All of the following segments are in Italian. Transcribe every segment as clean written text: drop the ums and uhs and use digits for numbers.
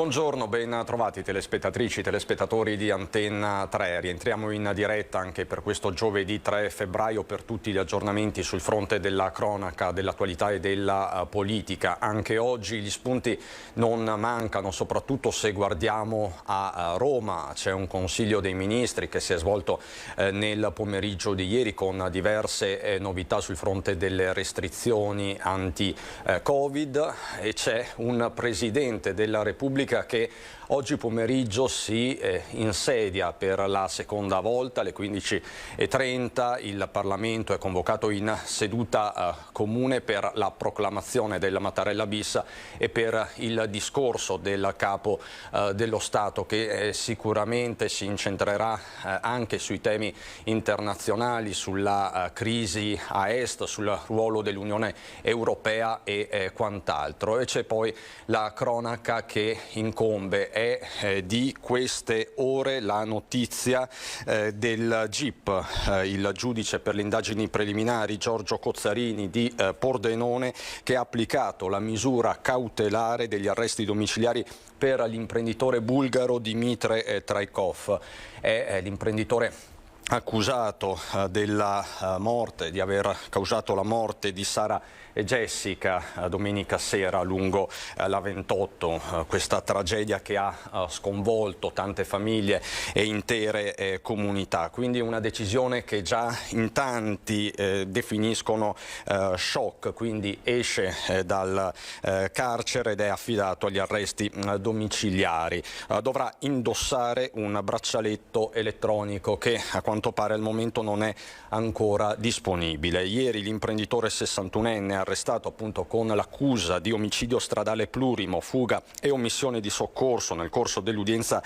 Buongiorno, ben trovati telespettatrici, telespettatori di Antenna 3. Rientriamo in diretta anche per questo giovedì 3 febbraio per tutti gli aggiornamenti sul fronte della cronaca, dell'attualità e della politica. Anche oggi gli spunti non mancano, soprattutto se guardiamo a Roma. C'è un Consiglio dei Ministri che si è svolto nel pomeriggio di ieri con diverse novità sul fronte delle restrizioni anti-Covid e c'è un Presidente della Repubblica che oggi pomeriggio si insedia per la seconda volta. Alle 15:30 il Parlamento è convocato in seduta comune per la proclamazione della Mattarella bis e per il discorso del Capo dello Stato che sicuramente si incentrerà anche sui temi internazionali, sulla crisi a est, sul ruolo dell'Unione Europea e quant'altro. E c'è poi la cronaca che incombe. È di queste ore la notizia del GIP, il giudice per le indagini preliminari Giorgio Cozzarini di Pordenone, che ha applicato la misura cautelare degli arresti domiciliari per l'imprenditore bulgaro Dimitre Traikov. È l'imprenditore accusato della morte, di aver causato la morte di Sara e Jessica domenica sera lungo la 28, questa tragedia che ha sconvolto tante famiglie e intere comunità. Quindi una decisione che già in tanti definiscono shock, quindi esce dal carcere ed è affidato agli arresti domiciliari. Dovrà indossare un braccialetto elettronico che a quanto pare al momento non è ancora disponibile. Ieri l'imprenditore 61enne arrestato appunto con l'accusa di omicidio stradale plurimo, fuga e omissione di soccorso nel corso dell'udienza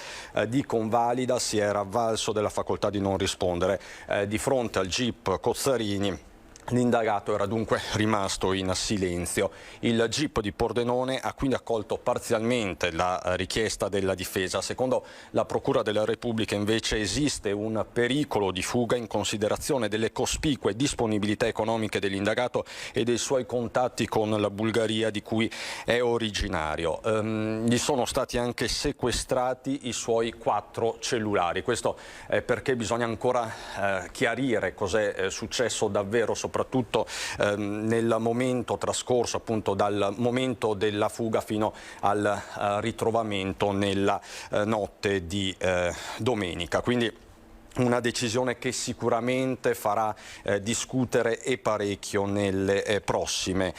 di convalida si era avvalso della facoltà di non rispondere. Di fronte al GIP Cozzarini l'indagato era dunque rimasto in silenzio. Il GIP di Pordenone ha quindi accolto parzialmente la richiesta della difesa. Secondo la Procura della Repubblica invece esiste un pericolo di fuga in considerazione delle cospicue disponibilità economiche dell'indagato e dei suoi contatti con la Bulgaria di cui è originario. Gli sono stati anche sequestrati i suoi 4 cellulari. Questo è perché bisogna ancora chiarire cos'è successo davvero, soprattutto nel momento trascorso appunto dal momento della fuga fino al ritrovamento nella notte di domenica. Quindi una decisione che sicuramente farà discutere e parecchio nelle prossime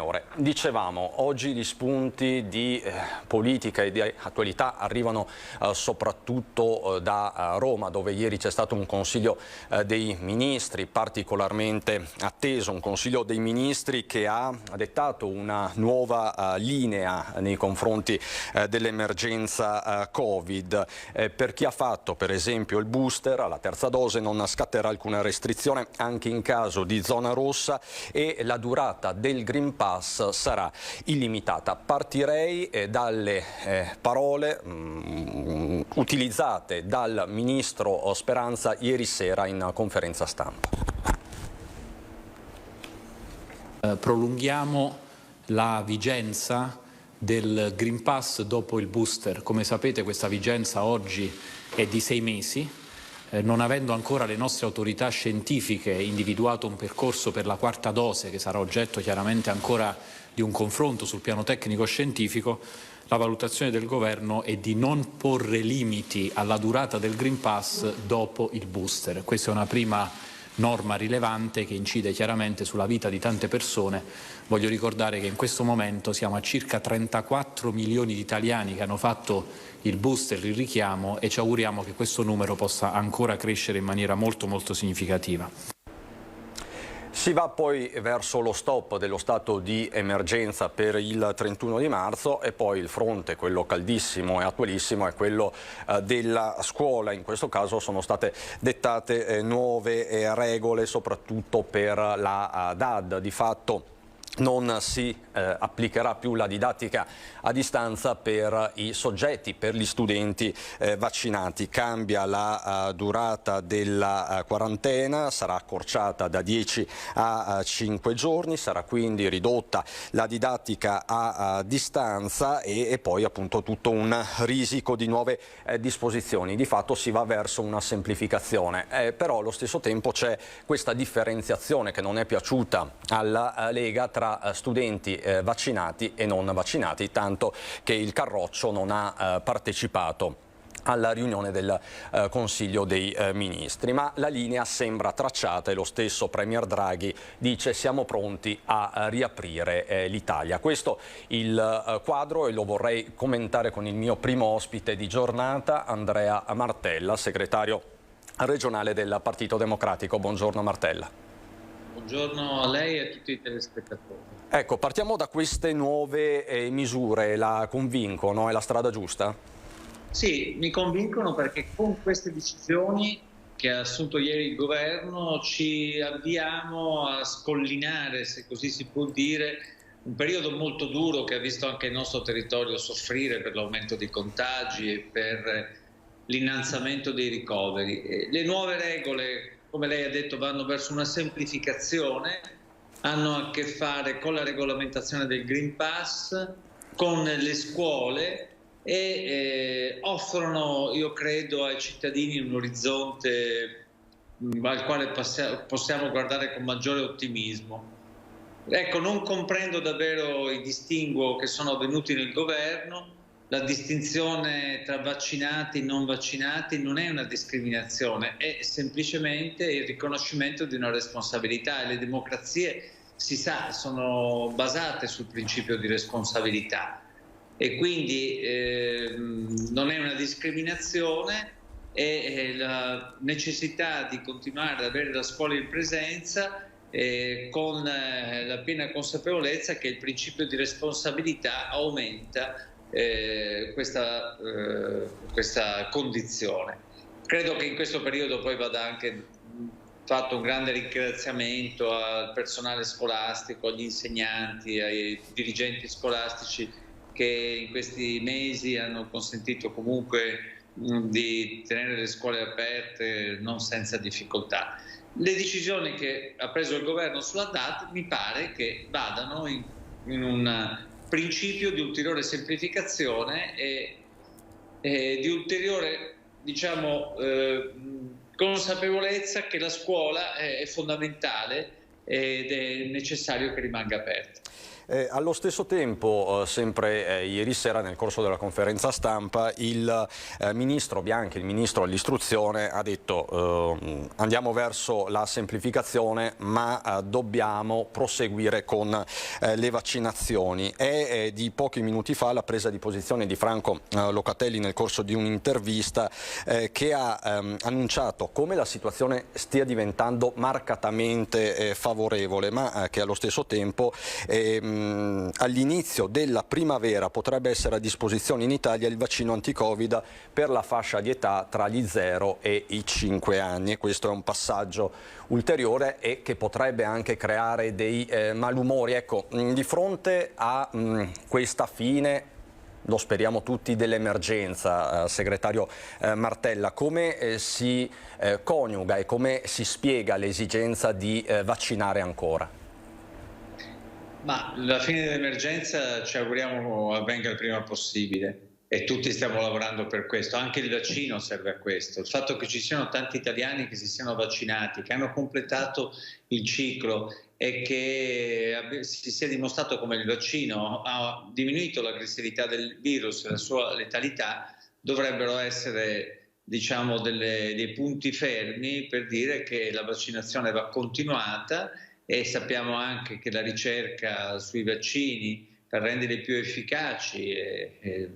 ore. Dicevamo, oggi gli spunti di politica e di attualità arrivano soprattutto da Roma, dove ieri c'è stato un Consiglio dei Ministri particolarmente atteso, un Consiglio dei Ministri che ha dettato una nuova linea nei confronti dell'emergenza Covid. Per chi ha fatto per esempio il booster, alla terza dose non scatterà alcuna restrizione anche in caso di zona rossa e la durata del Green Pass sarà illimitata. Partirei dalle parole utilizzate dal Ministro Speranza ieri sera in conferenza stampa. Prolunghiamo la vigenza del Green Pass dopo il booster. Come sapete questa vigenza oggi è di 6 mesi, non avendo ancora le nostre autorità scientifiche individuato un percorso per la quarta dose, che sarà oggetto chiaramente ancora di un confronto sul piano tecnico-scientifico, la valutazione del Governo è di non porre limiti alla durata del Green Pass dopo il booster. Questa è una prima norma rilevante che incide chiaramente sulla vita di tante persone. Voglio ricordare che in questo momento siamo a circa 34 milioni di italiani che hanno fatto il booster, il richiamo, e ci auguriamo che questo numero possa ancora crescere in maniera molto significativa. Si va poi verso lo stop dello stato di emergenza per il 31 di marzo e poi il fronte, quello caldissimo e attualissimo, è quello della scuola. In questo caso sono state dettate nuove regole soprattutto per la DAD. Di fatto non si applicherà più la didattica a distanza per i soggetti, per gli studenti vaccinati. Cambia la durata della quarantena, sarà accorciata da 10 a 5 giorni, sarà quindi ridotta la didattica a distanza e poi appunto tutto un risico di nuove disposizioni. Di fatto si va verso una semplificazione, però allo stesso tempo c'è questa differenziazione che non è piaciuta alla Lega tra studenti vaccinati e non vaccinati, tanto che il Carroccio non ha partecipato alla riunione del Consiglio dei Ministri, ma la linea sembra tracciata e lo stesso Premier Draghi dice siamo pronti a riaprire l'Italia. Questo il quadro e lo vorrei commentare con il mio primo ospite di giornata, Andrea Martella, segretario regionale del Partito Democratico. Buongiorno Martella. Buongiorno a lei e a tutti i telespettatori. Ecco, partiamo da queste nuove misure, la convincono? È la strada giusta? Sì, mi convincono perché con queste decisioni che ha assunto ieri il governo ci avviamo a scollinare, se così si può dire, un periodo molto duro che ha visto anche il nostro territorio soffrire per l'aumento dei contagi e per l'innalzamento dei ricoveri. Le nuove regole, come lei ha detto, vanno verso una semplificazione, hanno a che fare con la regolamentazione del Green Pass, con le scuole e offrono, io credo, ai cittadini un orizzonte al quale possiamo guardare con maggiore ottimismo. Ecco, non comprendo davvero i distinguo che sono avvenuti nel governo. La distinzione tra vaccinati e non vaccinati non è una discriminazione, è semplicemente il riconoscimento di una responsabilità e le democrazie, si sa, sono basate sul principio di responsabilità e quindi non è una discriminazione e la necessità di continuare ad avere la scuola in presenza con la piena consapevolezza che il principio di responsabilità aumenta questa condizione. Credo che in questo periodo poi vada anche fatto un grande ringraziamento al personale scolastico, agli insegnanti, ai dirigenti scolastici che in questi mesi hanno consentito comunque di tenere le scuole aperte non senza difficoltà. Le decisioni che ha preso il governo sulla DAT mi pare che vadano in un principio di ulteriore semplificazione e di ulteriore, diciamo, consapevolezza che la scuola è fondamentale ed è necessario che rimanga aperta. Allo stesso tempo, sempre ieri sera nel corso della conferenza stampa, il ministro Bianchi, il ministro dell'istruzione, ha detto andiamo verso la semplificazione ma dobbiamo proseguire con le vaccinazioni. È di pochi minuti fa la presa di posizione di Franco Locatelli nel corso di un'intervista che ha annunciato come la situazione stia diventando marcatamente favorevole, ma che allo stesso tempo all'inizio della primavera potrebbe essere a disposizione in Italia il vaccino anti-Covid per la fascia di età tra gli 0 e i 5 anni. E questo è un passaggio ulteriore e che potrebbe anche creare dei malumori. Ecco, di fronte a questa fine, lo speriamo tutti, dell'emergenza, segretario Martella, come si coniuga e come si spiega l'esigenza di vaccinare ancora? Ma la fine dell'emergenza ci auguriamo avvenga il prima possibile e tutti stiamo lavorando per questo, anche il vaccino serve a questo. Il fatto che ci siano tanti italiani che si siano vaccinati, che hanno completato il ciclo e che si sia dimostrato come il vaccino ha diminuito l'aggressività del virus e la sua letalità, dovrebbero essere, diciamo, dei punti fermi per dire che la vaccinazione va continuata. E sappiamo anche che la ricerca sui vaccini per renderli più efficaci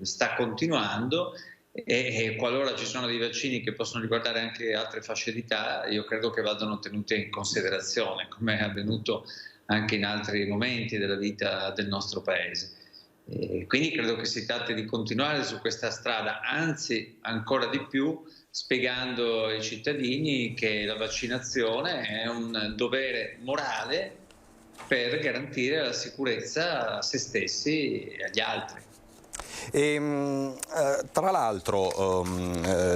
sta continuando e qualora ci sono dei vaccini che possono riguardare anche altre fasce d'età, io credo che vadano tenute in considerazione, come è avvenuto anche in altri momenti della vita del nostro Paese. Quindi credo che si tratti di continuare su questa strada, anzi ancora di più spiegando ai cittadini che la vaccinazione è un dovere morale per garantire la sicurezza a se stessi e agli altri. Tra l'altro,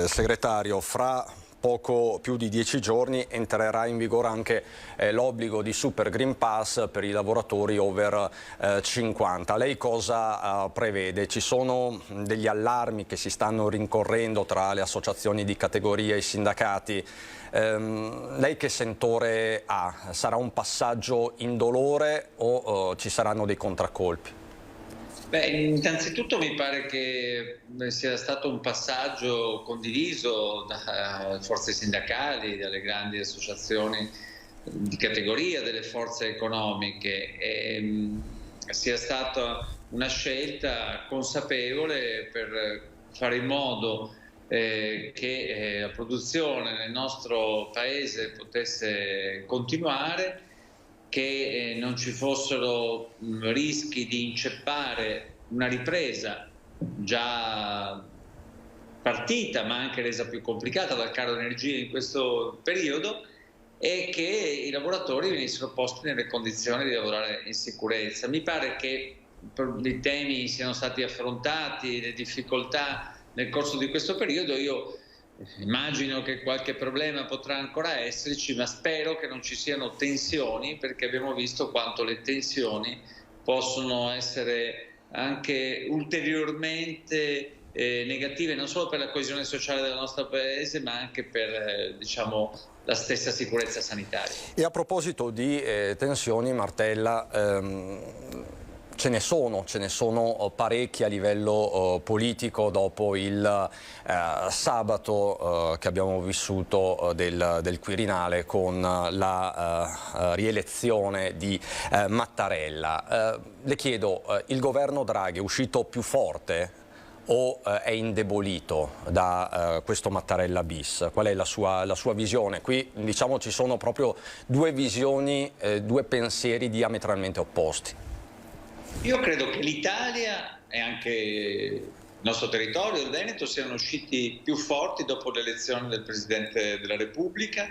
segretario, fra poco più di 10 giorni entrerà in vigore anche l'obbligo di Super Green Pass per i lavoratori over 50. Lei cosa prevede? Ci sono degli allarmi che si stanno rincorrendo tra le associazioni di categoria e i sindacati. Lei che sentore ha? Sarà un passaggio indolore o ci saranno dei contraccolpi? Beh, innanzitutto mi pare che sia stato un passaggio condiviso da forze sindacali, dalle grandi associazioni di categoria, delle forze economiche, e sia stata una scelta consapevole per fare in modo che la produzione nel nostro paese potesse continuare, che non ci fossero rischi di inceppare una ripresa già partita ma anche resa più complicata dal caro energia in questo periodo, e che i lavoratori venissero posti nelle condizioni di lavorare in sicurezza. Mi pare che i temi siano stati affrontati, le difficoltà nel corso di questo periodo. Io immagino che qualche problema potrà ancora esserci, ma spero che non ci siano tensioni, perché abbiamo visto quanto le tensioni possono essere anche ulteriormente negative, non solo per la coesione sociale del nostro paese, ma anche per la stessa sicurezza sanitaria. E a proposito di tensioni, Martella, ce ne sono parecchi a livello politico dopo il sabato che abbiamo vissuto del Quirinale con la rielezione di Mattarella. Le chiedo, il governo Draghi è uscito più forte o è indebolito da questo Mattarella bis? Qual è la sua visione? Qui diciamo ci sono proprio due visioni, due pensieri diametralmente opposti. Io credo che l'Italia e anche il nostro territorio, il Veneto, siano usciti più forti dopo l'elezione del Presidente della Repubblica.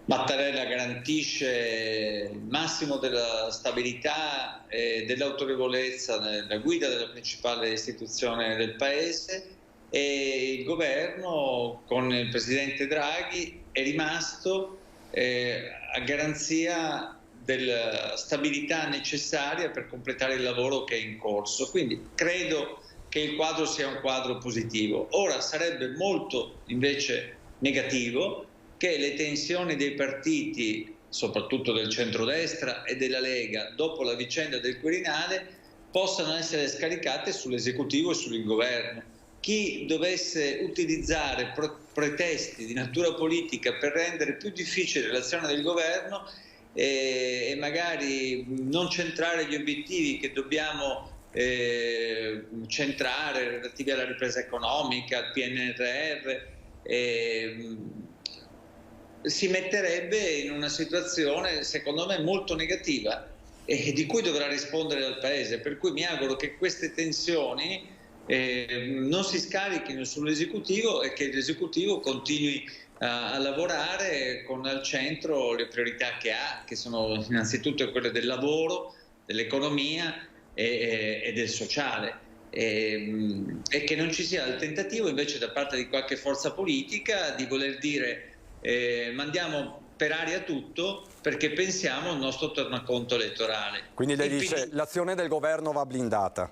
Mattarella garantisce il massimo della stabilità e dell'autorevolezza nella guida della principale istituzione del Paese, e il governo con il Presidente Draghi è rimasto a garanzia della stabilità necessaria per completare il lavoro che è in corso. Quindi credo che il quadro sia un quadro positivo. Ora sarebbe molto invece negativo che le tensioni dei partiti, soprattutto del centrodestra e della Lega, dopo la vicenda del Quirinale, possano essere scaricate sull'esecutivo e sul governo. Chi dovesse utilizzare pretesti di natura politica per rendere più difficile l'azione del governo e magari non centrare gli obiettivi che dobbiamo centrare relativi alla ripresa economica, al PNRR, si metterebbe in una situazione secondo me molto negativa e di cui dovrà rispondere al Paese, per cui mi auguro che queste tensioni non si scarichino sull'esecutivo e che l'esecutivo continui a lavorare con al centro le priorità che ha, che sono innanzitutto quelle del lavoro, dell'economia e del sociale, e che non ci sia il tentativo invece da parte di qualche forza politica di voler dire mandiamo per aria tutto perché pensiamo al nostro tornaconto elettorale. Quindi lei dice l'azione del governo va blindata?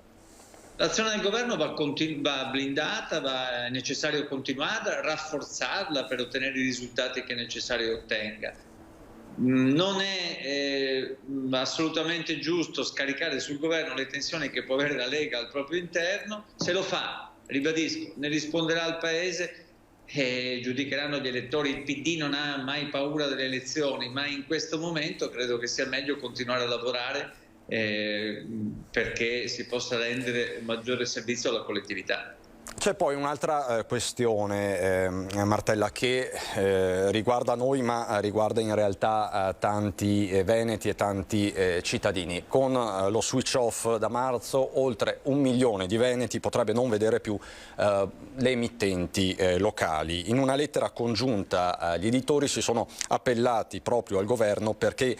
L'azione del governo va blindata, è necessario continuare a rafforzarla per ottenere i risultati che è necessario ottenga. Non è assolutamente giusto scaricare sul governo le tensioni che può avere la Lega al proprio interno. Se lo fa, ribadisco, ne risponderà al Paese e giudicheranno gli elettori. Il PD non ha mai paura delle elezioni, ma in questo momento credo che sia meglio continuare a lavorare perché si possa rendere un maggiore servizio alla collettività. C'è poi un'altra questione, Martella, che riguarda noi ma riguarda in realtà tanti veneti e tanti cittadini. Con lo switch off da marzo oltre 1 milione di veneti potrebbe non vedere più le emittenti locali. In una lettera congiunta gli editori si sono appellati proprio al governo perché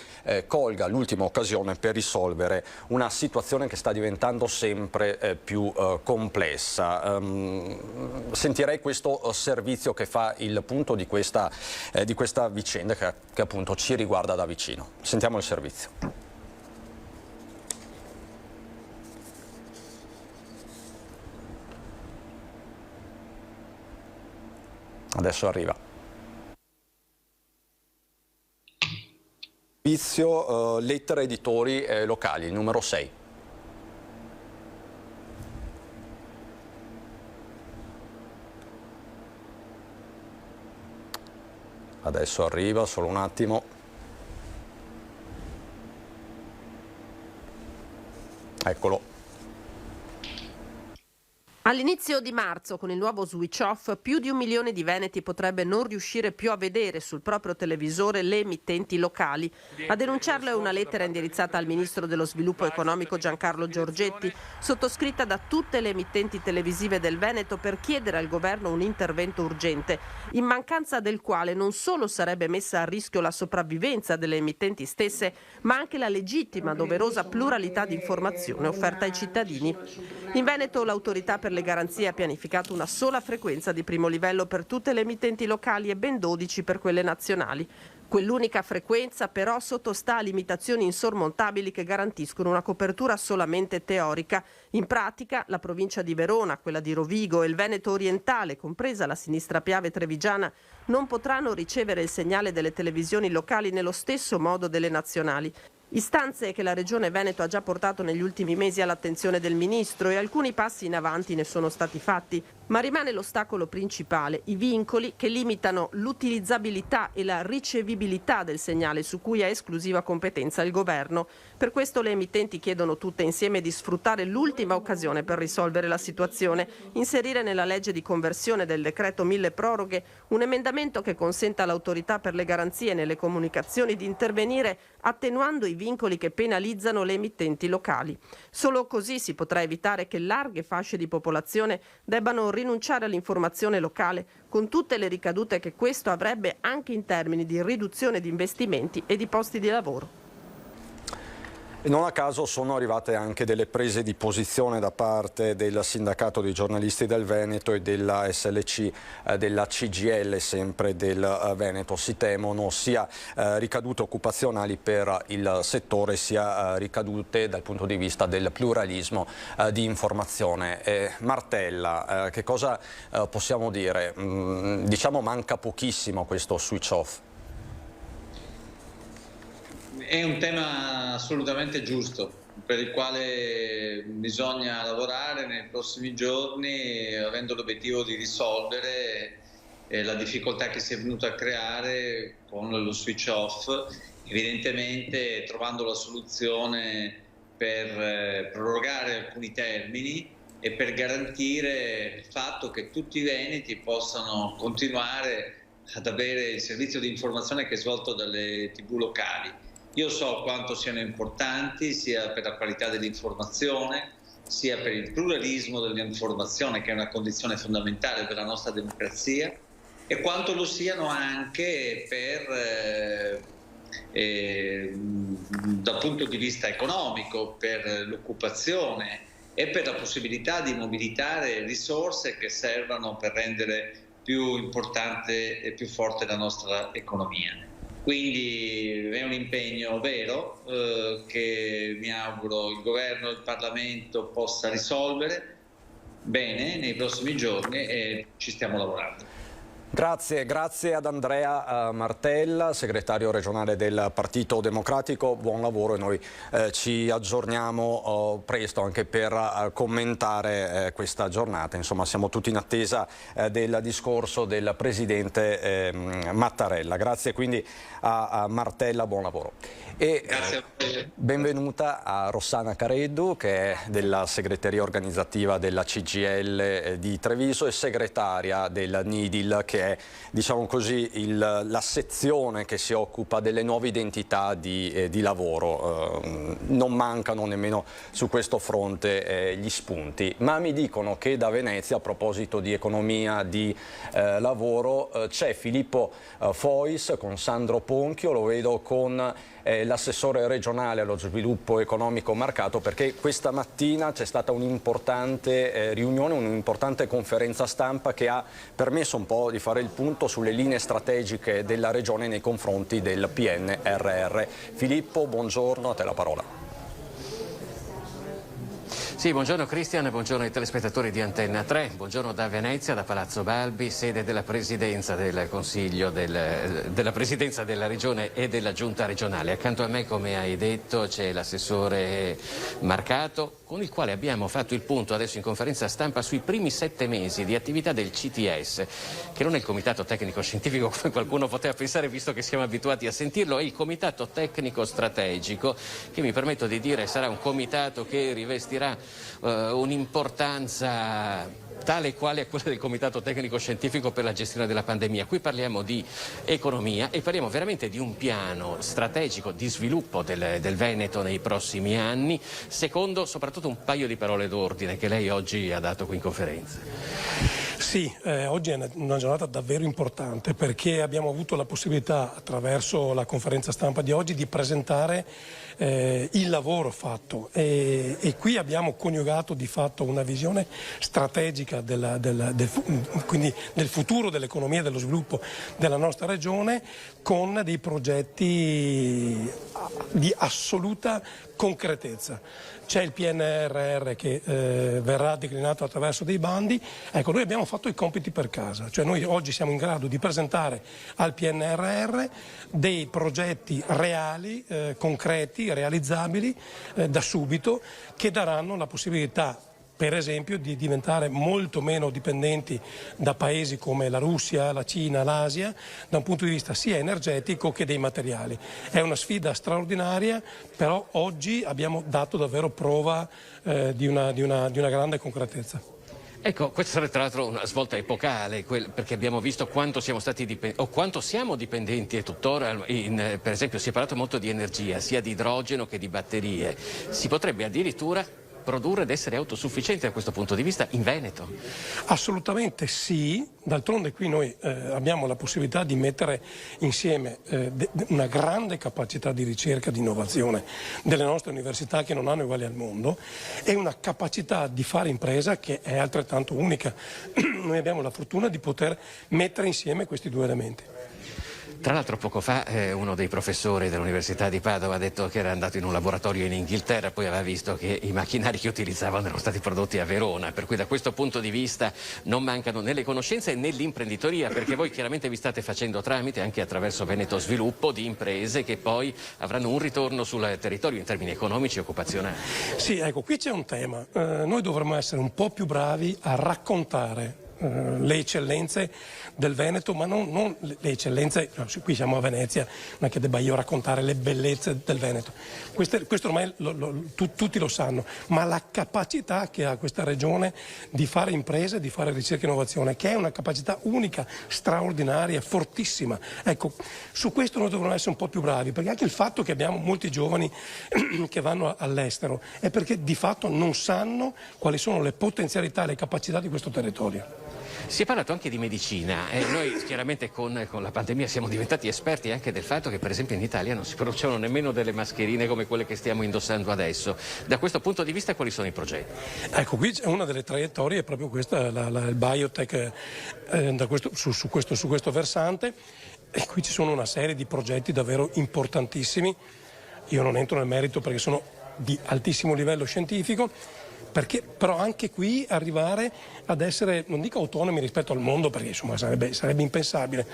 colga l'ultima occasione per risolvere una situazione che sta diventando sempre più complessa. Sentirei questo servizio che fa il punto di questa vicenda che appunto ci riguarda da vicino. Sentiamo il servizio. Adesso arriva. Servizio lettera editori locali, numero 6. Adesso arriva, solo un attimo. Eccolo. All'inizio di marzo, con il nuovo switch off, più di 1 milione di veneti potrebbe non riuscire più a vedere sul proprio televisore le emittenti locali. A denunciarlo è una lettera indirizzata al ministro dello sviluppo economico Giancarlo Giorgetti, sottoscritta da tutte le emittenti televisive del Veneto per chiedere al governo un intervento urgente, in mancanza del quale non solo sarebbe messa a rischio la sopravvivenza delle emittenti stesse, ma anche la legittima, doverosa pluralità di informazione offerta ai cittadini. In Veneto l'autorità per le garanzie ha pianificato una sola frequenza di primo livello per tutte le emittenti locali e ben 12 per quelle nazionali. Quell'unica frequenza però sottostà a limitazioni insormontabili che garantiscono una copertura solamente teorica. In pratica la provincia di Verona, quella di Rovigo e il Veneto orientale, compresa la sinistra Piave trevigiana, non potranno ricevere il segnale delle televisioni locali nello stesso modo delle nazionali. Istanze che la Regione Veneto ha già portato negli ultimi mesi all'attenzione del Ministro e alcuni passi in avanti ne sono stati fatti, ma rimane l'ostacolo principale, i vincoli che limitano l'utilizzabilità e la ricevibilità del segnale su cui ha esclusiva competenza il Governo. Per questo le emittenti chiedono tutte insieme di sfruttare l'ultima occasione per risolvere la situazione, inserire nella legge di conversione del decreto mille proroghe un emendamento che consenta all'autorità per le garanzie nelle comunicazioni di intervenire attenuando i vincoli che penalizzano le emittenti locali. Solo così si potrà evitare che larghe fasce di popolazione debbano rinunciare all'informazione locale, con tutte le ricadute che questo avrebbe anche in termini di riduzione di investimenti e di posti di lavoro. E non a caso sono arrivate anche delle prese di posizione da parte del Sindacato dei giornalisti del Veneto e della SLC, della CGIL sempre del Veneto. Si temono sia ricadute occupazionali per il settore sia ricadute dal punto di vista del pluralismo di informazione. Martella, che cosa possiamo dire? Diciamo manca pochissimo questo switch off. È un tema assolutamente giusto, per il quale bisogna lavorare nei prossimi giorni, avendo l'obiettivo di risolvere la difficoltà che si è venuta a creare con lo switch off, evidentemente trovando la soluzione per prorogare alcuni termini e per garantire il fatto che tutti i veneti possano continuare ad avere il servizio di informazione che è svolto dalle TV locali. Io so quanto siano importanti sia per la qualità dell'informazione, sia per il pluralismo dell'informazione, che è una condizione fondamentale per la nostra democrazia, e quanto lo siano anche dal punto di vista economico, per l'occupazione e per la possibilità di mobilitare risorse che servano per rendere più importante e più forte la nostra economia. Quindi è un impegno vero che mi auguro il Governo e il Parlamento possa risolvere bene nei prossimi giorni e ci stiamo lavorando. Grazie ad Andrea Martella, segretario regionale del Partito Democratico, buon lavoro e noi ci aggiorniamo presto anche per commentare questa giornata. Insomma, siamo tutti in attesa del discorso del Presidente Mattarella. Grazie quindi a Martella, buon lavoro. E benvenuta a Rossana Careddu, che è della segreteria organizzativa della CGIL di Treviso e segretaria del NIDIL, che è, diciamo così, la sezione che si occupa delle nuove identità di lavoro. Non mancano nemmeno su questo fronte gli spunti, ma mi dicono che da Venezia, a proposito di economia di lavoro, c'è Filippo Fois con Sandro Ponchio, lo vedo con l'assessore regionale allo sviluppo economico marcato, perché questa mattina c'è stata un'importante riunione, un'importante conferenza stampa che ha permesso un po' di fare il punto sulle linee strategiche della regione nei confronti del PNRR. Filippo, buongiorno, a te la parola. Sì, buongiorno Cristian, buongiorno ai telespettatori di Antenna 3, buongiorno da Venezia, da Palazzo Balbi, sede della Presidenza del Consiglio, della Presidenza della Regione e della Giunta regionale. Accanto a me, come hai detto, c'è l'assessore Marcato, con il quale abbiamo fatto il punto adesso in conferenza stampa sui primi 7 mesi di attività del CTS, che non è il Comitato Tecnico Scientifico come qualcuno poteva pensare, visto che siamo abituati a sentirlo, è il Comitato Tecnico Strategico, che mi permetto di dire sarà un comitato che rivestirà un'importanza tale e quale a quella del Comitato Tecnico Scientifico per la gestione della pandemia. Qui parliamo di economia e parliamo veramente di un piano strategico di sviluppo del Veneto nei prossimi anni, secondo soprattutto un paio di parole d'ordine che lei oggi ha dato qui in conferenza. Sì, oggi è una giornata davvero importante, perché abbiamo avuto la possibilità, attraverso la conferenza stampa di oggi, di presentare il lavoro fatto e qui abbiamo coniugato di fatto una visione strategica quindi del futuro dell'economia e dello sviluppo della nostra regione, con dei progetti di assoluta concretezza. C'è il PNRR che verrà declinato attraverso dei bandi. Ecco, noi abbiamo fatto i compiti per casa, cioè noi oggi siamo in grado di presentare al PNRR dei progetti reali, concreti, realizzabili da subito, che daranno la possibilità, per esempio, di diventare molto meno dipendenti da paesi come la Russia, la Cina, l'Asia, da un punto di vista sia energetico che dei materiali. È una sfida straordinaria, però oggi abbiamo dato davvero prova di una grande concretezza. Ecco, questa sarà tra l'altro una svolta epocale, perché abbiamo visto quanto siamo stati quanto siamo dipendenti e tuttora, per esempio si è parlato molto di energia, sia di idrogeno che di batterie. Si potrebbe addirittura produrre ed essere autosufficienti da questo punto di vista in Veneto? Assolutamente sì, d'altronde qui noi abbiamo la possibilità di mettere insieme una grande capacità di ricerca, di innovazione delle nostre università, che non hanno uguali al mondo, e una capacità di fare impresa che è altrettanto unica. Noi abbiamo la fortuna di poter mettere insieme questi due elementi. Tra l'altro poco fa uno dei professori dell'Università di Padova ha detto che era andato in un laboratorio in Inghilterra, poi aveva visto che i macchinari che utilizzavano erano stati prodotti a Verona, per cui da questo punto di vista non mancano né le conoscenze né l'imprenditoria, perché voi chiaramente vi state facendo tramite, anche attraverso Veneto Sviluppo, di imprese che poi avranno un ritorno sul territorio in termini economici e occupazionali. Sì, ecco, qui c'è un tema. Noi dovremmo essere un po' più bravi a raccontare le eccellenze del Veneto, ma non le eccellenze, qui siamo a Venezia, non è che debba io raccontare le bellezze del Veneto, questo ormai tutti lo sanno, ma la capacità che ha questa regione di fare imprese, di fare ricerca e innovazione, che è una capacità unica, straordinaria, fortissima. Ecco, su questo noi dovremmo essere un po' più bravi, perché anche il fatto che abbiamo molti giovani che vanno all'estero è perché di fatto non sanno quali sono le potenzialità e le capacità di questo territorio. Si è parlato anche di medicina e noi chiaramente con la pandemia siamo diventati esperti anche del fatto che per esempio in Italia non si producevano nemmeno delle mascherine come quelle che stiamo indossando adesso. Da questo punto di vista quali sono i progetti? Ecco, qui c'è una delle traiettorie, è proprio questa, il biotech su questo versante, e qui ci sono una serie di progetti davvero importantissimi. Io non entro nel merito perché sono di altissimo livello scientifico, perché però anche qui arrivare ad essere, non dico autonomi rispetto al mondo, perché insomma sarebbe impensabile,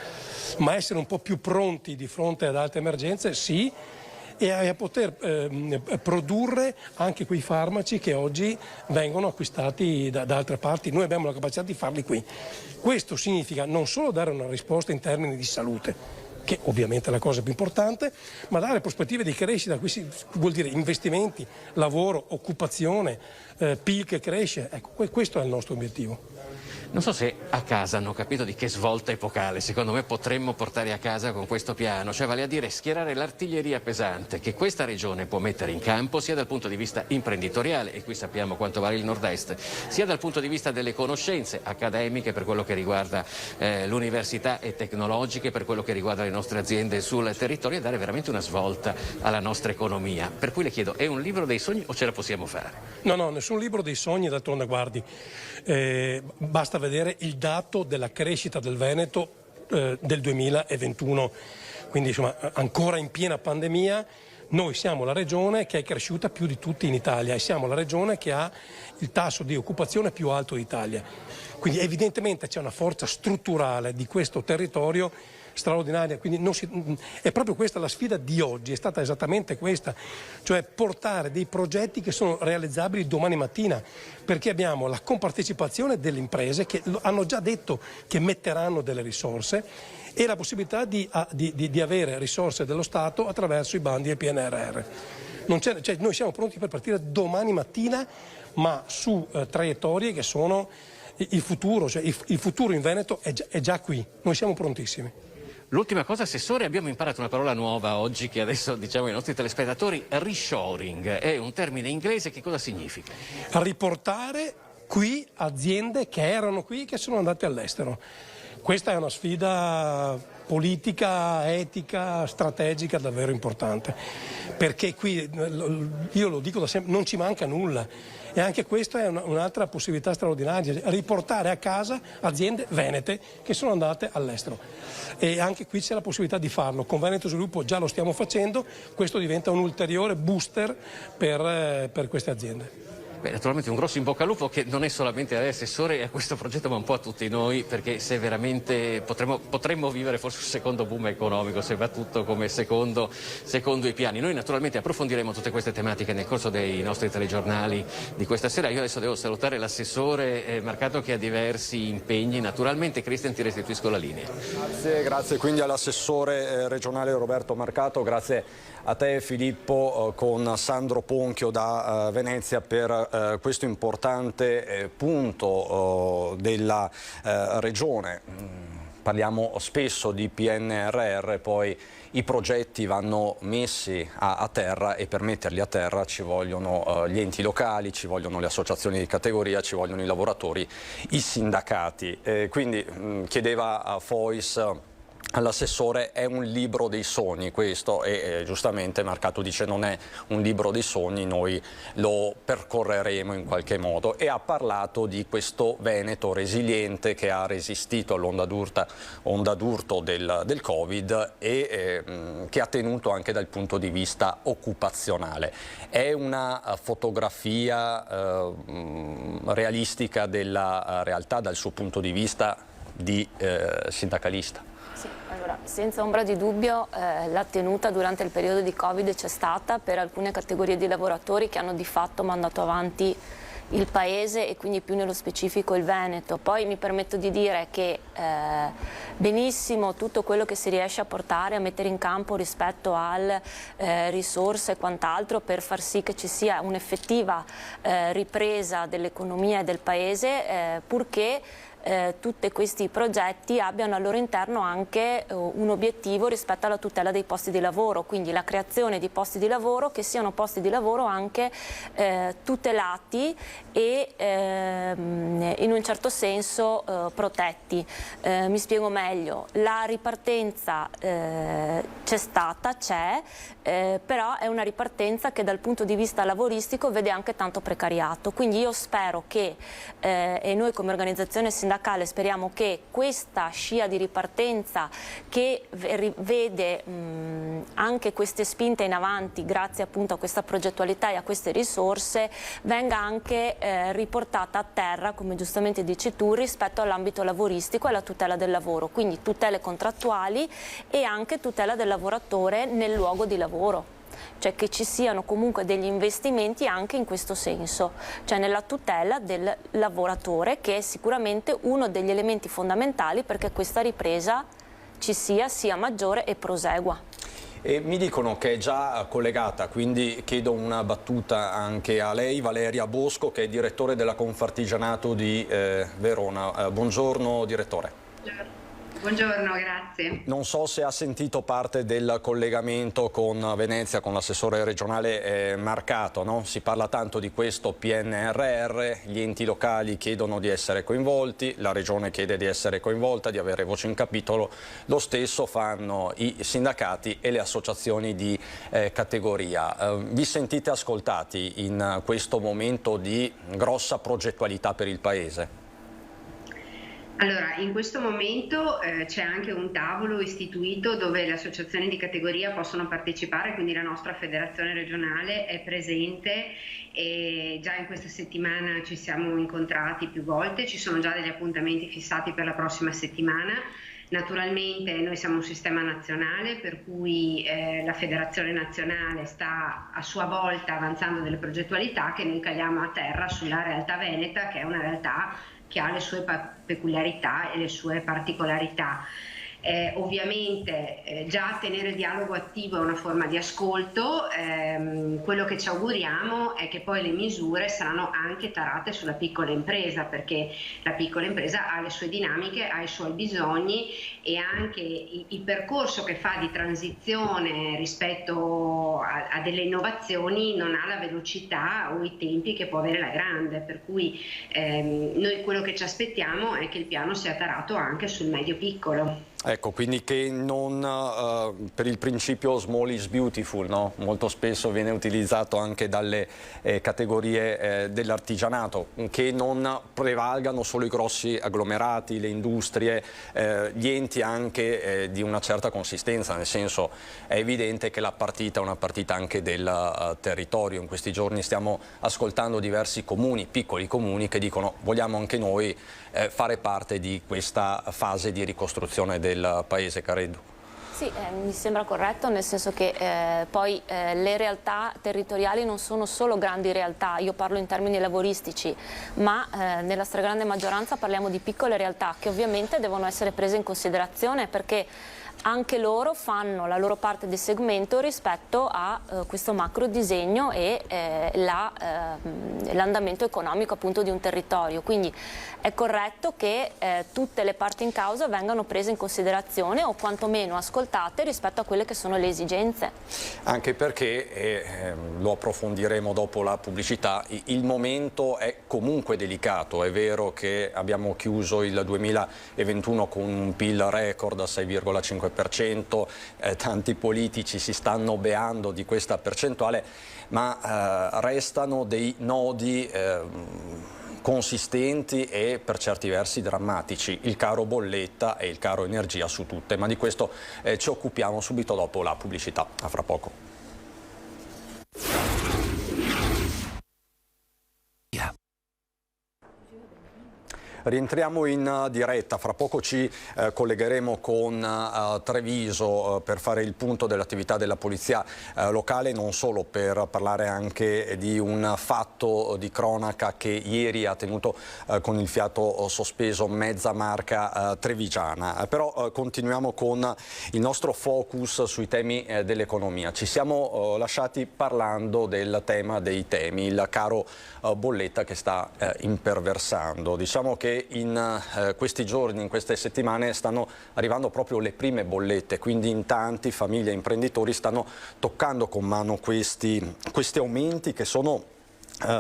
ma essere un po' più pronti di fronte ad altre emergenze, sì, e a poter produrre anche quei farmaci che oggi vengono acquistati da altre parti. Noi abbiamo la capacità di farli qui. Questo significa non solo dare una risposta in termini di salute, che ovviamente è la cosa più importante, ma dare prospettive di crescita, qui vuol dire investimenti, lavoro, occupazione, PIL che cresce. Ecco, questo è il nostro obiettivo. Non so se a casa hanno capito di che svolta epocale secondo me potremmo portare a casa con questo piano, cioè vale a dire schierare l'artiglieria pesante che questa regione può mettere in campo sia dal punto di vista imprenditoriale, e qui sappiamo quanto vale il nord-est, sia dal punto di vista delle conoscenze accademiche per quello che riguarda l'università e tecnologiche, per quello che riguarda le nostre aziende sul territorio, e dare veramente una svolta alla nostra economia. Per cui le chiedo, è un libro dei sogni o ce la possiamo fare? No, nessun libro dei sogni, d'altronde guardi, basta vedere il dato della crescita del Veneto del 2021, quindi insomma ancora in piena pandemia. Noi siamo la regione che è cresciuta più di tutti in Italia e siamo la regione che ha il tasso di occupazione più alto d'Italia, quindi evidentemente c'è una forza strutturale di questo territorio straordinaria, quindi è proprio questa la sfida di oggi, è stata esattamente questa, cioè portare dei progetti che sono realizzabili domani mattina, perché abbiamo la compartecipazione delle imprese che hanno già detto che metteranno delle risorse e la possibilità di avere risorse dello Stato attraverso i bandi e PNRR. Noi siamo pronti per partire domani mattina, ma su traiettorie che sono il futuro, cioè il futuro in Veneto è già qui, noi siamo prontissimi. L'ultima cosa, Assessore, abbiamo imparato una parola nuova oggi che adesso diciamo ai nostri telespettatori: reshoring, è un termine inglese, che cosa significa? Riportare qui aziende che erano qui, che sono andate all'estero. Questa è una sfida politica, etica, strategica davvero importante, perché qui, io lo dico da sempre, non ci manca nulla. E anche questa è un'altra possibilità straordinaria, riportare a casa aziende venete che sono andate all'estero. E anche qui c'è la possibilità di farlo. Con Veneto Sviluppo già lo stiamo facendo, questo diventa un ulteriore booster per queste aziende. Beh, naturalmente un grosso in bocca al lupo, che non è solamente a lei, Assessore, e a questo progetto, ma un po' a tutti noi, perché se veramente potremmo vivere forse un secondo boom economico, se va tutto come secondo i piani. Noi naturalmente approfondiremo tutte queste tematiche nel corso dei nostri telegiornali di questa sera. Io adesso devo salutare l'Assessore Marcato, che ha diversi impegni. Naturalmente, Cristian, ti restituisco la linea. Grazie quindi all'Assessore regionale Roberto Marcato, grazie a te Filippo, con Sandro Ponchio da Venezia per questo importante punto della regione. Parliamo spesso di PNRR, poi i progetti vanno messi a terra, e per metterli a terra ci vogliono gli enti locali, ci vogliono le associazioni di categoria, ci vogliono i lavoratori, i sindacati. Quindi chiedeva a Fois all'Assessore, è un libro dei sogni questo, e giustamente Marcato dice non è un libro dei sogni, noi lo percorreremo in qualche modo, e ha parlato di questo Veneto resiliente che ha resistito all'onda d'urto del Covid e che ha tenuto anche dal punto di vista occupazionale. È una fotografia realistica della realtà dal suo punto di vista di sindacalista? Sì, allora, senza ombra di dubbio la tenuta durante il periodo di Covid c'è stata per alcune categorie di lavoratori che hanno di fatto mandato avanti il Paese, e quindi più nello specifico il Veneto. Poi mi permetto di dire che benissimo tutto quello che si riesce a portare, a mettere in campo rispetto alle risorse e quant'altro per far sì che ci sia un'effettiva ripresa dell'economia e del Paese, purché tutti questi progetti abbiano al loro interno anche un obiettivo rispetto alla tutela dei posti di lavoro, quindi la creazione di posti di lavoro che siano posti di lavoro anche tutelati e in un certo senso protetti. Mi spiego meglio: la ripartenza c'è stata, però è una ripartenza che dal punto di vista lavoristico vede anche tanto precariato, quindi io spero che, e noi come organizzazione sindacale sindacale speriamo che questa scia di ripartenza che vede anche queste spinte in avanti grazie appunto a questa progettualità e a queste risorse venga anche riportata a terra, come giustamente dici tu, rispetto all'ambito lavoristico e alla tutela del lavoro, quindi tutele contrattuali e anche tutela del lavoratore nel luogo di lavoro. Cioè che ci siano comunque degli investimenti anche in questo senso, cioè nella tutela del lavoratore, che è sicuramente uno degli elementi fondamentali perché questa ripresa sia maggiore e prosegua. E mi dicono che è già collegata, quindi chiedo una battuta anche a lei, Valeria Bosco, che è direttore della Confartigianato di Verona. Buongiorno direttore. Buongiorno, grazie. Non so se ha sentito parte del collegamento con Venezia, con l'assessore regionale Marcato, no? Si parla tanto di questo PNRR, gli enti locali chiedono di essere coinvolti, la regione chiede di essere coinvolta, di avere voce in capitolo, lo stesso fanno i sindacati e le associazioni di categoria. Vi sentite ascoltati in questo momento di grossa progettualità per il Paese? Allora, in questo momento c'è anche un tavolo istituito dove le associazioni di categoria possono partecipare, quindi la nostra federazione regionale è presente e già in questa settimana ci siamo incontrati più volte, ci sono già degli appuntamenti fissati per la prossima settimana. Naturalmente noi siamo un sistema nazionale per cui la federazione nazionale sta a sua volta avanzando delle progettualità che noi caliamo a terra sulla realtà veneta, che è una realtà che ha le sue peculiarità e le sue particolarità. Ovviamente già tenere dialogo attivo è una forma di ascolto, quello che ci auguriamo è che poi le misure saranno anche tarate sulla piccola impresa, perché la piccola impresa ha le sue dinamiche, ha i suoi bisogni e anche il percorso che fa di transizione rispetto a delle innovazioni non ha la velocità o i tempi che può avere la grande, per cui noi quello che ci aspettiamo è che il piano sia tarato anche sul medio piccolo. Ecco, quindi che non per il principio small is beautiful, no? Molto spesso viene utilizzato anche dalle categorie dell'artigianato, che non prevalgano solo i grossi agglomerati, le industrie, gli enti anche di una certa consistenza, nel senso è evidente che la partita è una partita anche del territorio. In questi giorni stiamo ascoltando diversi comuni, piccoli comuni, che dicono vogliamo anche noi fare parte di questa fase di ricostruzione del Paese. Careddu. Sì, mi sembra corretto, nel senso che poi le realtà territoriali non sono solo grandi realtà, io parlo in termini lavoristici, ma nella stragrande maggioranza parliamo di piccole realtà che ovviamente devono essere prese in considerazione perché anche loro fanno la loro parte di segmento rispetto a questo macro disegno e l'andamento economico appunto di un territorio. Quindi è corretto che tutte le parti in causa vengano prese in considerazione o quantomeno ascoltate rispetto a quelle che sono le esigenze. Anche perché, lo approfondiremo dopo la pubblicità, il momento è comunque delicato. È vero che abbiamo chiuso il 2021 con un PIL record a 6,5%, tanti politici si stanno beando di questa percentuale, ma restano dei nodi consistenti e per certi versi drammatici, il caro bolletta e il caro energia su tutte, ma di questo ci occupiamo subito dopo la pubblicità. A fra poco. Rientriamo in diretta, fra poco ci collegheremo con Treviso per fare il punto dell'attività della polizia locale, non solo per parlare anche di un fatto di cronaca che ieri ha tenuto con il fiato sospeso mezza Marca trevigiana. Però continuiamo con il nostro focus sui temi dell'economia. Ci siamo lasciati parlando del tema dei temi, il caro bolletta che sta imperversando. Diciamo che in questi giorni, in queste settimane stanno arrivando proprio le prime bollette, quindi in tanti famiglie e imprenditori stanno toccando con mano questi aumenti che sono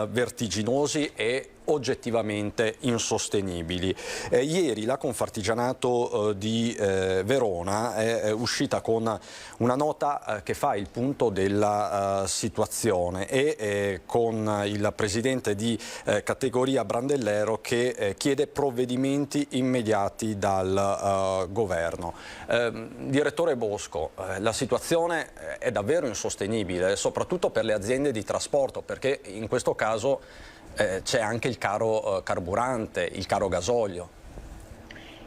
vertiginosi e oggettivamente insostenibili. Ieri la Confartigianato di Verona è uscita con una nota che fa il punto della situazione e con il presidente di categoria Brandellero che chiede provvedimenti immediati dal governo. Direttore Bosco, la situazione è davvero insostenibile, soprattutto per le aziende di trasporto, perché in questo caso c'è anche il caro carburante, il caro gasolio.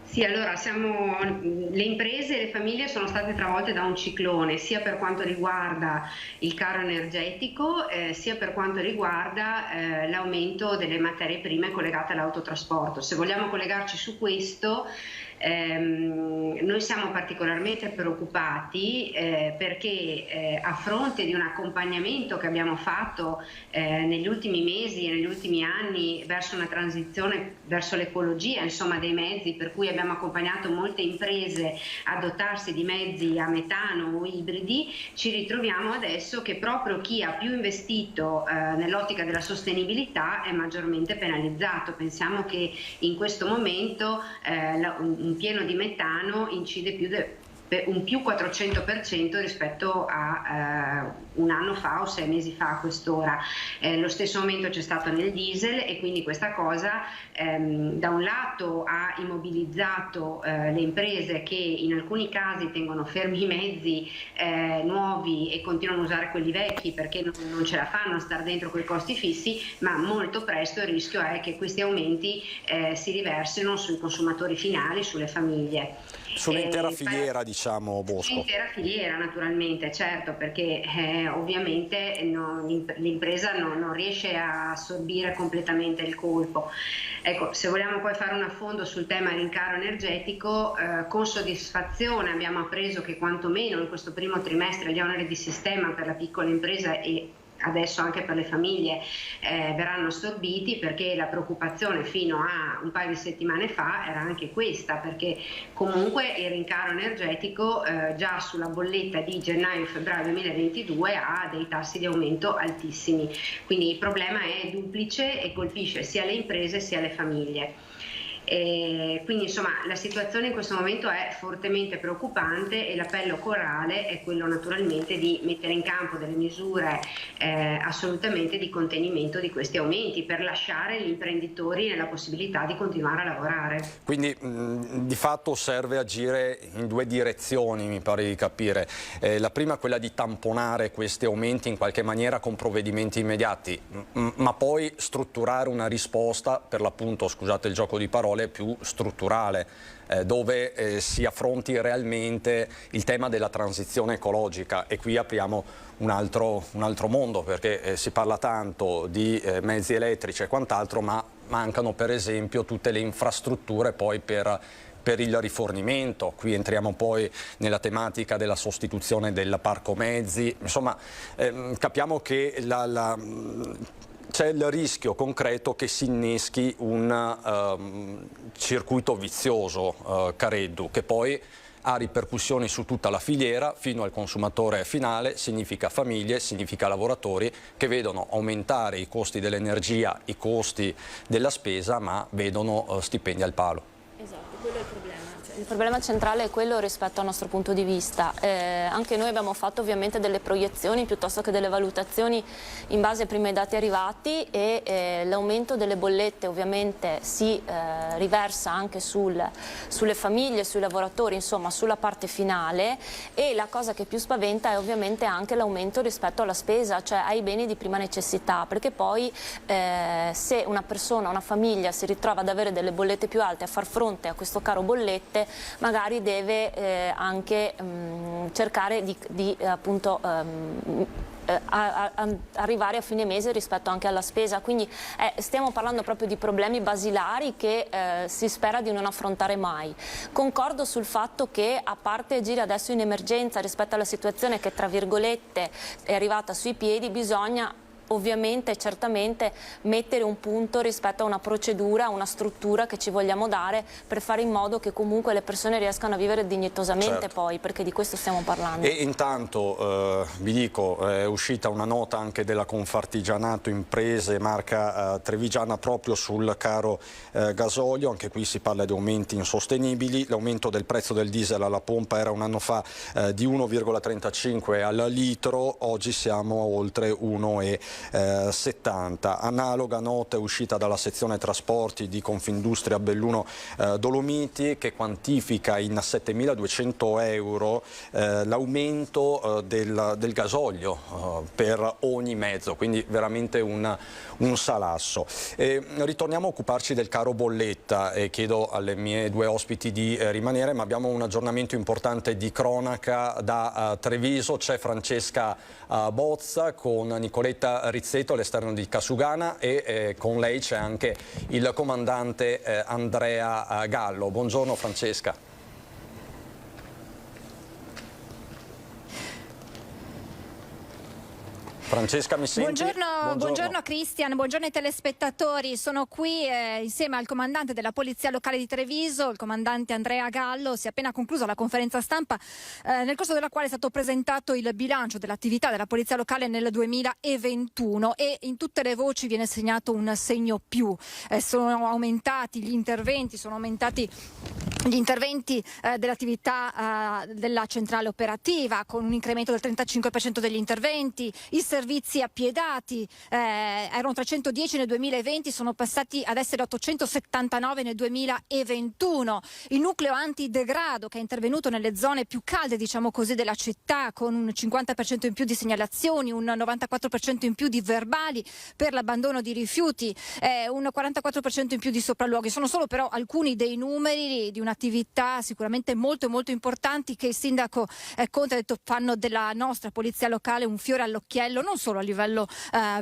Sì, allora le imprese e le famiglie sono state travolte da un ciclone, sia per quanto riguarda il caro energetico, sia per quanto riguarda l'aumento delle materie prime collegate all'autotrasporto. Se vogliamo collegarci su questo, noi siamo particolarmente preoccupati perché a fronte di un accompagnamento che abbiamo fatto negli ultimi mesi e negli ultimi anni verso una transizione verso l'ecologia, insomma, dei mezzi, per cui abbiamo accompagnato molte imprese a dotarsi di mezzi a metano o ibridi, ci ritroviamo adesso che proprio chi ha più investito nell'ottica della sostenibilità è maggiormente penalizzato. Pensiamo che in questo momento un pieno di metano incide un più 400% rispetto a un anno fa o 6 mesi fa a quest'ora. Lo stesso aumento c'è stato nel diesel e quindi questa cosa da un lato ha immobilizzato le imprese che in alcuni casi tengono fermi i mezzi nuovi e continuano a usare quelli vecchi perché non ce la fanno a stare dentro quei costi fissi, ma molto presto il rischio è che questi aumenti si riversino sui consumatori finali, sulle famiglie. Sull'intera filiera, diciamo, Bosco. Sull'intera filiera, naturalmente, certo, perché ovviamente l'impresa non riesce a assorbire completamente il colpo. Ecco, se vogliamo poi fare un affondo sul tema rincaro energetico, con soddisfazione abbiamo appreso che quantomeno in questo primo trimestre gli oneri di sistema per la piccola impresa e adesso anche per le famiglie verranno assorbiti, perché la preoccupazione fino a un paio di settimane fa era anche questa, perché comunque il rincaro energetico già sulla bolletta di gennaio-febbraio 2022 ha dei tassi di aumento altissimi, quindi il problema è duplice e colpisce sia le imprese sia le famiglie. Quindi insomma la situazione in questo momento è fortemente preoccupante e l'appello corale è quello naturalmente di mettere in campo delle misure assolutamente di contenimento di questi aumenti per lasciare gli imprenditori nella possibilità di continuare a lavorare. Quindi di fatto serve agire in due direzioni, mi pare di capire. La prima è quella di tamponare questi aumenti in qualche maniera con provvedimenti immediati, ma poi strutturare una risposta, per l'appunto, scusate il gioco di parole, più strutturale, dove si affronti realmente il tema della transizione ecologica. E qui apriamo un altro mondo, perché si parla tanto di mezzi elettrici e quant'altro, ma mancano per esempio tutte le infrastrutture poi per il rifornimento. Qui entriamo poi nella tematica della sostituzione del parco mezzi. Insomma, capiamo che c'è il rischio concreto che si inneschi un circuito vizioso, Careddu, che poi ha ripercussioni su tutta la filiera fino al consumatore finale. Significa famiglie, significa lavoratori che vedono aumentare i costi dell'energia, i costi della spesa, ma vedono stipendi al palo. Esatto, quello è il problema. Il problema centrale è quello rispetto al nostro punto di vista. Anche noi abbiamo fatto ovviamente delle proiezioni piuttosto che delle valutazioni in base ai primi dati arrivati e l'aumento delle bollette ovviamente si riversa anche sulle famiglie, sui lavoratori, insomma sulla parte finale, e la cosa che più spaventa è ovviamente anche l'aumento rispetto alla spesa, cioè ai beni di prima necessità, perché poi se una persona, una famiglia si ritrova ad avere delle bollette più alte, a far fronte a questo caro bollette, magari deve anche cercare di appunto arrivare a fine mese rispetto anche alla spesa. Quindi stiamo parlando proprio di problemi basilari che si spera di non affrontare mai. Concordo sul fatto che, a parte agire adesso in emergenza rispetto alla situazione che tra virgolette è arrivata sui piedi, bisogna ovviamente e certamente mettere un punto rispetto a una procedura, una struttura che ci vogliamo dare per fare in modo che comunque le persone riescano a vivere dignitosamente, certo. poi, perché di questo stiamo parlando. E intanto vi dico, è uscita una nota anche della Confartigianato Imprese marca trevigiana proprio sul caro gasolio. Anche qui si parla di aumenti insostenibili. L'aumento del prezzo del diesel alla pompa era un anno fa di 1,35 al litro, oggi siamo a oltre 1,70. Analoga nota è uscita dalla sezione trasporti di Confindustria Belluno Dolomiti, che quantifica in 7.200 euro l'aumento del gasolio per ogni mezzo, quindi veramente un salasso. Ritorniamo a occuparci del caro bolletta e chiedo alle mie due ospiti di rimanere, ma abbiamo un aggiornamento importante di cronaca da Treviso. C'è Francesca Bozza con Nicoletta Rizzetto all'esterno di Casugana e con lei c'è anche il comandante Andrea Gallo. Buongiorno Francesca. Francesca, mi senti? Buongiorno Cristian, buongiorno ai telespettatori. Sono qui insieme al comandante della Polizia Locale di Treviso, il comandante Andrea Gallo. Si è appena conclusa la conferenza stampa nel corso della quale è stato presentato il bilancio dell'attività della Polizia Locale nel 2021 e in tutte le voci viene segnato un segno più. Sono aumentati gli interventi, dell'attività della centrale operativa, con un incremento del 35% degli interventi. I servizi appiedati erano 310 nel 2020, sono passati ad essere 879 nel 2021. Il nucleo antidegrado, che è intervenuto nelle zone più calde, diciamo così, della città, con un 50% in più di segnalazioni, un 94% in più di verbali per l'abbandono di rifiuti, un 44% in più di sopralluoghi. Sono solo però alcuni dei numeri di un'attività sicuramente molto molto importanti che il sindaco Conte ha detto fanno della nostra polizia locale un fiore all'occhiello, non solo a livello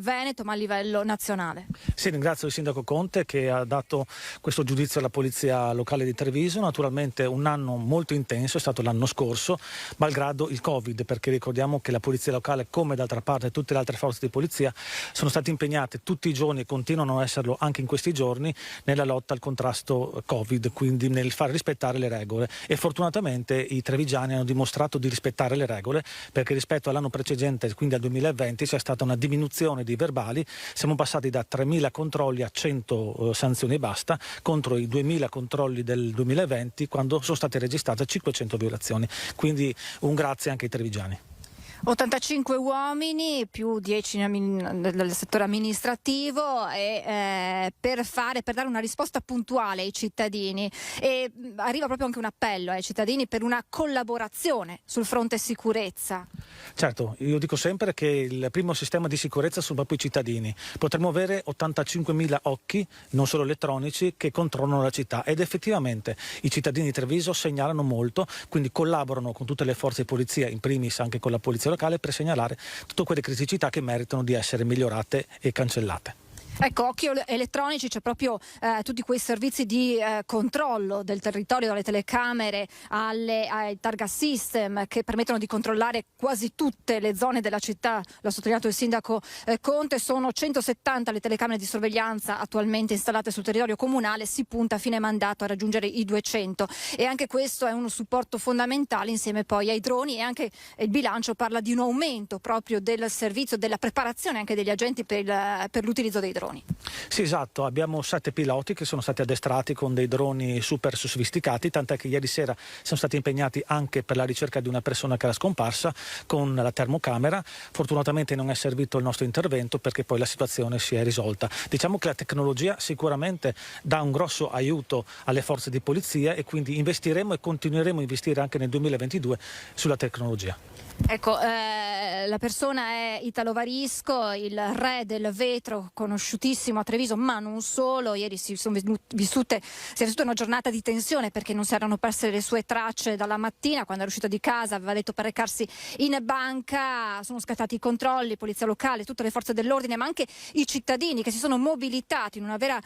veneto ma a livello nazionale. Sì, ringrazio il sindaco Conte che ha dato questo giudizio alla polizia locale di Treviso. Naturalmente un anno molto intenso è stato l'anno scorso, malgrado il Covid, perché ricordiamo che la polizia locale, come d'altra parte tutte le altre forze di polizia, sono state impegnate tutti i giorni e continuano a esserlo anche in questi giorni nella lotta al contrasto Covid, quindi nel far rispettare le regole, e fortunatamente i trevigiani hanno dimostrato di rispettare le regole, perché rispetto all'anno precedente, quindi al 2020, c'è stata una diminuzione dei verbali. Siamo passati da 3.000 controlli a 100 sanzioni e basta, contro i 2.000 controlli del 2020, quando sono state registrate 500 violazioni. Quindi un grazie anche ai trevigiani. 85 uomini più 10 del settore amministrativo per dare una risposta puntuale ai cittadini, e arriva proprio anche un appello ai cittadini per una collaborazione sul fronte sicurezza. Certo, io dico sempre che il primo sistema di sicurezza sono proprio i cittadini. Potremmo avere 85.000 occhi, non solo elettronici, che controllano la città, ed effettivamente i cittadini di Treviso segnalano molto, quindi collaborano con tutte le forze di polizia, in primis anche con la polizia locale, per segnalare tutte quelle criticità che meritano di essere migliorate e cancellate. Ecco, occhi elettronici, c'è proprio tutti quei servizi di controllo del territorio, dalle telecamere ai targa system, che permettono di controllare quasi tutte le zone della città. L'ha sottolineato il sindaco Conte. Sono 170 le telecamere di sorveglianza attualmente installate sul territorio comunale, si punta a fine mandato a raggiungere i 200, e anche questo è uno supporto fondamentale, insieme poi ai droni, e anche il bilancio parla di un aumento proprio del servizio, della preparazione anche degli agenti per l'utilizzo dei droni. Sì, esatto, abbiamo 7 piloti che sono stati addestrati con dei droni super sofisticati, tant'è che ieri sera siamo stati impegnati anche per la ricerca di una persona che era scomparsa con la termocamera. Fortunatamente non è servito il nostro intervento, perché poi la situazione si è risolta. Diciamo che la tecnologia sicuramente dà un grosso aiuto alle forze di polizia, e quindi investiremo e continueremo a investire anche nel 2022 sulla tecnologia. Ecco, la persona è Italo Varisco, il re del vetro, conosciuto conosciutissimo a Treviso, ma non solo. Ieri si è vissuta una giornata di tensione perché non si erano perse le sue tracce dalla mattina. Quando era uscito di casa aveva detto per recarsi in banca, sono scattati i controlli, polizia locale, tutte le forze dell'ordine, ma anche i cittadini che si sono mobilitati in una vera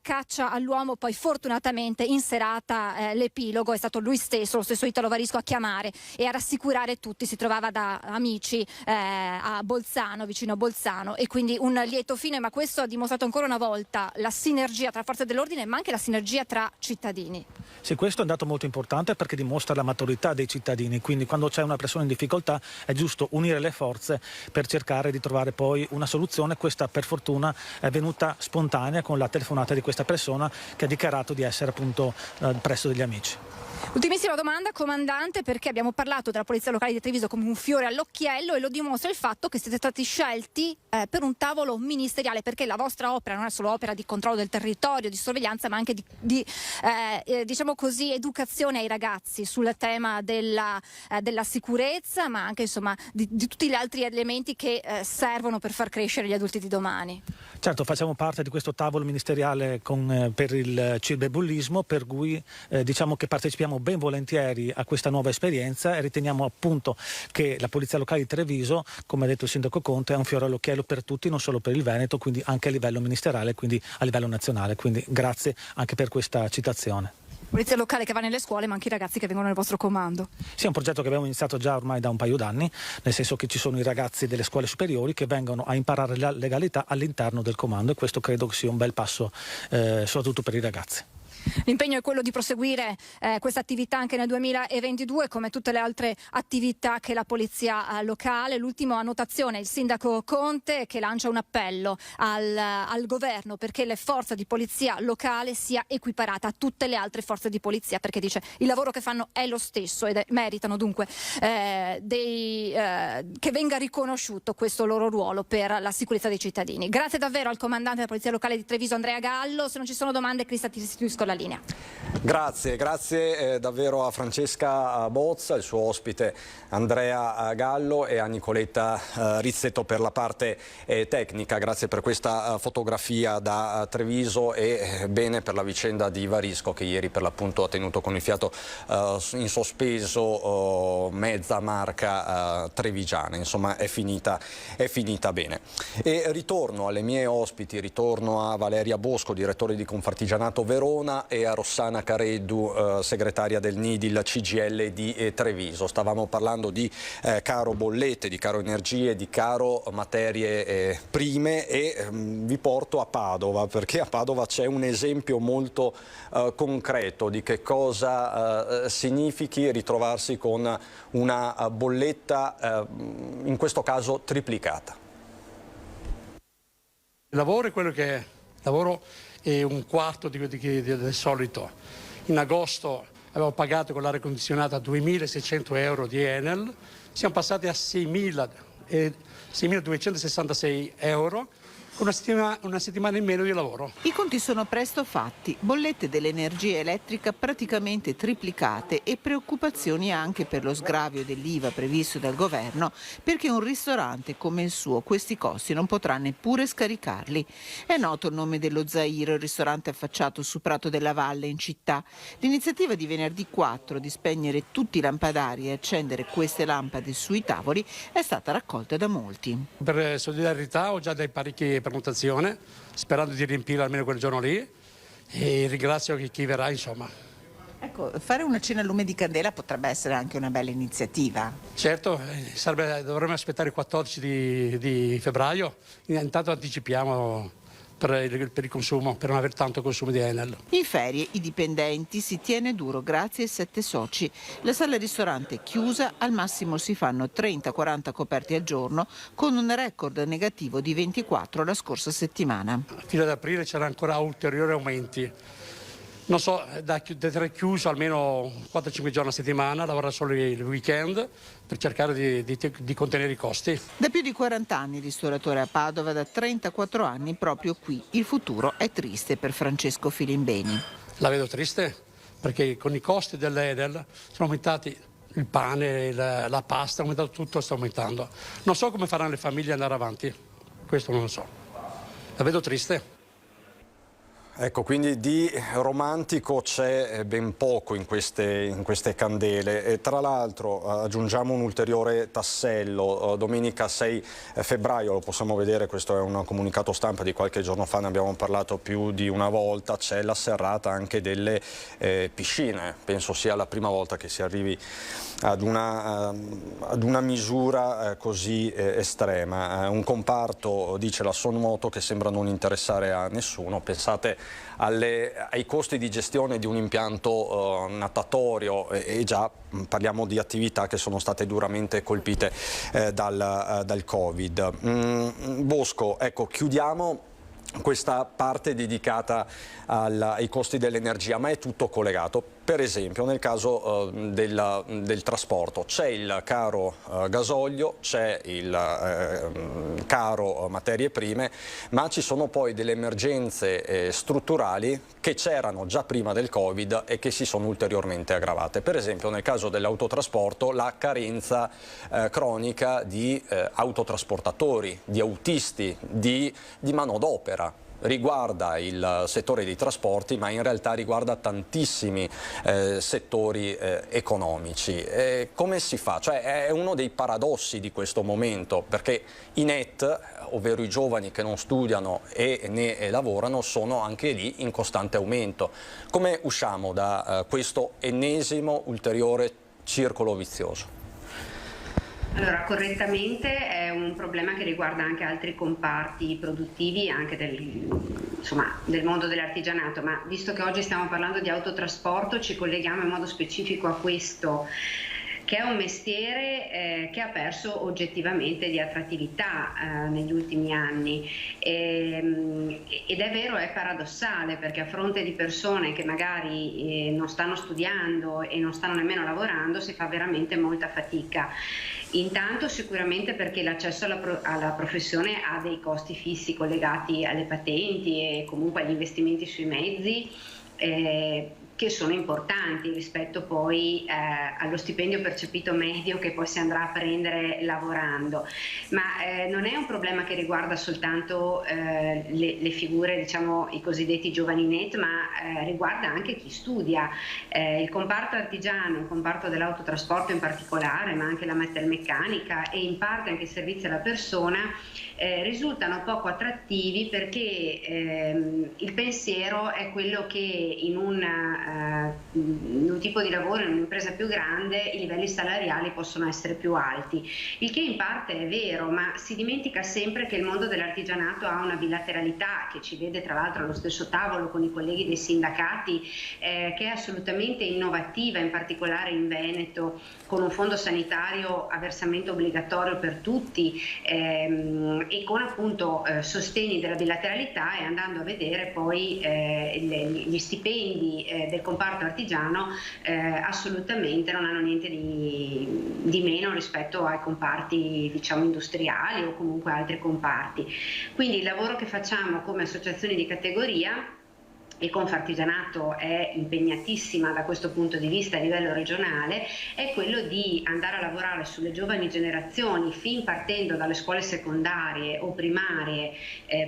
caccia all'uomo. Poi fortunatamente in serata l'epilogo è stato lui stesso, lo stesso Italo Varisco, a chiamare e a rassicurare tutti. Si trovava da amici a Bolzano, vicino a Bolzano, e quindi un lieto fine, ma questo ha dimostrato ancora una volta la sinergia tra forze dell'ordine ma anche la sinergia tra cittadini. Sì, questo è un dato molto importante perché dimostra la maturità dei cittadini, quindi quando c'è una persona in difficoltà è giusto unire le forze per cercare di trovare poi una soluzione. Questa per fortuna è venuta spontanea con la telefonata di questa persona che ha dichiarato di essere appunto presso degli amici. Ultimissima domanda, comandante, perché abbiamo parlato della Polizia Locale di Treviso come un fiore all'occhiello e lo dimostra il fatto che siete stati scelti per un tavolo ministeriale, perché la vostra opera non è solo opera di controllo del territorio, di sorveglianza, ma anche di diciamo così, educazione ai ragazzi sul tema della sicurezza, ma anche insomma di tutti gli altri elementi che servono per far crescere gli adulti di domani. Certo, facciamo parte di questo tavolo ministeriale per il cyberbullismo, per cui diciamo che partecipiamo ben volentieri a questa nuova esperienza e riteniamo appunto che la Polizia Locale di Treviso, come ha detto il Sindaco Conte, è un fiore all'occhiello per tutti, non solo per il Veneto, quindi anche a livello ministeriale, quindi a livello nazionale. Quindi grazie anche per questa citazione. Polizia locale che va nelle scuole, ma anche i ragazzi che vengono nel vostro comando. Sì, è un progetto che abbiamo iniziato già ormai da un paio d'anni, nel senso che ci sono i ragazzi delle scuole superiori che vengono a imparare la legalità all'interno del comando, e questo credo che sia un bel passo soprattutto per i ragazzi. L'impegno è quello di proseguire questa attività anche nel 2022, come tutte le altre attività che la polizia locale. L'ultima annotazione, il sindaco Conte che lancia un appello al governo perché le forze di polizia locale sia equiparata a tutte le altre forze di polizia, perché dice il lavoro che fanno è lo stesso ed meritano dunque che venga riconosciuto questo loro ruolo per la sicurezza dei cittadini. Grazie davvero al comandante della polizia locale di Treviso, Andrea Gallo. Se non ci sono domande, Crista, ti restituisco la linea. Grazie davvero a Francesca Bozza, il suo ospite Andrea Gallo e a Nicoletta Rizzetto per la parte tecnica. Grazie per questa fotografia da Treviso e bene per la vicenda di Varisco, che ieri per l'appunto ha tenuto con il fiato in sospeso mezza Marca trevigiana. Insomma è finita bene. E ritorno alle mie ospiti, ritorno a Valeria Bosco, direttore di Confartigianato Verona, e a Rossana Careddu, segretaria del NIDIL CGIL di Treviso. Stavamo parlando di caro bollette, di caro energie, di caro materie prime e vi porto a Padova, perché a Padova c'è un esempio molto concreto di che cosa significhi ritrovarsi con una bolletta in questo caso triplicata. Il lavoro è quello che è, lavoro è un quarto del solito. In agosto avevo pagato con l'aria condizionata 2.600 euro di Enel, siamo passati a 6.266 euro, con una settimana in meno di lavoro. I conti sono presto fatti, bollette dell'energia elettrica praticamente triplicate e preoccupazioni anche per lo sgravio dell'IVA previsto dal governo, perché un ristorante come il suo questi costi non potrà neppure scaricarli. È noto il nome dello Zairo, il ristorante affacciato su Prato della Valle in città. L'iniziativa di venerdì 4 di spegnere tutti i lampadari e accendere queste lampade sui tavoli è stata raccolta da molti. Per solidarietà ho già dei parecchi prenotazione, sperando di riempire almeno quel giorno lì, e ringrazio chi verrà, insomma. Ecco, fare una cena a lume di candela potrebbe essere anche una bella iniziativa. Certo, dovremmo aspettare il 14 di febbraio, intanto anticipiamo per il consumo, per non avere tanto consumo di Enel. In ferie i dipendenti si tiene duro grazie ai 7 soci. La sala ristorante è chiusa, al massimo si fanno 30-40 coperti al giorno, con un record negativo di 24 la scorsa settimana. A fine ad aprile c'erano ancora ulteriori aumenti. Non so, da essere chiuso almeno 4-5 giorni a settimana, lavorare solo il weekend per cercare di contenere i costi. Da più di 40 anni ristoratore a Padova, da 34 anni proprio qui. Il futuro è triste per Francesco Filimbeni. La vedo triste perché con i costi dell'Enel sono aumentati il pane, la pasta, è aumentato tutto, sta aumentando. Non so come faranno le famiglie ad andare avanti, questo non lo so. La vedo triste. Ecco, quindi di romantico c'è ben poco in queste candele. E tra l'altro aggiungiamo un ulteriore tassello. Domenica 6 febbraio, lo possiamo vedere, questo è un comunicato stampa di qualche giorno fa, ne abbiamo parlato più di una volta, c'è la serrata anche delle piscine. Penso sia la prima volta che si arrivi ad una misura così estrema. Un comparto, dice la Sonmoto, che sembra non interessare a nessuno. Pensate ai costi di gestione di un impianto natatorio e già parliamo di attività che sono state duramente colpite dal Covid. Bosco, ecco, chiudiamo questa parte dedicata ai costi dell'energia, ma è tutto collegato. Per esempio nel caso del trasporto c'è il caro gasolio, c'è il caro materie prime, ma ci sono poi delle emergenze strutturali che c'erano già prima del Covid e che si sono ulteriormente aggravate. Per esempio nel caso dell'autotrasporto la carenza cronica di autotrasportatori, di autisti, di manodopera. Riguarda il settore dei trasporti, ma in realtà riguarda tantissimi settori economici. Come si fa? Cioè, è uno dei paradossi di questo momento, perché i NEET, ovvero i giovani che non studiano e ne lavorano, sono anche lì in costante aumento. Come usciamo da questo ennesimo ulteriore circolo vizioso? Allora, correttamente è un problema che riguarda anche altri comparti produttivi, anche del mondo dell'artigianato, ma visto che oggi stiamo parlando di autotrasporto, ci colleghiamo in modo specifico a questo, che è un mestiere che ha perso oggettivamente di attrattività negli ultimi anni ed è vero, è paradossale, perché a fronte di persone che magari non stanno studiando e non stanno nemmeno lavorando si fa veramente molta fatica. Intanto sicuramente perché l'accesso alla professione ha dei costi fissi collegati alle patenti e comunque agli investimenti sui mezzi che sono importanti rispetto poi allo stipendio percepito medio che poi si andrà a prendere lavorando, ma non è un problema che riguarda soltanto le figure, diciamo i cosiddetti giovani NEET, ma riguarda anche chi studia. Il comparto artigiano, il comparto dell'autotrasporto in particolare, ma anche la metalmeccanica e in parte anche i servizi alla persona risultano poco attrattivi perché il pensiero è quello che in un tipo di lavoro, in un'impresa più grande, i livelli salariali possono essere più alti, il che in parte è vero, ma si dimentica sempre che il mondo dell'artigianato ha una bilateralità che ci vede tra l'altro allo stesso tavolo con i colleghi dei sindacati, che è assolutamente innovativa, in particolare in Veneto, con un fondo sanitario a versamento obbligatorio per tutti e con appunto sostegni della bilateralità, e andando a vedere poi gli stipendi del comparto artigiano assolutamente non hanno niente di meno rispetto ai comparti, diciamo, industriali o comunque altri comparti. Quindi il lavoro che facciamo come associazioni di categoria, e Confartigianato è impegnatissima da questo punto di vista a livello regionale, è quello di andare a lavorare sulle giovani generazioni, fin partendo dalle scuole secondarie o primarie,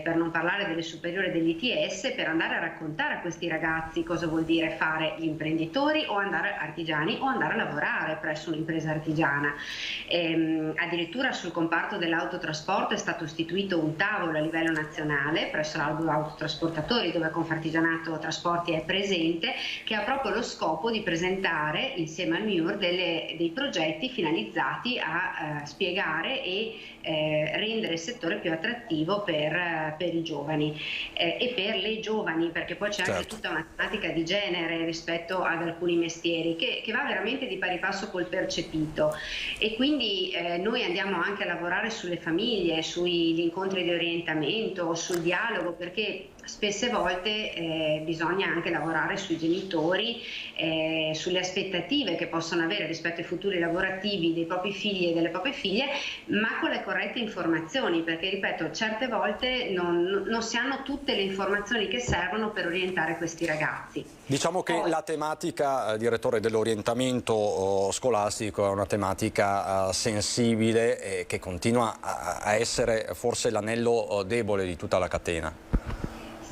per non parlare delle superiori e dell'ITS, per andare a raccontare a questi ragazzi cosa vuol dire fare gli imprenditori o andare artigiani o andare a lavorare presso un'impresa artigiana. Addirittura sul comparto dell'autotrasporto è stato istituito un tavolo a livello nazionale presso l'autotrasportatori, dove Confartigianato Trasporti è presente, che ha proprio lo scopo di presentare insieme al MIUR dei progetti finalizzati a spiegare e rendere il settore più attrattivo per i giovani e per le giovani, perché poi c'è anche tutta una tematica di genere rispetto ad alcuni mestieri che va veramente di pari passo col percepito, e quindi noi andiamo anche a lavorare sulle famiglie, sugli incontri di orientamento, sul dialogo, perché spesse volte bisogna anche lavorare sui genitori, sulle aspettative che possono avere rispetto ai futuri lavorativi dei propri figli e delle proprie figlie, ma con le corrette informazioni, perché ripeto, certe volte non si hanno tutte le informazioni che servono per orientare questi ragazzi. Diciamo che la tematica, direttore, dell'orientamento scolastico è una tematica sensibile e che continua a essere forse l'anello debole di tutta la catena.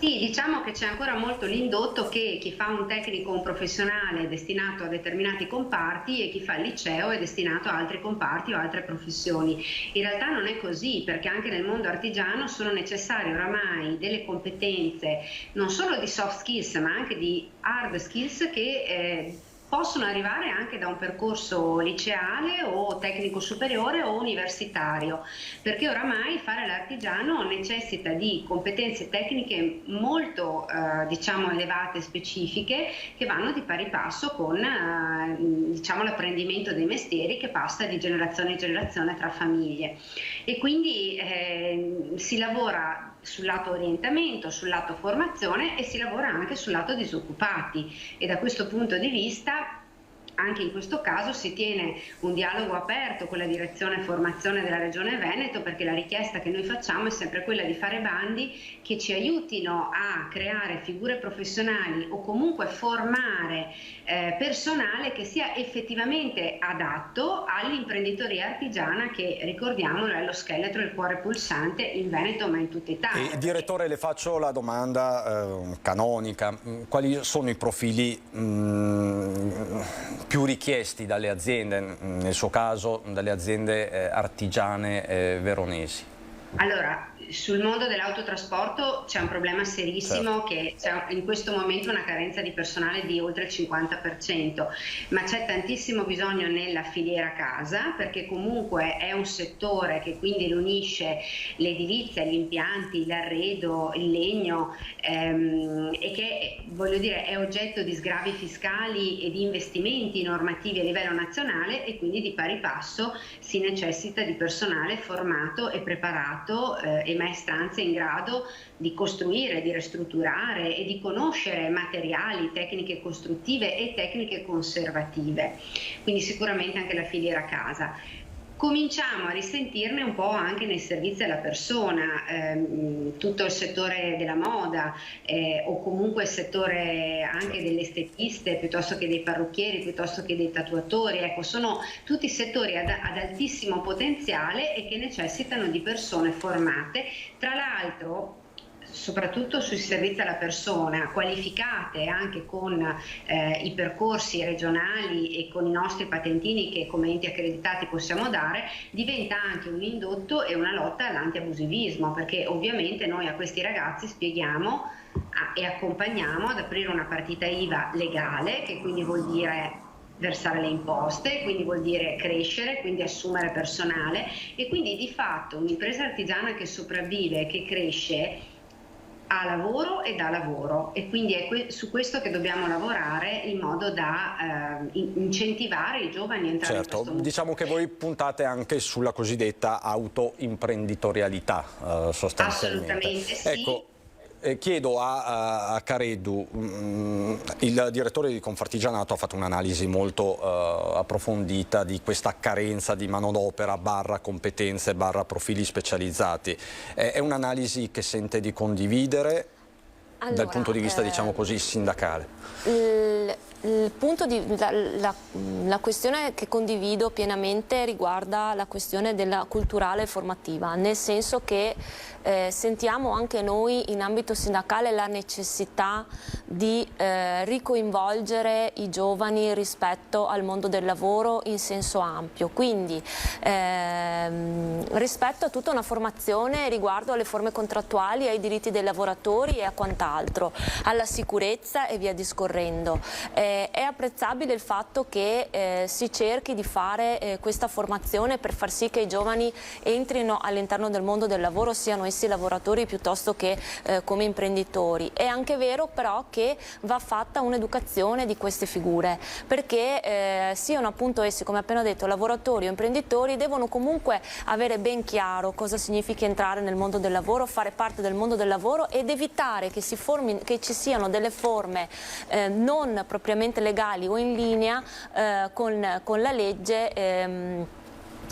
Sì, diciamo che c'è ancora molto l'indotto che chi fa un tecnico o un professionale è destinato a determinati comparti e chi fa il liceo è destinato a altri comparti o altre professioni. In realtà non è così, perché anche nel mondo artigiano sono necessarie oramai delle competenze non solo di soft skills ma anche di hard skills che possono arrivare anche da un percorso liceale o tecnico superiore o universitario, perché oramai fare l'artigiano necessita di competenze tecniche molto diciamo elevate e specifiche, che vanno di pari passo con diciamo l'apprendimento dei mestieri, che passa di generazione in generazione tra famiglie, e quindi si lavora sul lato orientamento, sul lato formazione e si lavora anche sul lato disoccupati, e da questo punto di vista anche in questo caso si tiene un dialogo aperto con la direzione formazione della Regione Veneto, perché la richiesta che noi facciamo è sempre quella di fare bandi che ci aiutino a creare figure professionali o comunque formare personale che sia effettivamente adatto all'imprenditoria artigiana, che ricordiamolo è lo scheletro e il cuore pulsante in Veneto ma in tutta Italia. Direttore, le faccio la domanda canonica: quali sono i profili più richiesti dalle aziende, nel suo caso dalle aziende artigiane veronesi? Allora, sul mondo dell'autotrasporto c'è un problema serissimo, che c'è in questo momento una carenza di personale di oltre il 50%, ma c'è tantissimo bisogno nella filiera casa, perché comunque è un settore che quindi riunisce l'edilizia, gli impianti, l'arredo, il legno e che, voglio dire, è oggetto di sgravi fiscali e di investimenti normativi a livello nazionale, e quindi di pari passo si necessita di personale formato e preparato e maestranze in grado di costruire, di ristrutturare e di conoscere materiali, tecniche costruttive e tecniche conservative, quindi sicuramente anche la filiera casa. Cominciamo a risentirne un po' anche nei servizi alla persona, tutto il settore della moda o comunque il settore anche delle estetiste, piuttosto che dei parrucchieri, piuttosto che dei tatuatori. Ecco, sono tutti settori ad altissimo potenziale e che necessitano di persone formate, tra l'altro soprattutto sui servizi alla persona, qualificate anche con i percorsi regionali e con i nostri patentini che come enti accreditati possiamo dare, diventa anche un indotto e una lotta all'antiabusivismo, perché ovviamente noi a questi ragazzi spieghiamo e accompagniamo ad aprire una partita IVA legale, che quindi vuol dire versare le imposte, quindi vuol dire crescere, quindi assumere personale, e quindi di fatto un'impresa artigiana che sopravvive e che cresce ha lavoro e dà lavoro, e quindi è su questo che dobbiamo lavorare in modo da incentivare i giovani a entrare in questo mondo. Diciamo che voi puntate anche sulla cosiddetta autoimprenditorialità sostanzialmente. Assolutamente sì. Ecco, chiedo a Careddu, il direttore di Confartigianato ha fatto un'analisi molto approfondita di questa carenza di manodopera / competenze / profili specializzati. È un'analisi che sente di condividere dal punto di vista, diciamo così, sindacale? La questione che condivido pienamente riguarda la questione della culturale e formativa, nel senso che sentiamo anche noi in ambito sindacale la necessità di ricoinvolgere i giovani rispetto al mondo del lavoro in senso ampio, quindi rispetto a tutta una formazione riguardo alle forme contrattuali, ai diritti dei lavoratori e a quant'altro, alla sicurezza e via discorrendo. È apprezzabile il fatto che si cerchi di fare questa formazione per far sì che i giovani entrino all'interno del mondo del lavoro, siano essi lavoratori piuttosto che come imprenditori. È anche vero però che che va fatta un'educazione di queste figure, perché siano appunto essi, come appena detto, lavoratori o imprenditori, devono comunque avere ben chiaro cosa significa entrare nel mondo del lavoro, fare parte del mondo del lavoro ed evitare che ci siano delle forme non propriamente legali o in linea con la legge,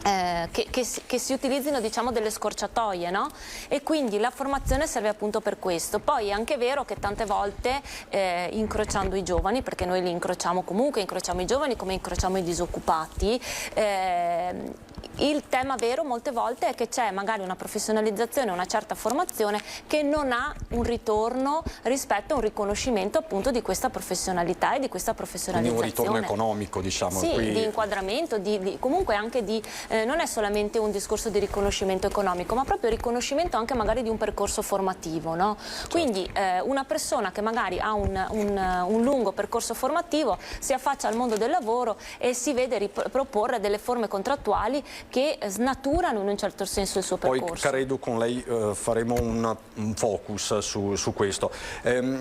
che si utilizzino, diciamo, delle scorciatoie, no? E quindi la formazione serve appunto per questo. Poi è anche vero che tante volte incrociando i giovani, perché noi li incrociamo comunque, incrociamo i giovani come incrociamo i disoccupati, il tema vero molte volte è che c'è magari una professionalizzazione, una certa formazione che non ha un ritorno rispetto a un riconoscimento appunto di questa professionalità e di questa professionalizzazione. Quindi un ritorno economico, diciamo. Sì, qui... di inquadramento, comunque anche di, non è solamente un discorso di riconoscimento economico, ma proprio riconoscimento anche magari di un percorso formativo, no? Certo. Quindi una persona che magari ha un lungo percorso formativo si affaccia al mondo del lavoro e si vede proporre delle forme contrattuali che snaturano in un certo senso il suo percorso. Poi credo con lei faremo un focus su questo.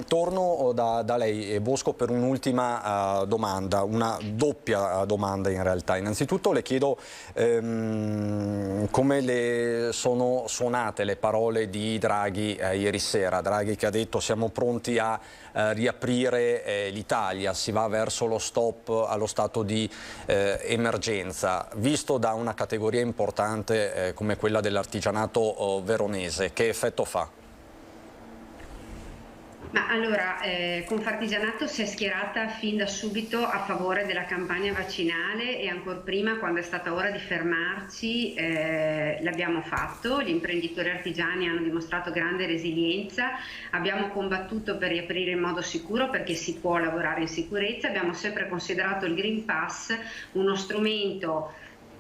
Torno da lei, Bosco, per un'ultima domanda, una doppia domanda in realtà. Innanzitutto le chiedo come le sono suonate le parole di Draghi ieri sera. Draghi che ha detto siamo pronti a riaprire l'Italia, si va verso lo stop allo stato di emergenza. Visto da una categoria importante come quella dell'artigianato veronese, che effetto fa? Ma allora, Confartigianato si è schierata fin da subito a favore della campagna vaccinale e ancor prima, quando è stata ora di fermarci, l'abbiamo fatto. Gli imprenditori artigiani hanno dimostrato grande resilienza, abbiamo combattuto per riaprire in modo sicuro perché si può lavorare in sicurezza, abbiamo sempre considerato il Green Pass uno strumento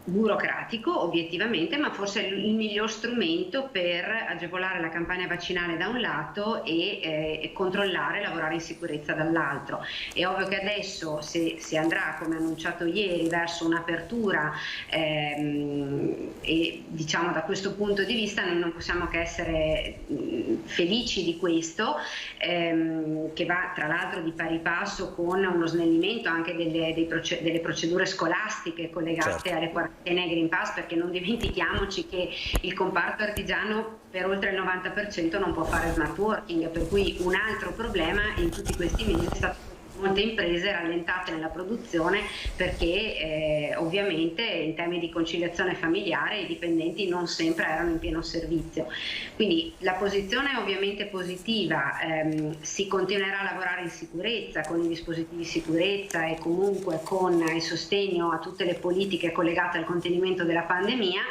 burocratico obiettivamente, ma forse il miglior strumento per agevolare la campagna vaccinale da un lato e controllare e lavorare in sicurezza dall'altro. È ovvio che adesso se si andrà, come annunciato ieri, verso un'apertura e diciamo da questo punto di vista noi non possiamo che essere felici di questo, che va tra l'altro di pari passo con uno snellimento anche delle procedure scolastiche collegate certo. alle quarantene Green Pass, perché non dimentichiamoci che il comparto artigiano per oltre il 90% non può fare smart working, per cui un altro problema in tutti questi mesi è stato molte imprese rallentate nella produzione perché ovviamente in termini di conciliazione familiare i dipendenti non sempre erano in pieno servizio. Quindi la posizione è ovviamente positiva, si continuerà a lavorare in sicurezza con i dispositivi di sicurezza e comunque con il sostegno a tutte le politiche collegate al contenimento della pandemia.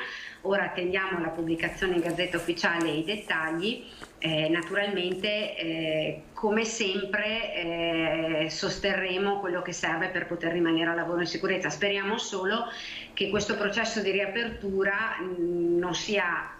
Ora attendiamo la pubblicazione in Gazzetta Ufficiale e i dettagli. Naturalmente come sempre sosterremo quello che serve per poter rimanere a lavoro in sicurezza. Speriamo solo che questo processo di riapertura non sia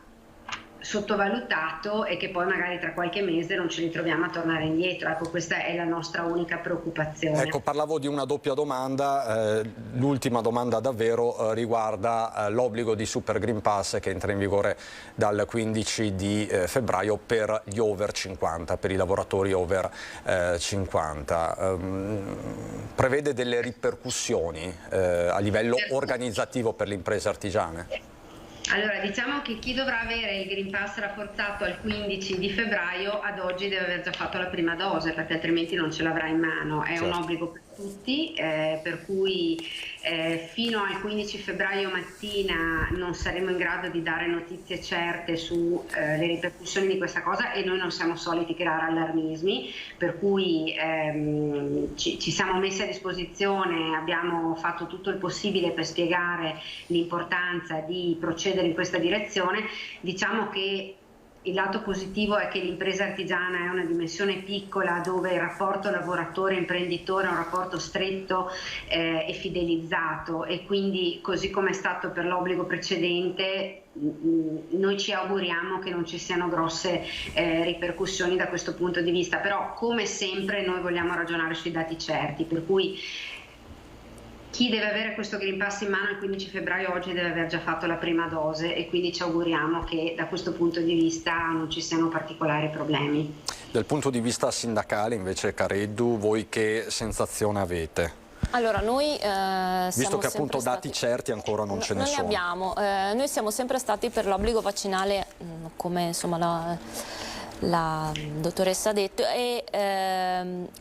sottovalutato e che poi magari tra qualche mese non ci ritroviamo a tornare indietro. Ecco, questa è la nostra unica preoccupazione. Ecco, parlavo di una doppia domanda, l'ultima domanda davvero riguarda l'obbligo di Super Green Pass che entra in vigore dal 15 di febbraio per gli over 50, per i lavoratori over 50. Prevede delle ripercussioni a livello organizzativo per le imprese artigiane? Allora, diciamo che chi dovrà avere il Green Pass rafforzato al 15 di febbraio ad oggi deve aver già fatto la prima dose, perché altrimenti non ce l'avrà in mano. È certo. Un obbligo per tutti, per cui fino al 15 febbraio mattina non saremo in grado di dare notizie certe sulle ripercussioni di questa cosa e noi non siamo soliti creare allarmismi, per cui ci siamo messi a disposizione, abbiamo fatto tutto il possibile per spiegare l'importanza di procedere in questa direzione. Diciamo che il lato positivo è che l'impresa artigiana è una dimensione piccola dove il rapporto lavoratore-imprenditore è un rapporto stretto e fidelizzato, e quindi così come è stato per l'obbligo precedente noi ci auguriamo che non ci siano grosse ripercussioni da questo punto di vista, però come sempre noi vogliamo ragionare sui dati certi, per cui chi deve avere questo Green Pass in mano il 15 febbraio oggi deve aver già fatto la prima dose e quindi ci auguriamo che da questo punto di vista non ci siano particolari problemi. Dal punto di vista sindacale invece, Careddu, voi che sensazione avete? Allora, noi visto che appunto dati certi ancora non ce ne sono. Abbiamo. Noi siamo sempre stati per l'obbligo vaccinale, come insomma la dottoressa ha detto, e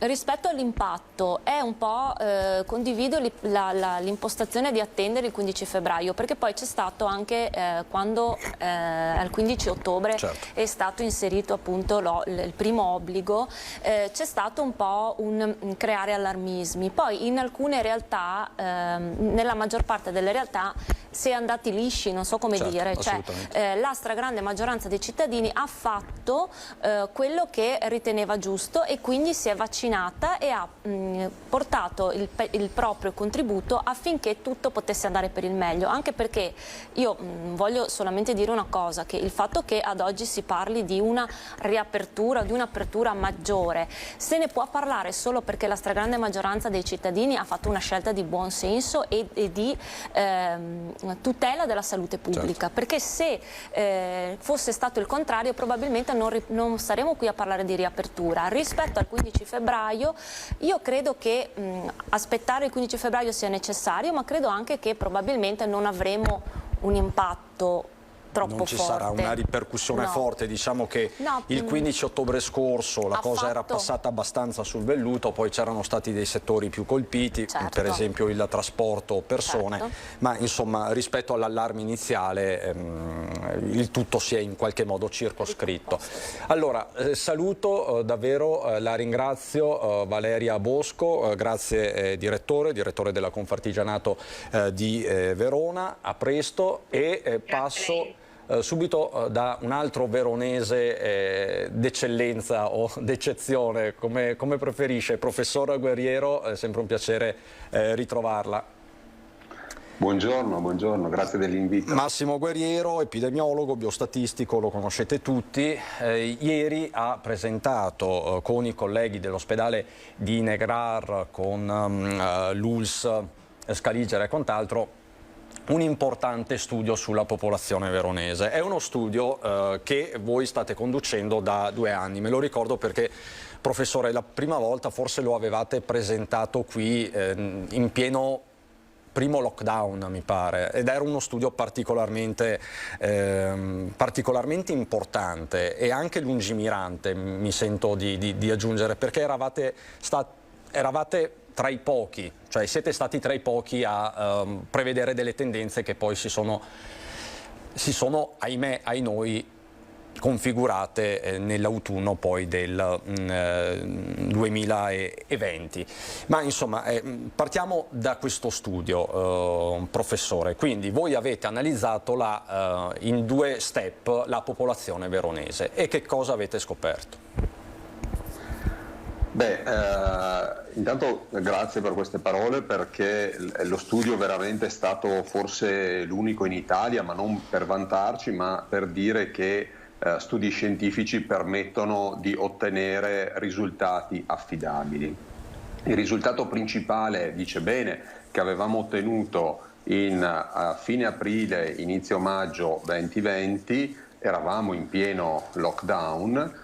rispetto all'impatto è un po' condivido l'impostazione di attendere il 15 febbraio, perché poi c'è stato anche quando al 15 ottobre è stato inserito appunto il primo obbligo, c'è stato un po' un creare allarmismi. Poi in alcune realtà, nella maggior parte delle realtà, si è andati lisci, non so come dire, cioè la stragrande maggioranza dei cittadini ha fatto quello che riteneva giusto e quindi si è vaccinata e ha portato il proprio contributo affinché tutto potesse andare per il meglio, anche perché io voglio solamente dire una cosa, che il fatto che ad oggi si parli di una riapertura, di un'apertura maggiore, se ne può parlare solo perché la stragrande maggioranza dei cittadini ha fatto una scelta di buon senso e di tutela della salute pubblica, perché se fosse stato il contrario probabilmente non saremo qui a parlare di riapertura. Rispetto al 15 febbraio io credo che aspettare il 15 febbraio sia necessario, ma credo anche che probabilmente non avremo un impatto troppo non ci forte. Sarà una ripercussione forte, diciamo che il 15 ottobre scorso la cosa era passata abbastanza sul velluto, poi c'erano stati dei settori più colpiti, per esempio il trasporto persone, ma insomma rispetto all'allarme iniziale il tutto si è in qualche modo circoscritto. Allora saluto davvero, la ringrazio, Valeria Bosco, grazie direttore della Confartigianato di Verona, a presto e passo subito da un altro veronese d'eccellenza o d'eccezione, come preferisce, professor Guerriero, è sempre un piacere ritrovarla. Buongiorno, grazie dell'invito. Massimo Guerriero, epidemiologo, biostatistico, lo conoscete tutti, ieri ha presentato con i colleghi dell'ospedale di Negrar, con l'ULS Scaligera e quant'altro, un importante studio sulla popolazione veronese. È uno studio che voi state conducendo da 2 anni, me lo ricordo perché, professore, la prima volta forse lo avevate presentato qui in pieno primo lockdown, mi pare, ed era uno studio particolarmente importante e anche lungimirante, mi sento di aggiungere, perché eravate tra i pochi, cioè siete stati tra i pochi a prevedere delle tendenze che poi si sono ahimè, ai noi, configurate nell'autunno poi del 2020. Ma insomma partiamo da questo studio, professore. Quindi voi avete analizzato in 2 step la popolazione veronese e che cosa avete scoperto? Intanto grazie per queste parole, perché lo studio veramente è stato forse l'unico in Italia, ma non per vantarci, ma per dire che studi scientifici permettono di ottenere risultati affidabili. Il risultato principale dice bene che avevamo ottenuto a fine aprile, inizio maggio 2020, eravamo in pieno lockdown.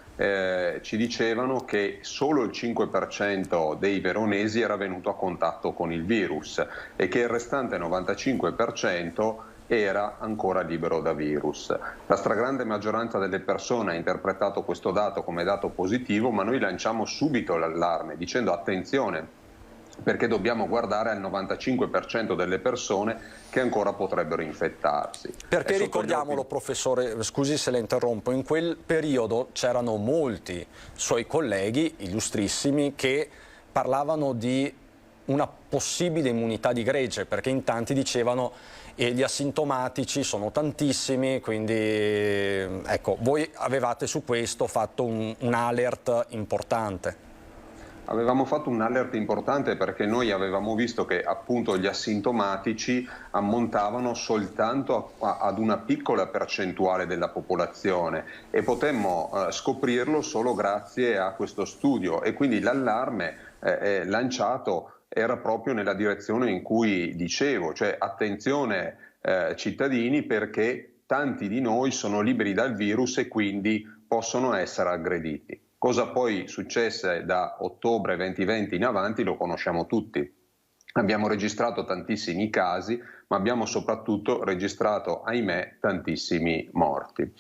Ci dicevano che solo il 5% dei veronesi era venuto a contatto con il virus e che il restante 95% era ancora libero da virus. La stragrande maggioranza delle persone ha interpretato questo dato come dato positivo, ma noi lanciamo subito l'allarme dicendo attenzione, perché dobbiamo guardare al 95% delle persone che ancora potrebbero infettarsi. Perché ricordiamolo, professore, scusi se le interrompo, in quel periodo c'erano molti suoi colleghi illustrissimi che parlavano di una possibile immunità di gregge, perché in tanti dicevano gli asintomatici sono tantissimi, quindi ecco, voi avevate su questo fatto un alert importante. Avevamo fatto un alert importante perché noi avevamo visto che appunto gli asintomatici ammontavano soltanto ad una piccola percentuale della popolazione e potemmo scoprirlo solo grazie a questo studio, e quindi l'allarme è lanciato era proprio nella direzione in cui dicevo, cioè attenzione cittadini, perché tanti di noi sono liberi dal virus e quindi possono essere aggrediti. Cosa poi successe da ottobre 2020 in avanti lo conosciamo tutti. Abbiamo registrato tantissimi casi, ma abbiamo soprattutto registrato, ahimè, tantissimi morti.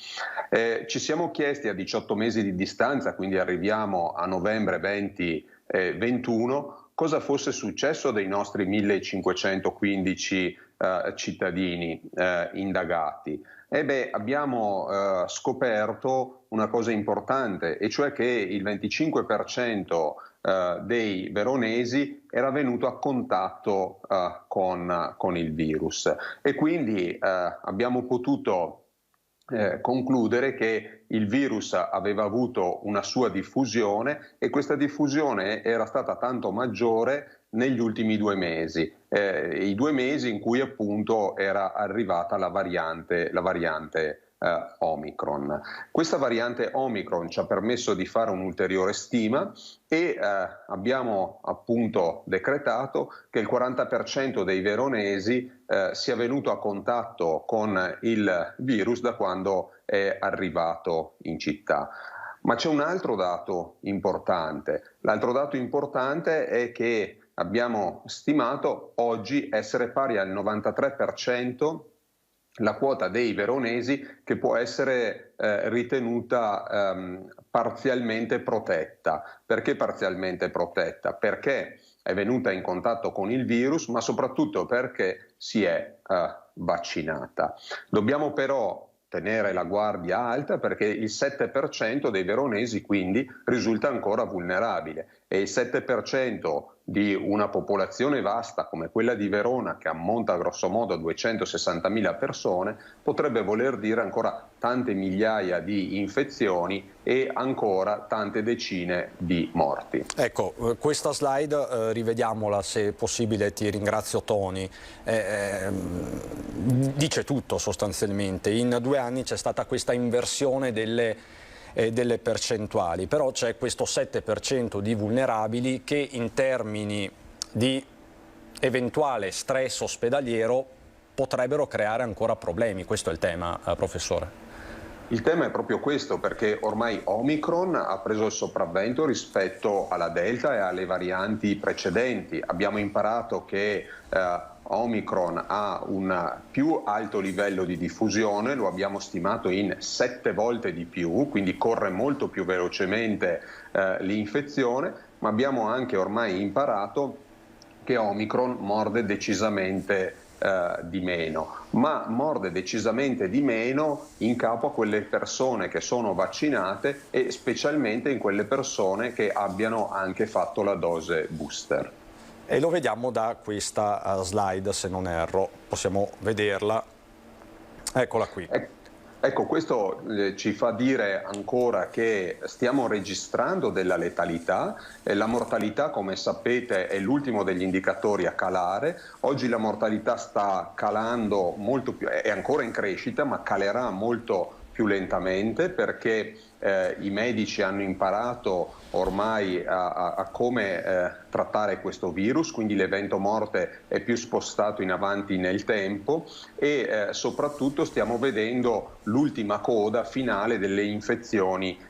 Ci siamo chiesti a 18 mesi di distanza, quindi arriviamo a novembre 2021, cosa fosse successo dei nostri 1515 cittadini indagati. Abbiamo scoperto una cosa importante, e cioè che il 25% dei veronesi era venuto a contatto con il virus, e quindi abbiamo potuto concludere che il virus aveva avuto una sua diffusione, e questa diffusione era stata tanto maggiore negli ultimi 2 mesi, i 2 mesi in cui appunto era arrivata la variante Omicron. Questa variante Omicron ci ha permesso di fare un'ulteriore stima e abbiamo appunto decretato che il 40% dei veronesi sia venuto a contatto con il virus da quando è arrivato in città. Ma c'è un altro dato importante. L'altro dato importante è che abbiamo stimato oggi essere pari al 93% la quota dei veronesi che può essere ritenuta parzialmente protetta. Perché parzialmente protetta? Perché è venuta in contatto con il virus, ma soprattutto perché si è vaccinata. Dobbiamo però tenere la guardia alta, perché il 7% dei veronesi quindi risulta ancora vulnerabile, e il 7% di una popolazione vasta come quella di Verona, che ammonta grosso modo a 260.000 persone, potrebbe voler dire ancora tante migliaia di infezioni e ancora tante decine di morti. Ecco, questa slide rivediamola se possibile, ti ringrazio Tony. Dice tutto sostanzialmente. In 2 anni c'è stata questa inversione delle percentuali, però c'è questo 7% di vulnerabili che in termini di eventuale stress ospedaliero potrebbero creare ancora problemi. Questo è il tema, professore. Il tema è proprio questo, perché ormai Omicron ha preso il sopravvento rispetto alla Delta e alle varianti precedenti. Abbiamo imparato che Omicron ha un più alto livello di diffusione, lo abbiamo stimato in 7 volte di più, quindi corre molto più velocemente l'infezione, ma abbiamo anche ormai imparato che Omicron morde decisamente di meno, ma morde decisamente di meno in capo a quelle persone che sono vaccinate e specialmente in quelle persone che abbiano anche fatto la dose booster. E lo vediamo da questa slide, se non erro, possiamo vederla, eccola qui. Ecco, questo ci fa dire ancora che stiamo registrando della letalità. La mortalità, come sapete, è l'ultimo degli indicatori a calare. Oggi la mortalità sta calando molto più, è ancora in crescita, ma calerà molto più lentamente, perché i medici hanno imparato ormai a come trattare questo virus, quindi l'evento morte è più spostato in avanti nel tempo, e soprattutto stiamo vedendo l'ultima coda finale delle infezioni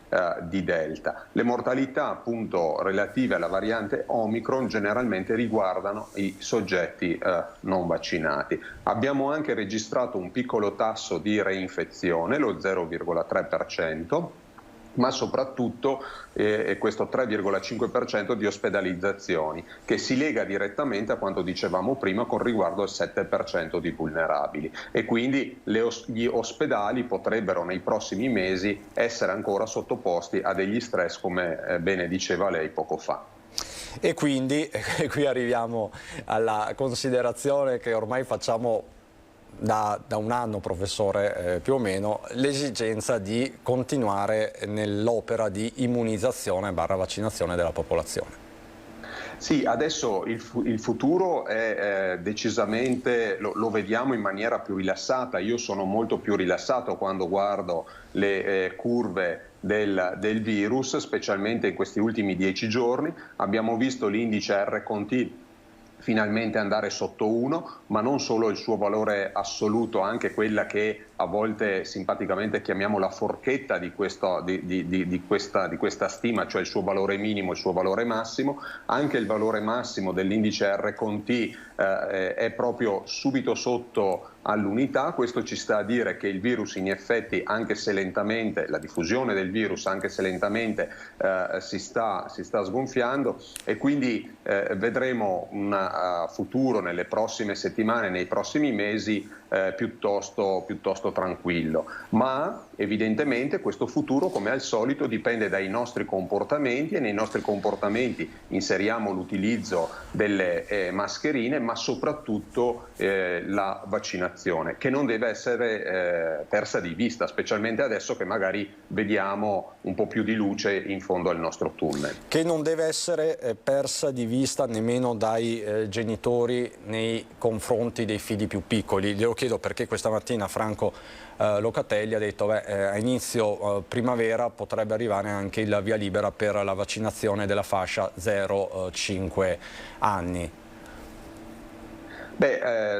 di Delta. Le mortalità appunto relative alla variante Omicron generalmente riguardano i soggetti non vaccinati. Abbiamo anche registrato un piccolo tasso di reinfezione, lo 0,3%, ma soprattutto questo 3,5% di ospedalizzazioni, che si lega direttamente a quanto dicevamo prima con riguardo al 7% di vulnerabili, e quindi gli ospedali potrebbero nei prossimi mesi essere ancora sottoposti a degli stress, come bene diceva lei poco fa. E quindi qui arriviamo alla considerazione che ormai facciamo da 1 anno, professore, più o meno, l'esigenza di continuare nell'opera di immunizzazione / vaccinazione della popolazione. Sì, adesso il futuro è decisamente, lo vediamo in maniera più rilassata. Io sono molto più rilassato quando guardo le curve del virus, specialmente in questi ultimi 10 giorni. Abbiamo visto l'indice R continuo finalmente andare sotto 1, ma non solo il suo valore assoluto, anche quella che a volte simpaticamente chiamiamo la forchetta di questa stima, cioè il suo valore minimo e il suo valore massimo. Anche il valore massimo dell'indice R con T è proprio subito sotto all'unità. Questo ci sta a dire che il virus in effetti, anche se lentamente, la diffusione del virus anche se lentamente si sta sgonfiando, e quindi vedremo un futuro nelle prossime settimane, nei prossimi mesi piuttosto tranquillo, ma evidentemente questo futuro, come al solito, dipende dai nostri comportamenti, e nei nostri comportamenti inseriamo l'utilizzo delle mascherine, ma soprattutto la vaccinazione, che non deve essere persa di vista, specialmente adesso che magari vediamo un po' più di luce in fondo al nostro tunnel. Che non deve essere persa di vista nemmeno dai genitori nei confronti dei figli più piccoli. Glielo chiedo perché questa mattina Franco Locatelli ha detto a inizio primavera potrebbe arrivare anche il via libera per la vaccinazione della fascia 0-5 anni.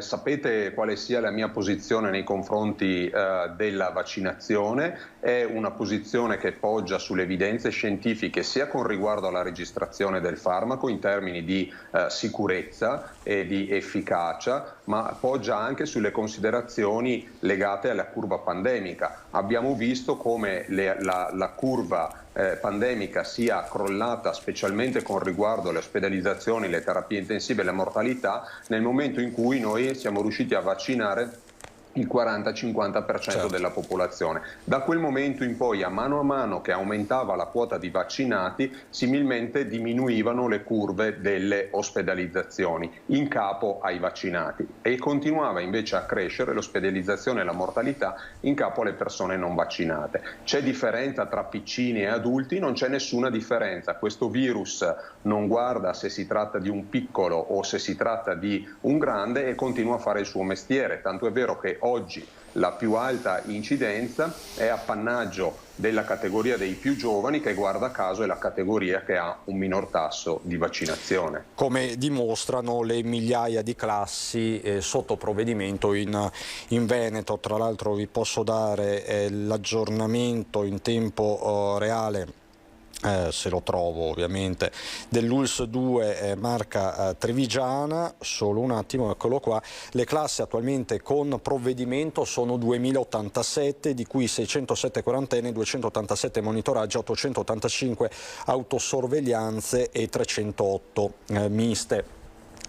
Sapete quale sia la mia posizione nei confronti della vaccinazione. È una posizione che poggia sulle evidenze scientifiche, sia con riguardo alla registrazione del farmaco in termini di sicurezza e di efficacia, ma poggia anche sulle considerazioni legate alla curva pandemica. Abbiamo visto come la curva pandemica sia crollata, specialmente con riguardo alle ospedalizzazioni, le terapie intensive e la mortalità, nel momento in cui noi siamo riusciti a vaccinare il 40-50% della popolazione. Da quel momento in poi, a mano che aumentava la quota di vaccinati, similmente diminuivano le curve delle ospedalizzazioni in capo ai vaccinati, e continuava invece a crescere l'ospedalizzazione e la mortalità in capo alle persone non vaccinate. C'è differenza tra piccini e adulti? Non c'è nessuna differenza. Questo virus non guarda se si tratta di un piccolo o se si tratta di un grande, e continua a fare il suo mestiere, tanto è vero che oggi la più alta incidenza è appannaggio della categoria dei più giovani, che guarda caso è la categoria che ha un minor tasso di vaccinazione. Come dimostrano le migliaia di classi sotto provvedimento in Veneto. Tra l'altro vi posso dare l'aggiornamento in tempo reale, se lo trovo ovviamente, dell'ULS 2 marca trevigiana. Solo un attimo, eccolo qua. Le classi attualmente con provvedimento sono 2087, di cui 607 quarantene, 287 monitoraggi, 885 autosorveglianze e 308 miste.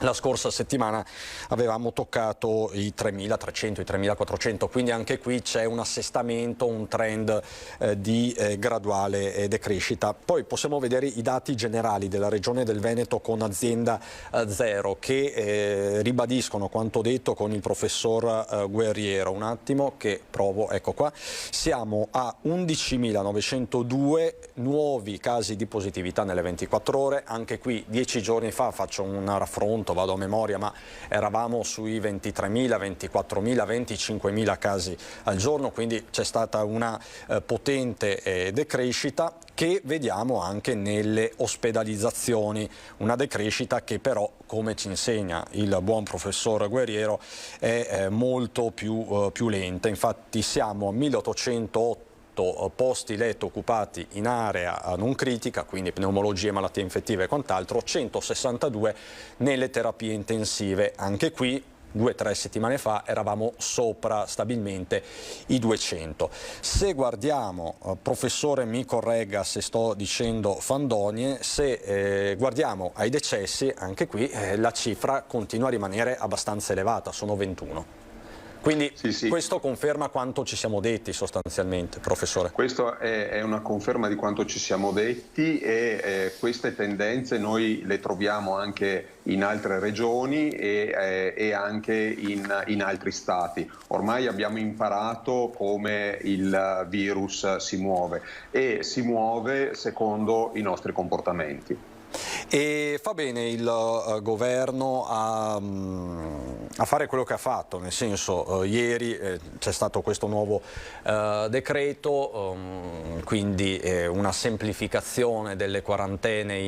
La scorsa settimana avevamo toccato i 3.300, i 3.400, quindi anche qui c'è un assestamento, un trend di graduale decrescita. Poi possiamo vedere i dati generali della Regione del Veneto con azienda zero, che ribadiscono quanto detto con il professor Guerriero. Un attimo che provo, ecco qua. Siamo a 11.902 nuovi casi di positività nelle 24 ore, anche qui 10 giorni fa, faccio un raffronto, vado a memoria, ma eravamo sui 23.000, 24.000, 25.000 casi al giorno, quindi c'è stata una potente decrescita, che vediamo anche nelle ospedalizzazioni, una decrescita che però, come ci insegna il buon professor Guerriero, è molto più lenta. Infatti siamo a 1.808 posti letto occupati in area non critica, quindi pneumologie, malattie infettive e quant'altro, 162 nelle terapie intensive. Anche qui 2-3 settimane fa eravamo sopra stabilmente i 200. Se guardiamo, professore mi corregga se sto dicendo fandonie, se guardiamo ai decessi, anche qui la cifra continua a rimanere abbastanza elevata, sono 21. Quindi sì. Questo conferma quanto ci siamo detti sostanzialmente, professore. Questo è una conferma di quanto ci siamo detti, e queste tendenze noi le troviamo anche in altre regioni e anche in altri stati. Ormai abbiamo imparato come il virus si muove, e si muove secondo i nostri comportamenti. E fa bene il governo a fare quello che ha fatto, nel senso ieri c'è stato questo nuovo decreto, quindi una semplificazione delle quarantene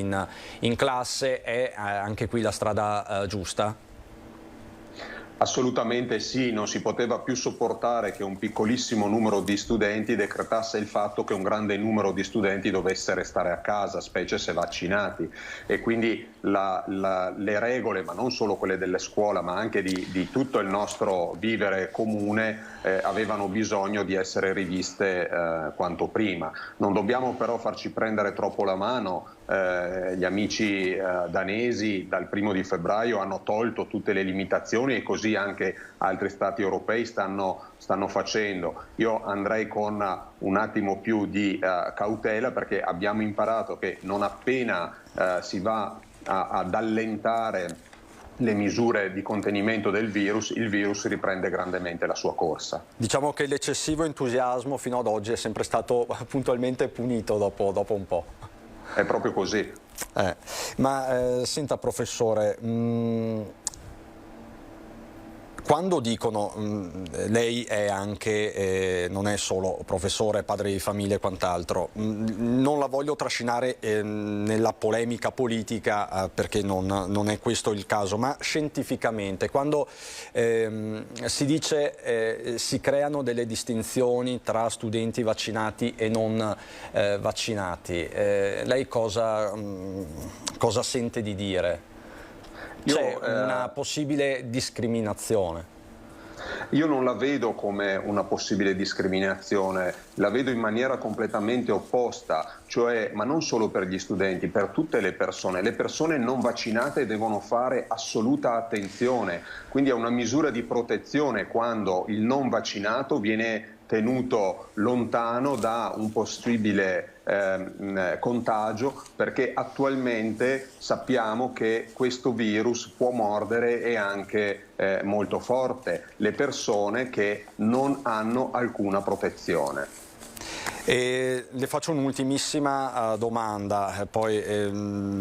in classe. È anche qui la strada giusta? Assolutamente sì, non si poteva più sopportare che un piccolissimo numero di studenti decretasse il fatto che un grande numero di studenti dovesse restare a casa, specie se vaccinati, e quindi le regole, ma non solo quelle delle scuole, ma anche di tutto il nostro vivere comune, avevano bisogno di essere riviste quanto prima. Non dobbiamo però farci prendere troppo la mano. Gli amici danesi dal 1° febbraio hanno tolto tutte le limitazioni e così anche altri stati europei stanno facendo. Io andrei con un attimo più di cautela, perché abbiamo imparato che non appena si va ad allentare le misure di contenimento del virus, il virus riprende grandemente la sua corsa. Diciamo che l'eccessivo entusiasmo fino ad oggi è sempre stato puntualmente punito dopo un po'. È proprio così. Senta professore, quando dicono, lei è anche, non è solo professore, padre di famiglia e quant'altro, non la voglio trascinare nella polemica politica perché non è questo il caso, ma scientificamente, quando si dice si creano delle distinzioni tra studenti vaccinati e non vaccinati, lei cosa sente di dire? C'è una possibile discriminazione? Io non la vedo come una possibile discriminazione, la vedo in maniera completamente opposta, cioè, ma non solo per gli studenti, per tutte le persone non vaccinate devono fare assoluta attenzione, quindi è una misura di protezione quando il non vaccinato viene tenuto lontano da un possibile contagio, perché attualmente sappiamo che questo virus può mordere e anche molto forte le persone che non hanno alcuna protezione. E le faccio un'ultimissima domanda, poi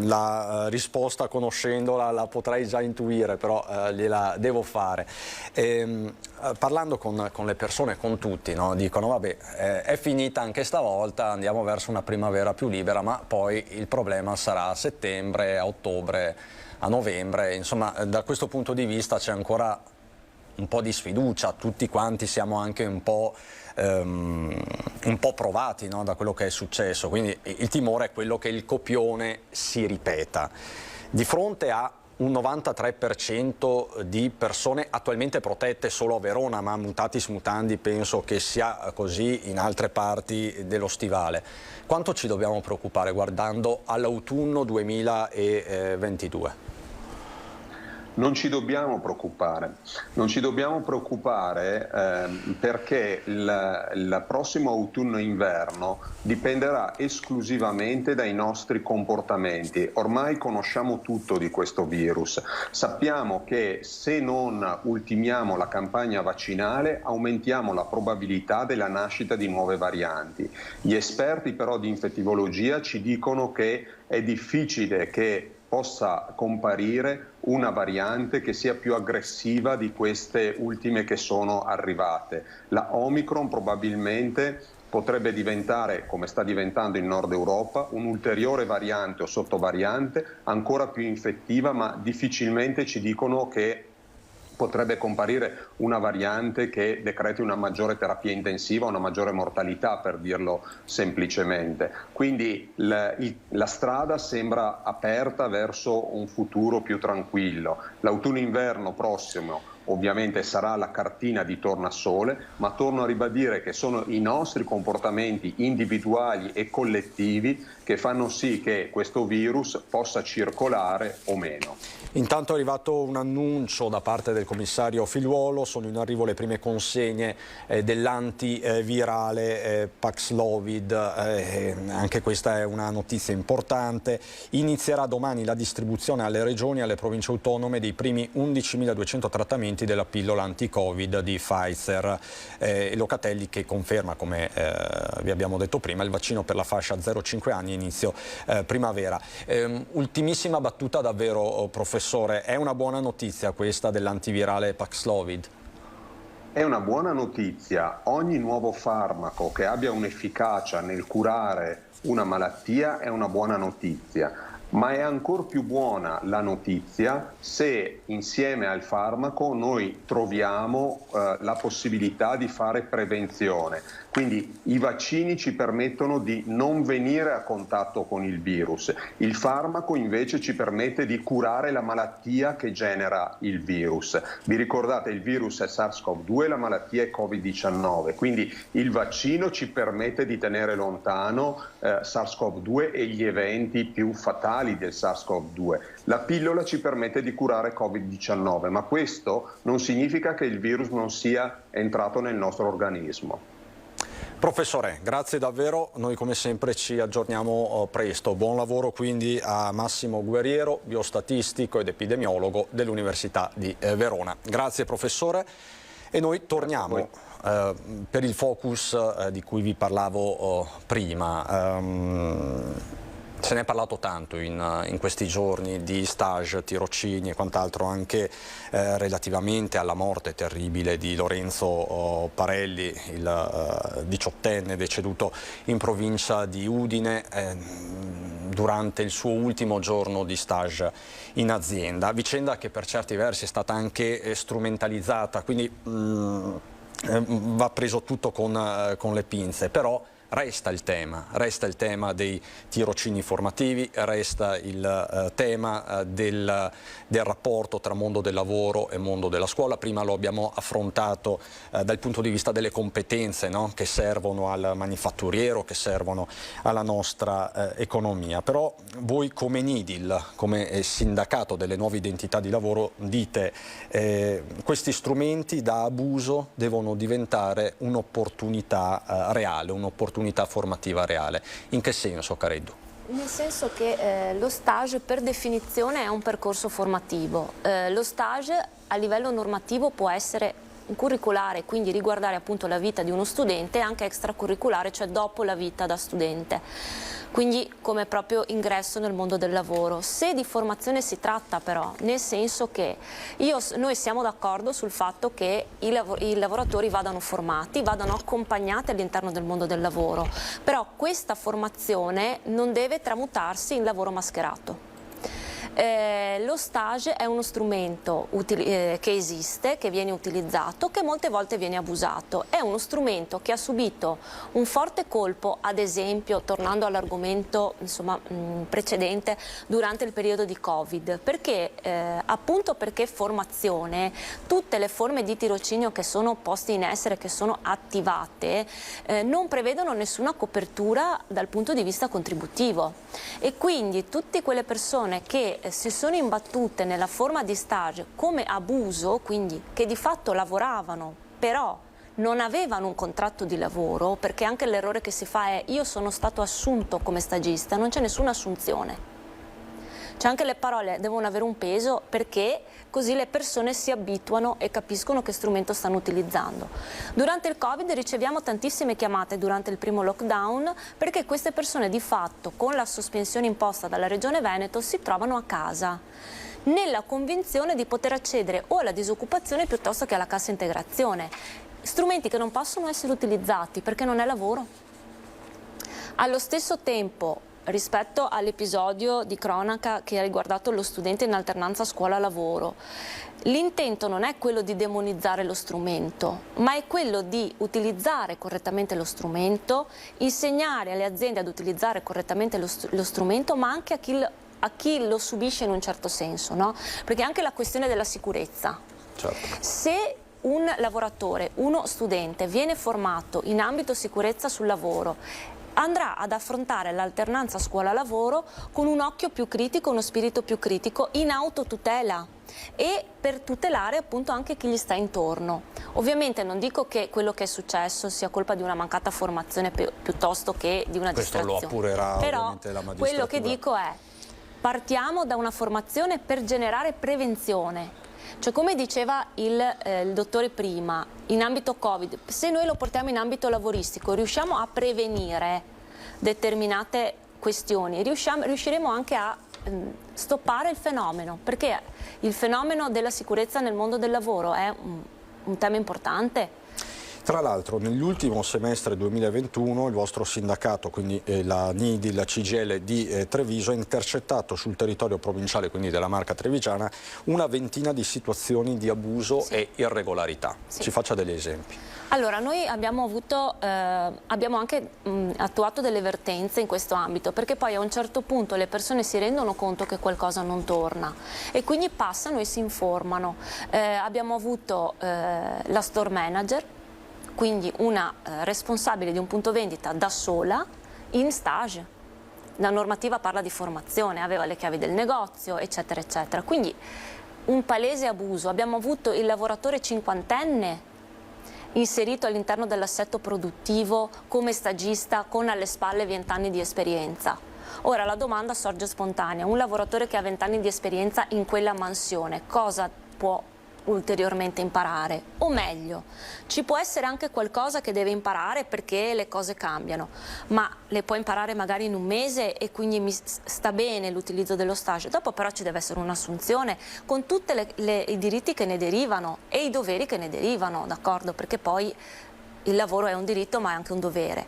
la risposta conoscendola la potrei già intuire, però gliela devo fare. Parlando con le persone, con tutti, no? Dicono vabbè, è finita anche stavolta, andiamo verso una primavera più libera, ma poi il problema sarà a settembre, a ottobre, a novembre, insomma da questo punto di vista c'è ancora un po' di sfiducia, tutti quanti siamo anche un po' provati, no, da quello che è successo, quindi il timore è quello che il copione si ripeta. Di fronte a un 93% di persone attualmente protette solo a Verona, ma mutatis mutandi penso che sia così in altre parti dello stivale, quanto ci dobbiamo preoccupare guardando all'autunno 2022? Non ci dobbiamo preoccupare, perché il prossimo autunno-inverno dipenderà esclusivamente dai nostri comportamenti. Ormai conosciamo tutto di questo virus, sappiamo che se non ultimiamo la campagna vaccinale aumentiamo la probabilità della nascita di nuove varianti. Gli esperti però di infettivologia ci dicono che è difficile che possa comparire una variante che sia più aggressiva di queste ultime che sono arrivate. La Omicron probabilmente potrebbe diventare, come sta diventando in Nord Europa, un'ulteriore variante o sottovariante ancora più infettiva, ma difficilmente ci dicono che potrebbe comparire una variante che decreti una maggiore terapia intensiva, una maggiore mortalità, per dirlo semplicemente. Quindi la strada sembra aperta verso un futuro più tranquillo. L'autunno-inverno prossimo ovviamente sarà la cartina di tornasole, ma torno a ribadire che sono i nostri comportamenti individuali e collettivi che fanno sì che questo virus possa circolare o meno. Intanto è arrivato un annuncio da parte del commissario Figliuolo, sono in arrivo le prime consegne dell'antivirale Paxlovid, anche questa è una notizia importante. Inizierà domani la distribuzione alle regioni e alle province autonome dei primi 11.200 trattamenti strumenti della pillola anti-Covid di Pfizer e Locatelli, che conferma, come vi abbiamo detto prima, il vaccino per la fascia 0-5 anni inizio primavera. Ultimissima battuta davvero, professore, è una buona notizia questa dell'antivirale Paxlovid? È una buona notizia. Ogni nuovo farmaco che abbia un'efficacia nel curare una malattia è una buona notizia. Ma è ancora più buona la notizia se insieme al farmaco noi troviamo la possibilità di fare prevenzione. Quindi i vaccini ci permettono di non venire a contatto con il virus. Il farmaco invece ci permette di curare la malattia che genera il virus. Vi ricordate, il virus è SARS-CoV-2, la malattia è Covid-19. Quindi il vaccino ci permette di tenere lontano SARS-CoV-2 e gli eventi più fatali del SARS-CoV-2. La pillola ci permette di curare Covid-19, ma questo non significa che il virus non sia entrato nel nostro organismo. Professore, grazie davvero, noi come sempre ci aggiorniamo presto. Buon lavoro quindi a Massimo Guerriero, biostatistico ed epidemiologo dell'Università di Verona. Grazie professore, e noi torniamo per il focus di cui vi parlavo prima. Se ne è parlato tanto in questi giorni di stage, tirocini e quant'altro, anche relativamente alla morte terribile di Lorenzo Parelli, il 18enne deceduto in provincia di Udine durante il suo ultimo giorno di stage in azienda. Vicenda che per certi versi è stata anche strumentalizzata, quindi va preso tutto con le pinze, però resta il tema dei tirocini formativi, resta il tema del rapporto tra mondo del lavoro e mondo della scuola. Prima lo abbiamo affrontato dal punto di vista delle competenze, no? Che servono al manifatturiero, che servono alla nostra economia. Però voi come NIDIL, come sindacato delle nuove identità di lavoro, dite questi strumenti da abuso devono diventare un'opportunità reale, un'opportunità formativa reale. In che senso, Careddu? Nel senso che lo stage per definizione è un percorso formativo. Lo stage a livello normativo può essere curriculare, quindi riguardare appunto la vita di uno studente, e anche extracurriculare, cioè dopo la vita da studente, quindi come proprio ingresso nel mondo del lavoro. Se di formazione si tratta però, nel senso che noi siamo d'accordo sul fatto che i lavoratori vadano formati, vadano accompagnati all'interno del mondo del lavoro, però questa formazione non deve tramutarsi in lavoro mascherato. Lo stage è uno strumento che esiste, che viene utilizzato, che molte volte viene abusato. È uno strumento che ha subito un forte colpo, ad esempio, tornando all'argomento precedente, durante il periodo di Covid, perché appunto perché formazione, tutte le forme di tirocinio che sono poste in essere, che sono attivate, non prevedono nessuna copertura dal punto di vista contributivo, e quindi tutte quelle persone che si sono imbattute nella forma di stage come abuso, quindi che di fatto lavoravano però non avevano un contratto di lavoro, perché anche l'errore che si fa è: io sono stato assunto come stagista, non c'è nessuna assunzione. C'è anche le parole devono avere un peso, perché così le persone si abituano e capiscono che strumento stanno utilizzando. Durante il Covid riceviamo tantissime chiamate durante il primo lockdown, perché queste persone di fatto, con la sospensione imposta dalla Regione Veneto, si trovano a casa, nella convinzione di poter accedere o alla disoccupazione piuttosto che alla cassa integrazione. Strumenti che non possono essere utilizzati perché non è lavoro. Allo stesso tempo, rispetto all'episodio di cronaca che ha riguardato lo studente in alternanza scuola-lavoro, l'intento non è quello di demonizzare lo strumento, ma è quello di utilizzare correttamente lo strumento, insegnare alle aziende ad utilizzare correttamente lo strumento, ma anche a chi lo subisce in un certo senso, no? Perché anche la questione della sicurezza. Certo. Se un lavoratore, uno studente, viene formato in ambito sicurezza sul lavoro, andrà ad affrontare l'alternanza scuola-lavoro con un occhio più critico, uno spirito più critico, in autotutela, e per tutelare appunto anche chi gli sta intorno. Ovviamente non dico che quello che è successo sia colpa di una mancata formazione piuttosto che di una distrazione. Questo lo appurerà ovviamente la magistratura. Quello che dico è: partiamo da una formazione per generare prevenzione. Cioè, come diceva il dottore prima, in ambito Covid, se noi lo portiamo in ambito lavoristico, riusciamo a prevenire determinate questioni, riusciremo anche a stoppare il fenomeno, perché il fenomeno della sicurezza nel mondo del lavoro è un tema importante. Tra l'altro nell'ultimo semestre 2021 il vostro sindacato, quindi la NIDI, la CGIL di Treviso, ha intercettato sul territorio provinciale, quindi della Marca trevigiana, una ventina di situazioni di abuso e irregolarità. Ci faccia degli esempi. Allora, noi abbiamo anche attuato delle vertenze in questo ambito, perché poi a un certo punto le persone si rendono conto che qualcosa non torna e quindi passano e si informano. Abbiamo avuto la store manager, quindi una responsabile di un punto vendita da sola in stage. La normativa parla di formazione, aveva le chiavi del negozio, eccetera, eccetera. Quindi un palese abuso. Abbiamo avuto il lavoratore cinquantenne inserito all'interno dell'assetto produttivo come stagista con alle spalle 20 anni di esperienza. Ora la domanda sorge spontanea: un lavoratore che ha 20 anni di esperienza in quella mansione cosa può ulteriormente imparare? O meglio, ci può essere anche qualcosa che deve imparare perché le cose cambiano, ma le può imparare magari in un mese e quindi mi sta bene l'utilizzo dello stage. Dopo però ci deve essere un'assunzione con tutti i diritti che ne derivano e i doveri che ne derivano, d'accordo? Perché poi il lavoro è un diritto ma è anche un dovere.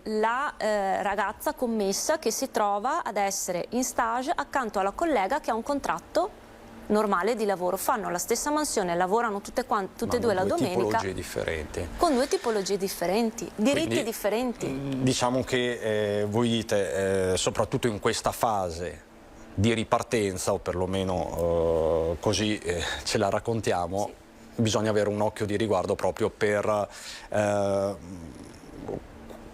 La ragazza commessa che si trova ad essere in stage accanto alla collega che ha un contratto normale di lavoro, fanno la stessa mansione, lavorano tutte e due la domenica, tipologie differenti. Con due tipologie differenti, diritti Quindi, differenti. Diciamo che voi dite, soprattutto in questa fase di ripartenza, o perlomeno così ce la raccontiamo, sì, bisogna avere un occhio di riguardo proprio per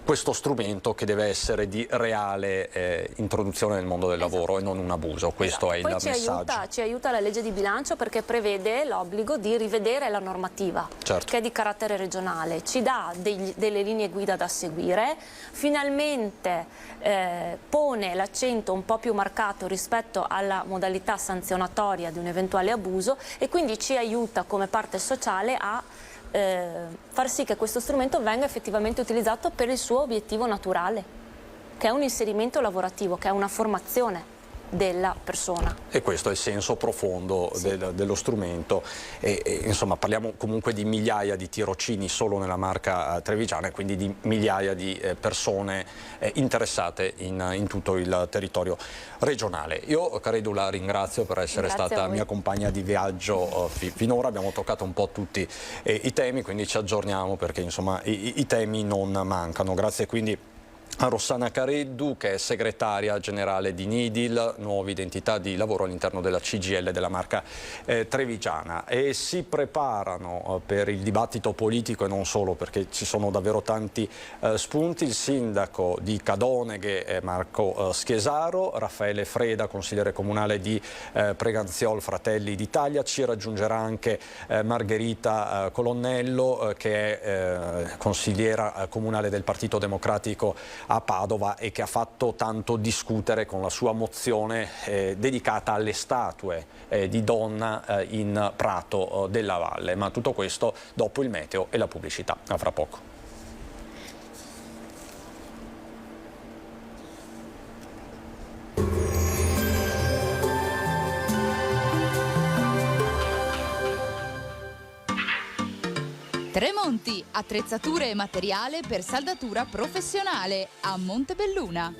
questo strumento che deve essere di reale introduzione nel mondo del lavoro e non un abuso. Questo è il messaggio. Ci aiuta la legge di bilancio perché prevede l'obbligo di rivedere la normativa, che è di carattere regionale, ci dà delle linee guida da seguire, finalmente pone l'accento un po' più marcato rispetto alla modalità sanzionatoria di un eventuale abuso e quindi ci aiuta come parte sociale a far sì che questo strumento venga effettivamente utilizzato per il suo obiettivo naturale, che è un inserimento lavorativo, che è una formazione della persona. E questo è il senso profondo dello strumento e insomma parliamo comunque di migliaia di tirocini solo nella Marca trevigiana e quindi di migliaia di persone interessate in tutto il territorio regionale. Io credo la ringrazio per essere stata mia compagna di viaggio finora, abbiamo toccato un po' tutti i temi, quindi ci aggiorniamo perché insomma i temi non mancano. Grazie quindi a Rossana Careddu, che è segretaria generale di NIDIL, nuova identità di lavoro all'interno della CGIL della Marca trevigiana, e si preparano per il dibattito politico e non solo, perché ci sono davvero tanti spunti. Il sindaco di Cadoneghe Marco Schiesaro, Raffaele Freda, consigliere comunale di Preganziol Fratelli d'Italia, ci raggiungerà anche Margherita Colonnello, che è consigliera comunale del Partito Democratico a Padova e che ha fatto tanto discutere con la sua mozione dedicata alle statue di donna in Prato della Valle. Ma tutto questo dopo il meteo e la pubblicità. A fra poco. Tremonti, attrezzature e materiale per saldatura professionale a Montebelluna.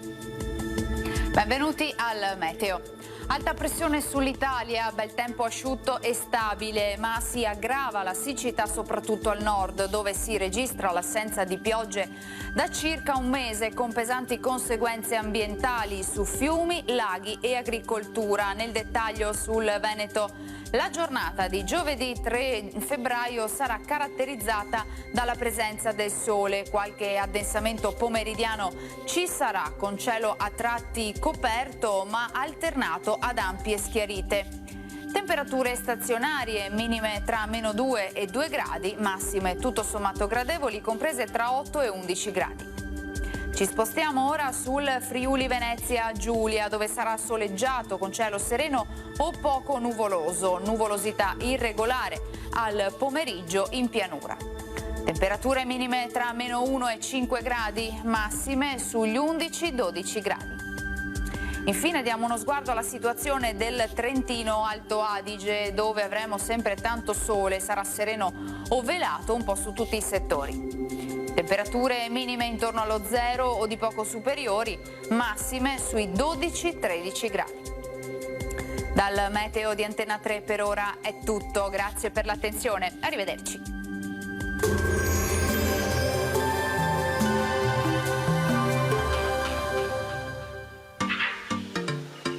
Benvenuti al meteo. Alta pressione sull'Italia, bel tempo asciutto e stabile, ma si aggrava la siccità soprattutto al nord, dove si registra l'assenza di piogge da circa un mese, con pesanti conseguenze ambientali su fiumi, laghi e agricoltura. Nel dettaglio sul Veneto, la giornata di giovedì 3 febbraio sarà caratterizzata dalla presenza del sole. Qualche addensamento pomeridiano ci sarà, con cielo a tratti coperto ma alternato ad ampie schiarite. Temperature stazionarie, minime tra -2 e 2 gradi, massime tutto sommato gradevoli, comprese tra 8 e 11 gradi. Ci spostiamo ora sul Friuli Venezia Giulia, dove sarà soleggiato con cielo sereno o poco nuvoloso, nuvolosità irregolare al pomeriggio in pianura. Temperature minime tra -1 e 5 gradi, massime sugli 11-12 gradi. Infine diamo uno sguardo alla situazione del Trentino Alto Adige, dove avremo sempre tanto sole, sarà sereno o velato un po' su tutti i settori. Temperature minime intorno allo 0 o di poco superiori, massime sui 12-13 gradi. Dal meteo di Antenna 3 per ora è tutto, grazie per l'attenzione, arrivederci.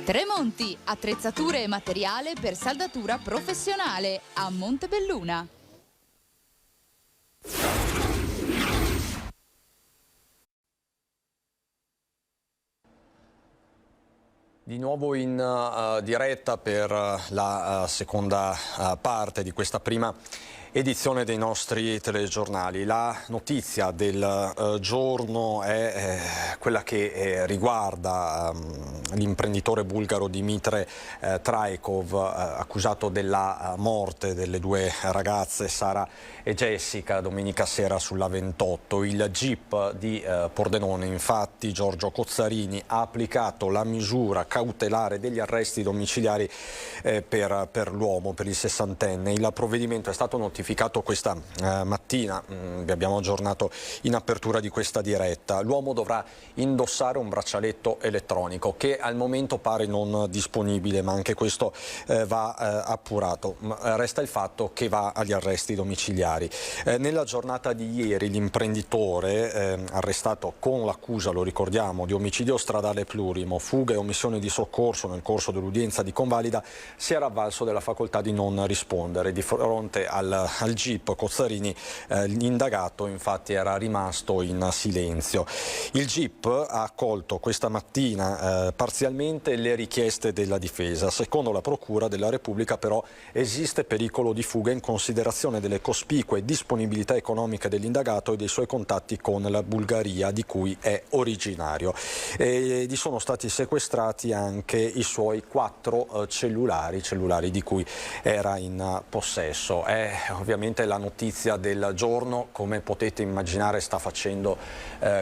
Tremonti, attrezzature e materiale per saldatura professionale a Montebelluna. Di nuovo in diretta per la seconda parte di questa prima edizione dei nostri telegiornali. La notizia del giorno è quella che riguarda l'imprenditore bulgaro Dimitre Trajkov, accusato della morte delle due ragazze Sara e Jessica domenica sera sulla 28. Il GIP di Pordenone, infatti, Giorgio Cozzarini, ha applicato la misura cautelare degli arresti domiciliari per l'uomo, per il 60enne. Il provvedimento è stato notificato questa mattina, vi abbiamo aggiornato in apertura di questa diretta. L'uomo dovrà indossare un braccialetto elettronico che al momento pare non disponibile, ma anche questo va appurato. Resta il fatto che va agli arresti domiciliari. Nella giornata di ieri l'imprenditore arrestato con l'accusa, lo ricordiamo, di omicidio stradale plurimo, fuga e omissione di soccorso nel corso dell'udienza di convalida, si era avvalso della facoltà di non rispondere. Di fronte al GIP Cozzarini l'indagato infatti era rimasto in silenzio. Il GIP ha accolto questa mattina parzialmente le richieste della difesa. Secondo la Procura della Repubblica però esiste pericolo di fuga in considerazione delle cospicue disponibilità economiche dell'indagato e dei suoi contatti con la Bulgaria, di cui è originario. E gli sono stati sequestrati anche i suoi 4 cellulari di cui era in possesso. È ovviamente la notizia del giorno, come potete immaginare sta facendo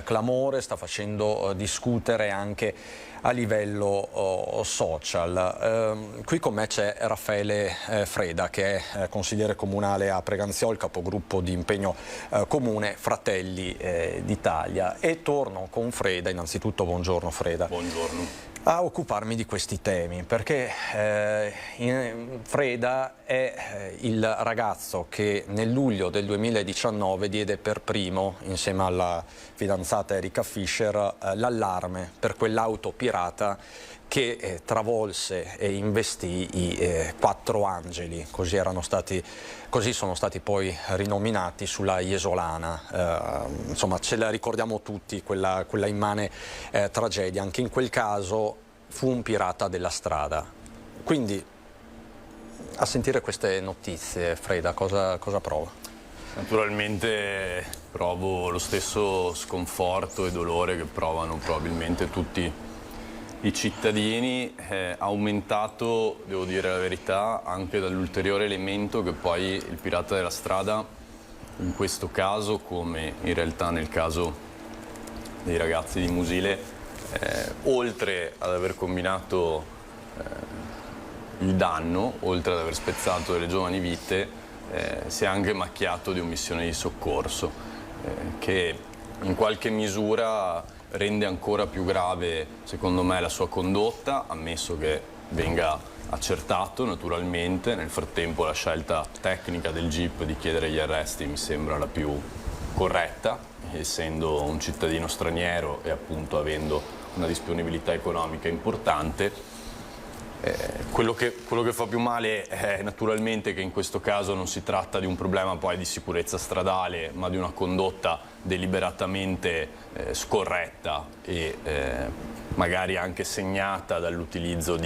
clamore, sta facendo discutere anche a livello social. Qui con me c'è Raffaele Freda, che è consigliere comunale a Preganziol, capogruppo di Impegno Comune Fratelli d'Italia. E torno con Freda, innanzitutto buongiorno Freda. Buongiorno. A occuparmi di questi temi, perché Freda è il ragazzo che nel luglio del 2019 diede per primo, insieme alla fidanzata Erika Fischer, l'allarme per quell'auto pirata che travolse e investì i 4 angeli, così sono stati poi rinominati, sulla Jesolana. Insomma, ce la ricordiamo tutti, quella immane tragedia. Anche in quel caso fu un pirata della strada. Quindi, a sentire queste notizie, Freda, cosa prova? Naturalmente provo lo stesso sconforto e dolore che provano probabilmente tutti i cittadini, aumentato, devo dire la verità, anche dall'ulteriore elemento che poi il pirata della strada, in questo caso, come in realtà nel caso dei ragazzi di Musile, oltre ad aver combinato il danno, oltre ad aver spezzato delle giovani vite, si è anche macchiato di omissione di soccorso, che in qualche misura rende ancora più grave, secondo me, la sua condotta, ammesso che venga accertato naturalmente. Nel frattempo la scelta tecnica del GIP di chiedere gli arresti mi sembra la più corretta, essendo un cittadino straniero e appunto avendo una disponibilità economica importante. Quello che fa più male è naturalmente che in questo caso non si tratta di un problema poi di sicurezza stradale, ma di una condotta deliberatamente scorretta e magari anche segnata dall'utilizzo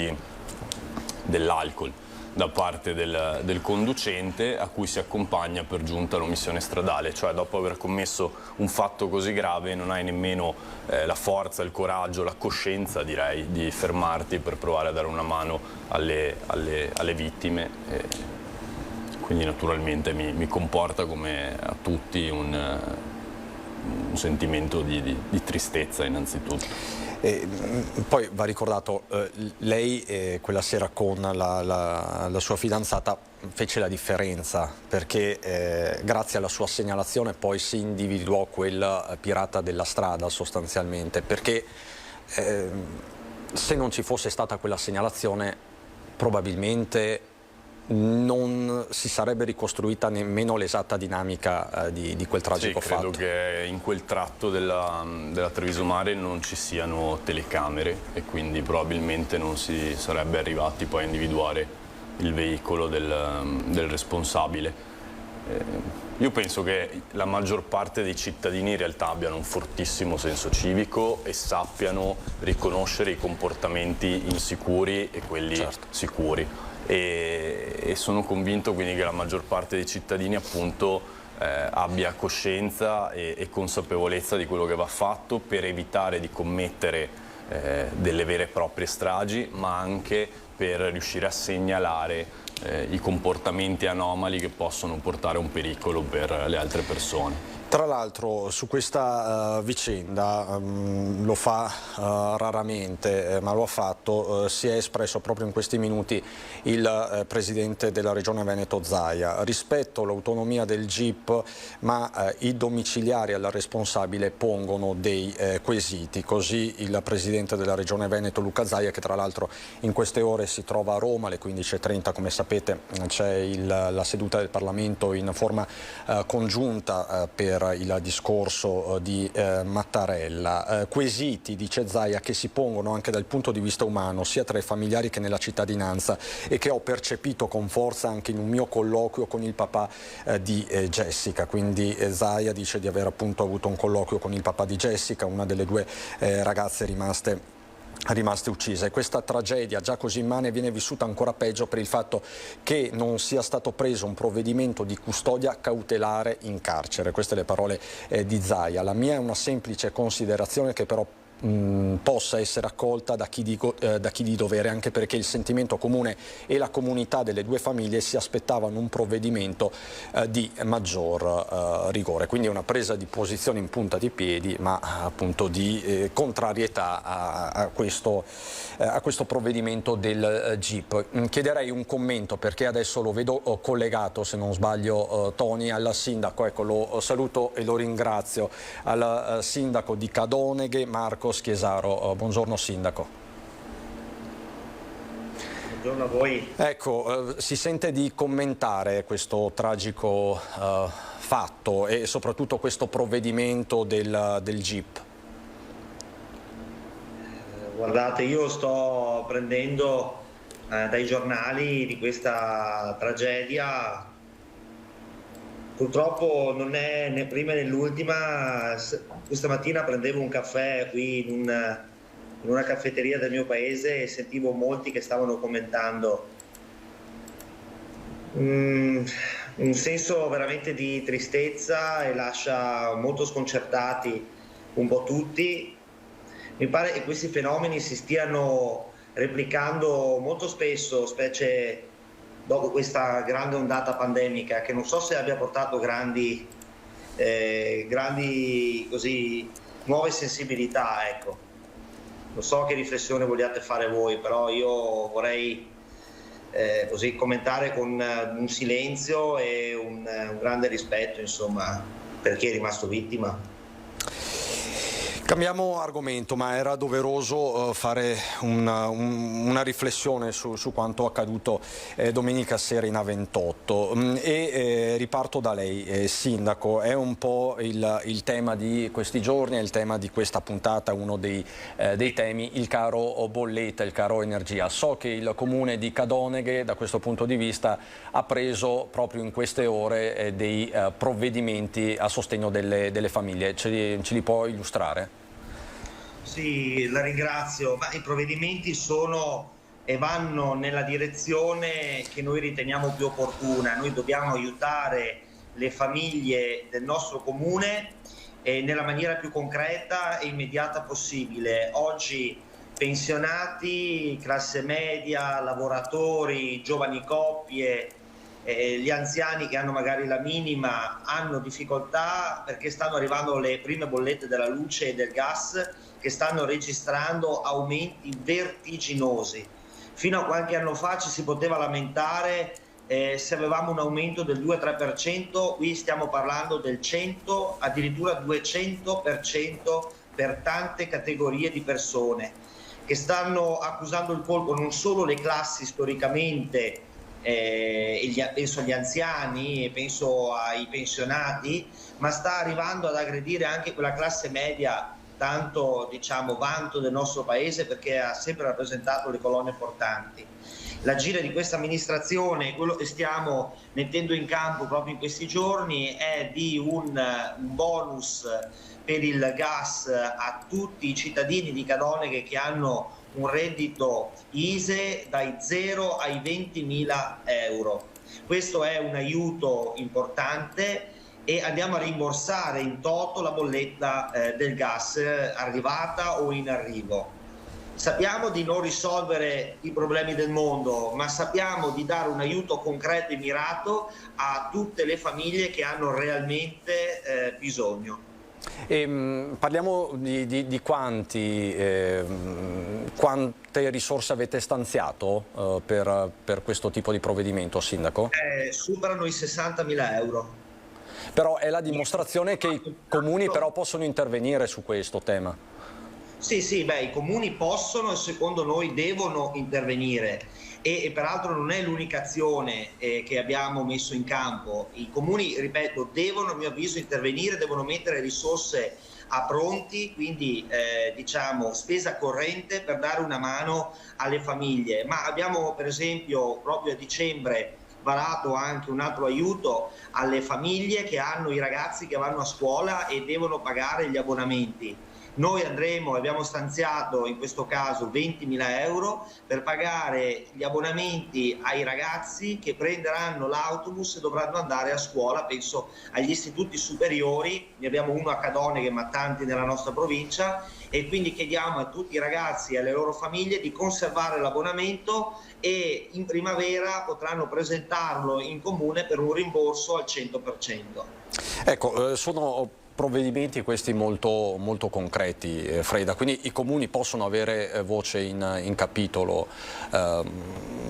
dell'alcol. da parte del conducente, a cui si accompagna per giunta l'omissione stradale, cioè dopo aver commesso un fatto così grave non hai nemmeno la forza, il coraggio, la coscienza, direi, di fermarti per provare a dare una mano alle vittime. Quindi naturalmente mi comporta, come a tutti, un sentimento di tristezza innanzitutto. Poi va ricordato, lei quella sera con la sua fidanzata fece la differenza, perché grazie alla sua segnalazione poi si individuò quel pirata della strada sostanzialmente, perché se non ci fosse stata quella segnalazione probabilmente non si sarebbe ricostruita nemmeno l'esatta dinamica di quel tragico fatto. Credo che in quel tratto della Treviso Mare non ci siano telecamere e quindi probabilmente non si sarebbe arrivati poi a individuare il veicolo del responsabile. Io penso che la maggior parte dei cittadini in realtà abbiano un fortissimo senso civico e sappiano riconoscere i comportamenti insicuri e quelli sicuri. E sono convinto quindi che la maggior parte dei cittadini appunto abbia coscienza e consapevolezza di quello che va fatto per evitare di commettere delle vere e proprie stragi, ma anche per riuscire a segnalare i comportamenti anomali che possono portare un pericolo per le altre persone. Tra l'altro su questa vicenda lo fa raramente, ma lo ha fatto, si è espresso proprio in questi minuti il Presidente della Regione Veneto Zaia. Rispetto all'autonomia del GIP, ma i domiciliari al responsabile pongono dei quesiti. Così il Presidente della Regione Veneto Luca Zaia, che tra l'altro in queste ore si trova a Roma, alle 15:30 come sapete c'è la seduta del Parlamento in forma congiunta per il discorso di Mattarella. Quesiti, dice Zaia, che si pongono anche dal punto di vista umano, sia tra i familiari che nella cittadinanza, e che ho percepito con forza anche in un mio colloquio con il papà di Jessica. Quindi Zaia dice di aver appunto avuto un colloquio con il papà di Jessica, una delle due ragazze rimaste uccise. Questa tragedia già così immane viene vissuta ancora peggio per il fatto che non sia stato preso un provvedimento di custodia cautelare in carcere. Queste le parole di Zaia. La mia è una semplice considerazione che però possa essere accolta da chi di dovere, anche perché il sentimento comune e la comunità delle due famiglie si aspettavano un provvedimento di maggior rigore. Quindi è una presa di posizione in punta di piedi, ma appunto di contrarietà a questo provvedimento del GIP. Chiederei un commento, perché adesso lo vedo collegato, se non sbaglio, Tony, al sindaco. Ecco, lo saluto e lo ringrazio, al sindaco di Cadoneghe, Marco Schiesaro. Buongiorno sindaco. Buongiorno a voi. Ecco, si sente di commentare questo tragico fatto e soprattutto questo provvedimento del GIP. Guardate, io sto prendendo dai giornali di questa tragedia. Purtroppo non è né prima né l'ultima. Questa mattina prendevo un caffè qui in una caffetteria del mio paese e sentivo molti che stavano commentando. Un senso veramente di tristezza e lascia molto sconcertati un po' tutti. Mi pare che questi fenomeni si stiano replicando molto spesso, specie dopo questa grande ondata pandemica, che non so se abbia portato grandi così, nuove sensibilità, ecco. Non so che riflessione vogliate fare voi, però io vorrei così commentare con un silenzio e un grande rispetto, insomma, per chi è rimasto vittima. Cambiamo argomento, ma era doveroso fare una riflessione su quanto accaduto domenica sera in A28 e riparto da lei, sindaco. È un po' il tema di questi giorni, è il tema di questa puntata, uno dei temi, il caro bolletta, il caro energia. So che il comune di Cadoneghe da questo punto di vista ha preso proprio in queste ore dei provvedimenti a sostegno delle famiglie. Ce li può illustrare? Sì, la ringrazio, ma i provvedimenti sono e vanno nella direzione che noi riteniamo più opportuna. Noi dobbiamo aiutare le famiglie del nostro comune nella maniera più concreta e immediata possibile. Oggi pensionati, classe media, lavoratori, giovani coppie, gli anziani che hanno magari la minima hanno difficoltà perché stanno arrivando le prime bollette della luce e del gas che stanno registrando aumenti vertiginosi. Fino a qualche anno fa ci si poteva lamentare se avevamo un aumento del 2-3%, qui stiamo parlando del 100, addirittura 200% per tante categorie di persone che stanno accusando il colpo non solo le classi storicamente, penso agli anziani e penso ai pensionati, ma sta arrivando ad aggredire anche quella classe media tanto vanto del nostro paese, perché ha sempre rappresentato le colonne portanti. L'agire di questa amministrazione, quello che stiamo mettendo in campo proprio in questi giorni, è di un bonus per il gas a tutti i cittadini di Cadoneghe che hanno un reddito ISEE dai 0 ai 20.000 euro. Questo è un aiuto importante e andiamo a rimborsare in toto la bolletta del gas arrivata o in arrivo. Sappiamo di non risolvere i problemi del mondo, ma sappiamo di dare un aiuto concreto e mirato a tutte le famiglie che hanno realmente bisogno. Parliamo di quante risorse avete stanziato per questo tipo di provvedimento, Sindaco? Superano i 60.000 euro. Però è la dimostrazione che i comuni però possono intervenire su questo tema. Sì, i comuni possono e secondo noi devono intervenire e peraltro non è l'unica azione che abbiamo messo in campo. I comuni, ripeto, devono a mio avviso intervenire, devono mettere risorse a pronti, quindi spesa corrente per dare una mano alle famiglie. Ma abbiamo per esempio proprio a dicembre varato anche un altro aiuto alle famiglie che hanno i ragazzi che vanno a scuola e devono pagare gli abbonamenti. Noi abbiamo stanziato in questo caso 20.000 euro per pagare gli abbonamenti ai ragazzi che prenderanno l'autobus e dovranno andare a scuola, penso agli istituti superiori, ne abbiamo uno a Cadoneghe ma tanti nella nostra provincia, e quindi chiediamo a tutti i ragazzi e alle loro famiglie di conservare l'abbonamento e in primavera potranno presentarlo in comune per un rimborso al 100%. Ecco, sono provvedimenti questi molto, molto concreti, Freda, quindi i comuni possono avere voce in capitolo,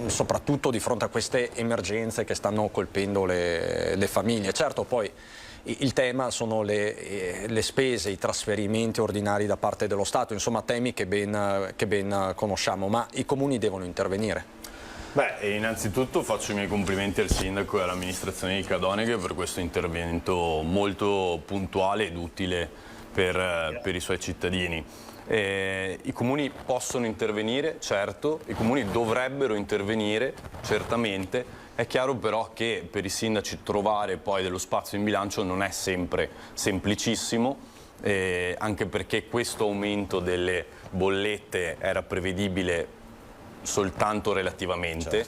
soprattutto di fronte a queste emergenze che stanno colpendo le famiglie. Certo, poi il tema sono le spese, i trasferimenti ordinari da parte dello Stato, insomma temi che ben conosciamo, ma i comuni devono intervenire. Beh, innanzitutto faccio i miei complimenti al Sindaco e all'amministrazione di Cadoneghe per questo intervento molto puntuale ed utile per i suoi cittadini. I comuni possono intervenire, certo, i comuni dovrebbero intervenire, certamente. È chiaro però che per i sindaci trovare poi dello spazio in bilancio non è sempre semplicissimo, anche perché questo aumento delle bollette era prevedibile soltanto relativamente,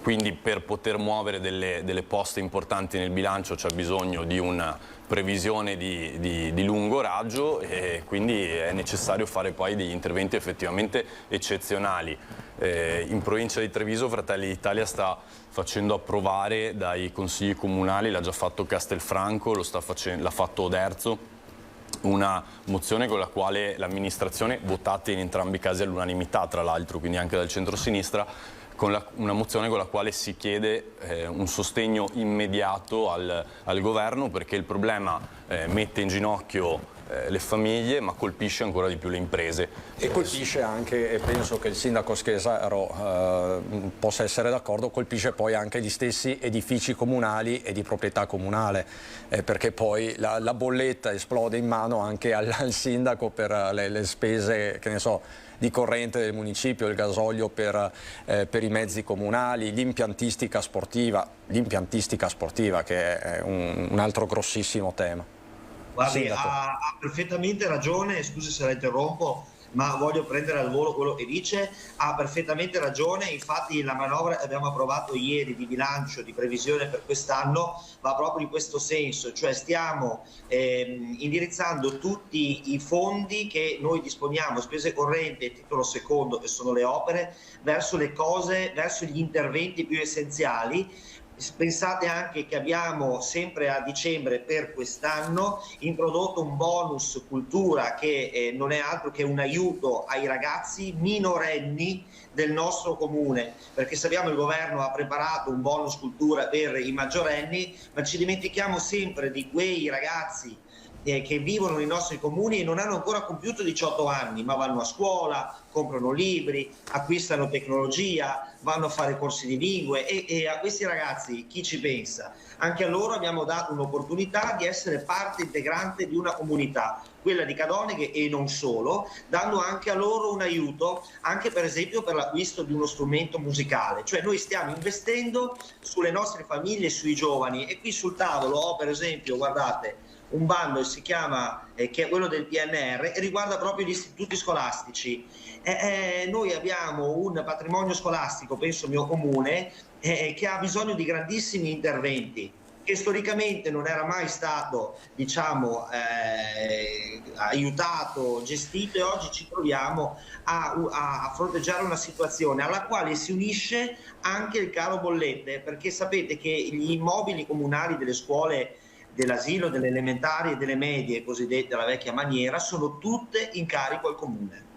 quindi per poter muovere delle poste importanti nel bilancio c'è bisogno di una previsione di lungo raggio e quindi è necessario fare poi degli interventi effettivamente eccezionali. In provincia di Treviso Fratelli d'Italia sta facendo approvare dai consigli comunali, l'ha già fatto Castelfranco, l'ha fatto Oderzo, una mozione con la quale l'amministrazione, votata in entrambi i casi all'unanimità tra l'altro, quindi anche dal centro-sinistra, una mozione con la quale si chiede un sostegno immediato al governo, perché il problema mette in ginocchio le famiglie ma colpisce ancora di più le imprese. E colpisce anche, e penso che il sindaco Schesaro possa essere d'accordo, colpisce poi anche gli stessi edifici comunali e di proprietà comunale, perché poi la bolletta esplode in mano anche al sindaco per le spese, che ne so, di corrente del municipio, il gasolio per i mezzi comunali, l'impiantistica sportiva che è un altro grossissimo tema. Guardi, ha perfettamente ragione, scusi se la interrompo, ma voglio prendere al volo quello che dice, ha perfettamente ragione. Infatti la manovra che abbiamo approvato ieri di bilancio, di previsione per quest'anno, va proprio in questo senso, cioè stiamo indirizzando tutti i fondi che noi disponiamo, spese correnti e titolo secondo, che sono le opere, verso le cose, verso gli interventi più essenziali. Pensate anche che abbiamo sempre a dicembre per quest'anno introdotto un bonus cultura che non è altro che un aiuto ai ragazzi minorenni del nostro comune, perché sappiamo il governo ha preparato un bonus cultura per i maggiorenni, ma ci dimentichiamo sempre di quei ragazzi che vivono nei nostri comuni e non hanno ancora compiuto 18 anni, ma vanno a scuola, comprano libri, acquistano tecnologia, vanno a fare corsi di lingue e a questi ragazzi chi ci pensa? Anche a loro abbiamo dato un'opportunità di essere parte integrante di una comunità, quella di Cadoneghe e non solo, dando anche a loro un aiuto, anche per esempio per l'acquisto di uno strumento musicale. Cioè noi stiamo investendo sulle nostre famiglie e sui giovani, e qui sul tavolo ho per esempio, guardate, un bando che si chiama, che è quello del PNR, e riguarda proprio gli istituti scolastici. Noi abbiamo un patrimonio scolastico, penso il mio comune, che ha bisogno di grandissimi interventi, che storicamente non era mai stato, diciamo, aiutato, gestito, e oggi ci troviamo a fronteggiare una situazione alla quale si unisce anche il caro bollette, perché sapete che gli immobili comunali delle scuole, dell'asilo, delle elementari e delle medie, cosiddette alla vecchia maniera, sono tutte in carico al comune.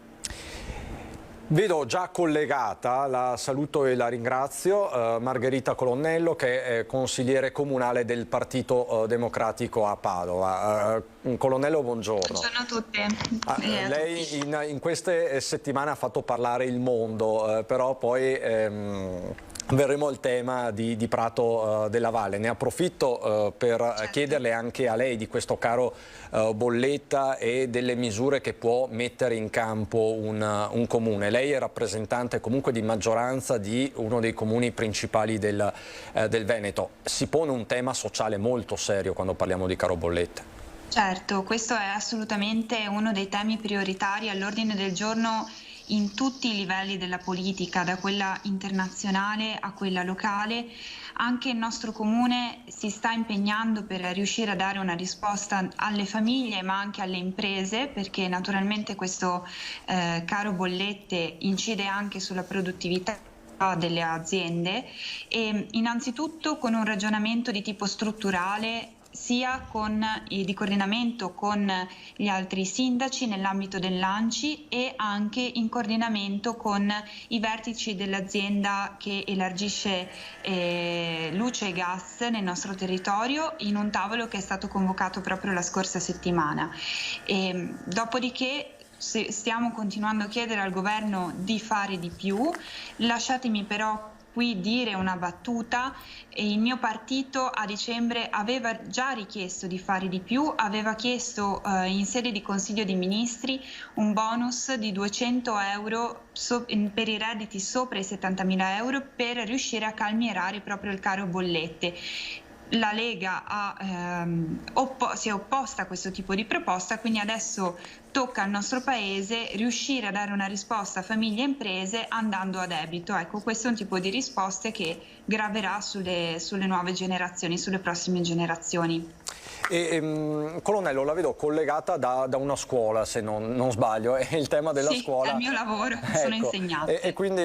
Vedo già collegata, la saluto e la ringrazio, Margherita Colonnello, che è consigliere comunale del Partito Democratico a Padova. Colonnello, buongiorno. Buongiorno a tutti. Lei in queste settimane ha fatto parlare il mondo, però poi verremo al tema di Prato della Valle. Ne approfitto per chiederle anche a lei di questo caro bolletta e delle misure che può mettere in campo un comune. Lei è rappresentante comunque di maggioranza di uno dei comuni principali del Veneto. Si pone un tema sociale molto serio quando parliamo di caro bollette. Certo, questo è assolutamente uno dei temi prioritari all'ordine del giorno in tutti i livelli della politica, da quella internazionale a quella locale. Anche il nostro comune si sta impegnando per riuscire a dare una risposta alle famiglie ma anche alle imprese, perché naturalmente questo caro bollette incide anche sulla produttività delle aziende, e innanzitutto con un ragionamento di tipo strutturale, sia di coordinamento con gli altri sindaci nell'ambito dell'ANCI e anche in coordinamento con i vertici dell'azienda che elargisce luce e gas nel nostro territorio, in un tavolo che è stato convocato proprio la scorsa settimana. Dopodiché stiamo continuando a chiedere al governo di fare di più. Lasciatemi però qui dire una battuta: il mio partito a dicembre aveva già richiesto di fare di più, aveva chiesto in sede di Consiglio dei Ministri un bonus di 200 euro per i redditi sopra i 70.000 euro per riuscire a calmierare proprio il caro bollette. La Lega si è opposta a questo tipo di proposta, quindi adesso tocca al nostro Paese riuscire a dare una risposta a famiglie e imprese andando a debito. Ecco, questo è un tipo di risposte che graverà sulle nuove generazioni, sulle prossime generazioni. Colonnello, la vedo collegata da una scuola, se non sbaglio, è il tema della scuola. Sì, è il mio lavoro, sono insegnante. E quindi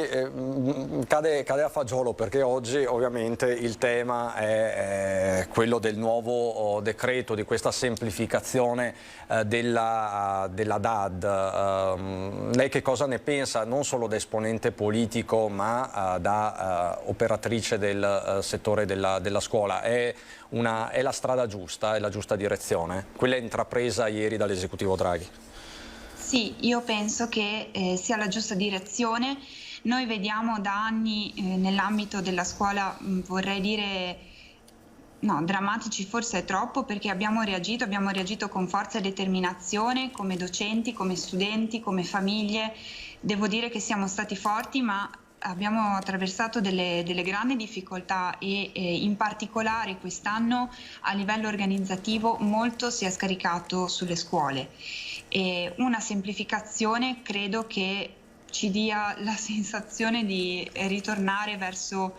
cade a fagiolo, perché oggi ovviamente il tema è quello del nuovo decreto, di questa semplificazione della DAD. Lei che cosa ne pensa, non solo da esponente politico ma da operatrice del settore della scuola? È la strada giusta, è la giusta direzione, quella intrapresa ieri dall'esecutivo Draghi? Sì, io penso che sia la giusta direzione. Noi vediamo da anni nell'ambito della scuola, vorrei dire, no, drammatici forse è troppo, perché abbiamo reagito con forza e determinazione come docenti, come studenti, come famiglie. Devo dire che siamo stati forti, ma abbiamo attraversato delle grandi difficoltà e in particolare quest'anno a livello organizzativo molto si è scaricato sulle scuole. E una semplificazione credo che ci dia la sensazione di ritornare verso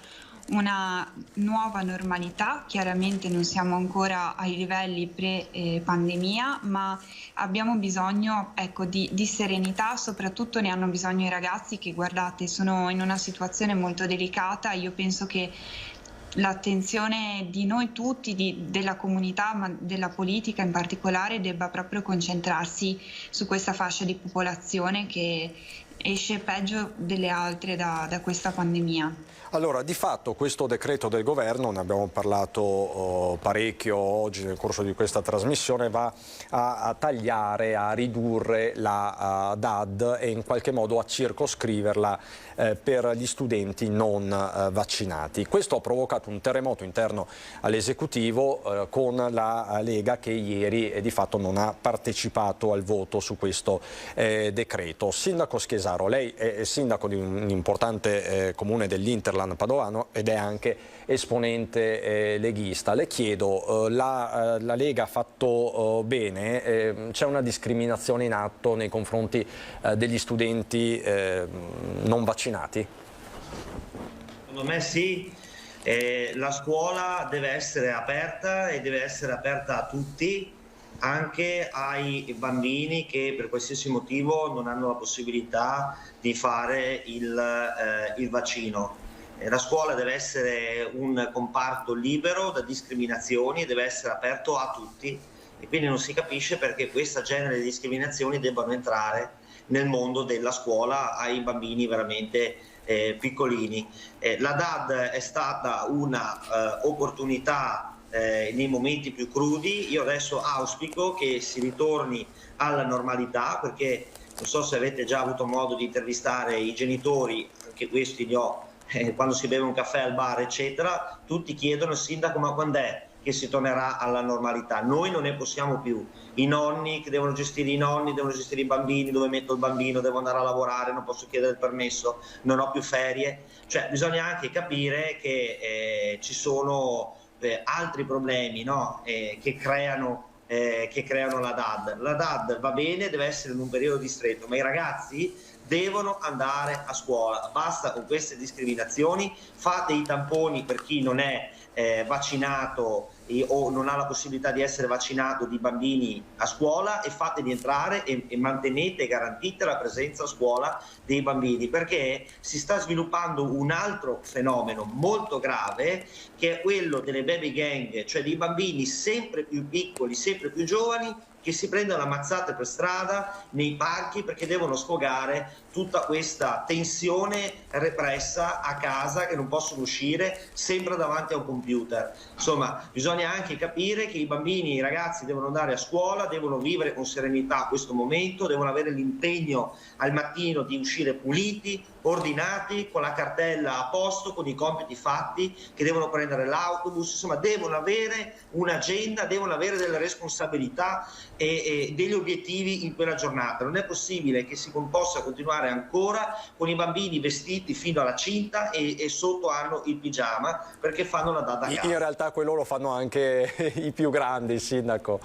una nuova normalità. Chiaramente non siamo ancora ai livelli pre-pandemia, ma abbiamo bisogno, ecco, di serenità, soprattutto ne hanno bisogno i ragazzi che, guardate, sono in una situazione molto delicata. Io penso che l'attenzione di noi tutti, della comunità, ma della politica in particolare, debba proprio concentrarsi su questa fascia di popolazione che esce peggio delle altre da questa pandemia. Allora, di fatto questo decreto del governo, ne abbiamo parlato parecchio oggi nel corso di questa trasmissione, va a tagliare, a ridurre la DAD e in qualche modo a circoscriverla per gli studenti non vaccinati. Questo ha provocato un terremoto interno all'esecutivo con la Lega che ieri di fatto non ha partecipato al voto su questo decreto. Sindaco Schiesaro, lei è sindaco di un importante comune dell'Interland padovano ed è anche esponente leghista. Le chiedo, la Lega ha fatto bene? C'è una discriminazione in atto nei confronti degli studenti non vaccinati? Secondo me sì, la scuola deve essere aperta e deve essere aperta a tutti, anche ai bambini che per qualsiasi motivo non hanno la possibilità di fare il vaccino. La scuola deve essere un comparto libero da discriminazioni, deve essere aperto a tutti e quindi non si capisce perché questo genere di discriminazioni debbano entrare nel mondo della scuola ai bambini veramente piccolini. La DAD è stata una opportunità nei momenti più crudi. Io adesso auspico che si ritorni alla normalità, perché non so se avete già avuto modo di intervistare i genitori, anche questi li ho quando si beve un caffè al bar eccetera, tutti chiedono: sindaco, ma quando è che si tornerà alla normalità? Noi non ne possiamo più, i nonni che devono gestire i nonni, devono gestire i bambini, dove metto il bambino, devo andare a lavorare, non posso chiedere il permesso, non ho più ferie, cioè bisogna anche capire che ci sono altri problemi, no? che creano la DAD. La DAD va bene, deve essere in un periodo ristretto, ma i ragazzi devono andare a scuola, basta con queste discriminazioni. Fate i tamponi per chi non è vaccinato o non ha la possibilità di essere vaccinato, di bambini a scuola, e fateli entrare e mantenete e garantite la presenza a scuola dei bambini, perché si sta sviluppando un altro fenomeno molto grave, che è quello delle baby gang, cioè di bambini sempre più piccoli, sempre più giovani, che si prendono ammazzate per strada, nei parchi, perché devono sfogare tutta questa tensione repressa a casa, che non possono uscire, sempre davanti a un computer. Insomma, bisogna anche capire che i bambini, i ragazzi devono andare a scuola, devono vivere con serenità questo momento, devono avere l'impegno al mattino di uscire puliti, ordinati, con la cartella a posto, con i compiti fatti, che devono prendere l'autobus, insomma devono avere un'agenda, devono avere delle responsabilità e degli obiettivi in quella giornata. Non è possibile che si possa continuare ancora con i bambini vestiti fino alla cinta e sotto hanno il pigiama perché fanno la data a casa. In realtà quello lo fanno anche i più grandi, sindaco.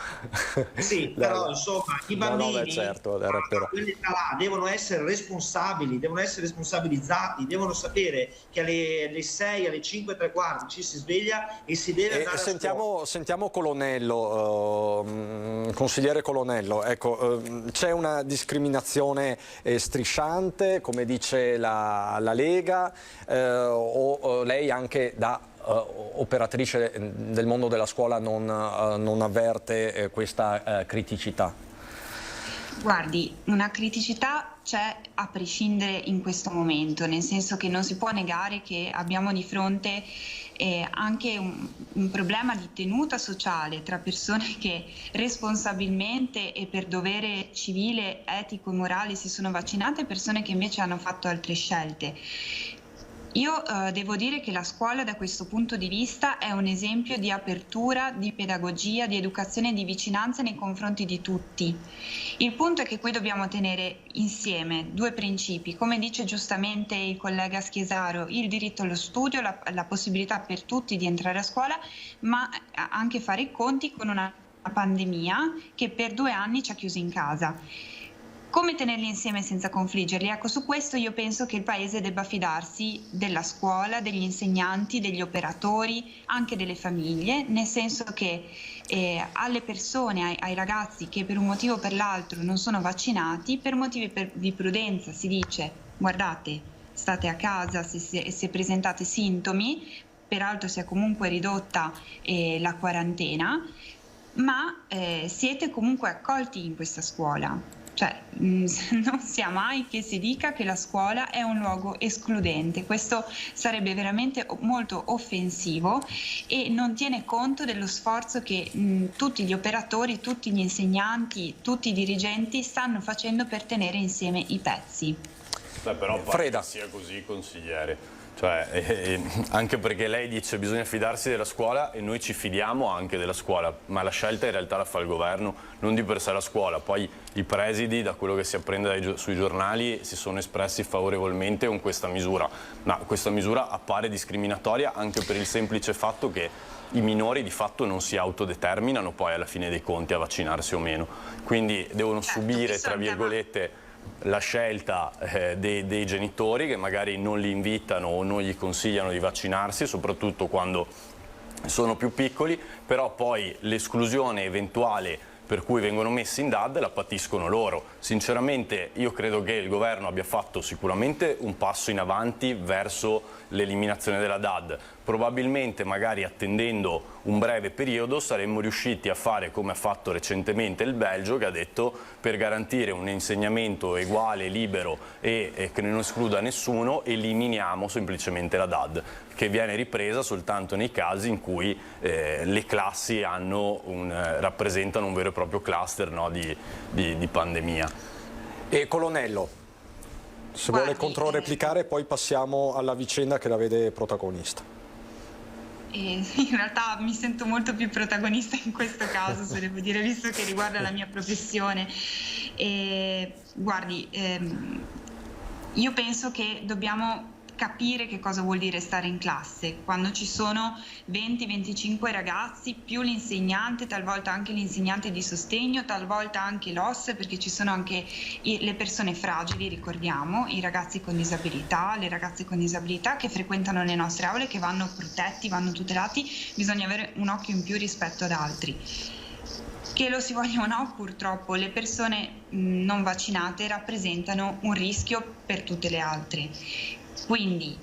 Sì, però insomma i bambini certo, devono essere responsabili, devono essere responsabilizzati, devono sapere che alle 6, alle 5:15 ci si sveglia e si deve andare a scuola. Sentiamo Colonnello, consigliere Colonnello, ecco, c'è una discriminazione strisciante, come dice la Lega, o lei anche da operatrice del mondo della scuola non avverte questa criticità? Guardi, una criticità c'è a prescindere in questo momento, nel senso che non si può negare che abbiamo di fronte anche un problema di tenuta sociale tra persone che responsabilmente e per dovere civile, etico e morale si sono vaccinate e persone che invece hanno fatto altre scelte. Io devo dire che la scuola da questo punto di vista è un esempio di apertura, di pedagogia, di educazione e di vicinanza nei confronti di tutti. Il punto è che qui dobbiamo tenere insieme due principi, come dice giustamente il collega Schiesaro, il diritto allo studio, la possibilità per tutti di entrare a scuola, ma anche fare i conti con una pandemia che per 2 anni ci ha chiusi in casa. Come tenerli insieme senza confliggerli? Ecco, su questo io penso che il Paese debba fidarsi della scuola, degli insegnanti, degli operatori, anche delle famiglie, nel senso che alle persone, ai ragazzi che per un motivo o per l'altro non sono vaccinati, per motivi di prudenza si dice guardate, state a casa se presentate sintomi, peraltro si è comunque ridotta la quarantena, ma siete comunque accolti in questa scuola. Cioè, non sia mai che si dica che la scuola è un luogo escludente. Questo sarebbe veramente molto offensivo e non tiene conto dello sforzo che tutti gli operatori, tutti gli insegnanti, tutti i dirigenti stanno facendo per tenere insieme i pezzi. Beh, però pare che sia così, consigliere. Cioè, anche perché lei dice bisogna fidarsi della scuola e noi ci fidiamo anche della scuola, ma la scelta in realtà la fa il governo, non di per sé la scuola. Poi i presidi, da quello che si apprende sui giornali, si sono espressi favorevolmente con questa misura, ma questa misura appare discriminatoria anche per il semplice fatto che i minori di fatto non si autodeterminano poi alla fine dei conti a vaccinarsi o meno, quindi devono subire, tra virgolette, la scelta dei genitori che magari non li invitano o non gli consigliano di vaccinarsi, soprattutto quando sono più piccoli, però poi l'esclusione eventuale per cui vengono messi in DAD la patiscono loro. Sinceramente io credo che il governo abbia fatto sicuramente un passo in avanti verso l'eliminazione della DAD. Probabilmente magari attendendo un breve periodo saremmo riusciti a fare come ha fatto recentemente il Belgio, che ha detto per garantire un insegnamento uguale, libero e che non escluda nessuno eliminiamo semplicemente la DAD, che viene ripresa soltanto nei casi in cui le classi rappresentano un vero e proprio cluster, no, di pandemia. E Colonnello, se vuole controreplicare poi passiamo alla vicenda che la vede protagonista. In realtà mi sento molto più protagonista in questo caso, se devo dire, visto che riguarda la mia professione. Guardi, io penso che dobbiamo capire che cosa vuol dire stare in classe quando ci sono 20-25 ragazzi più l'insegnante, talvolta anche l'insegnante di sostegno, talvolta anche l'OS, perché ci sono anche le persone fragili, ricordiamo, i ragazzi con disabilità, le ragazze con disabilità che frequentano le nostre aule, che vanno protetti, vanno tutelati. Bisogna avere un occhio in più rispetto ad altri. Che lo si voglia o no, purtroppo le persone non vaccinate rappresentano un rischio per tutte le altre. Quindi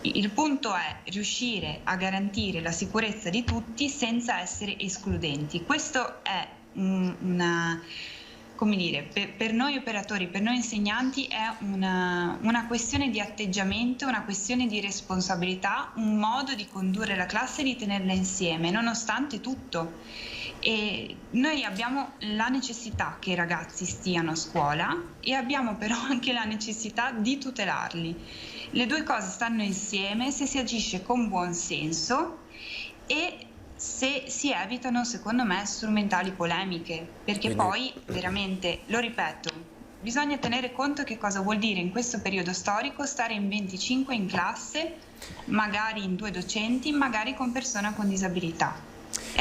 il punto è riuscire a garantire la sicurezza di tutti senza essere escludenti. Questo è come dire, per noi operatori, per noi insegnanti è una questione di atteggiamento, una questione di responsabilità, un modo di condurre la classe e di tenerla insieme, nonostante tutto. E noi abbiamo la necessità che i ragazzi stiano a scuola e abbiamo però anche la necessità di tutelarli. Le due cose stanno insieme se si agisce con buon senso e se si evitano, secondo me, strumentali polemiche, perché poi veramente, lo ripeto, bisogna tenere conto che cosa vuol dire in questo periodo storico stare in 25 in classe, magari in 2 docenti, magari con persone con disabilità.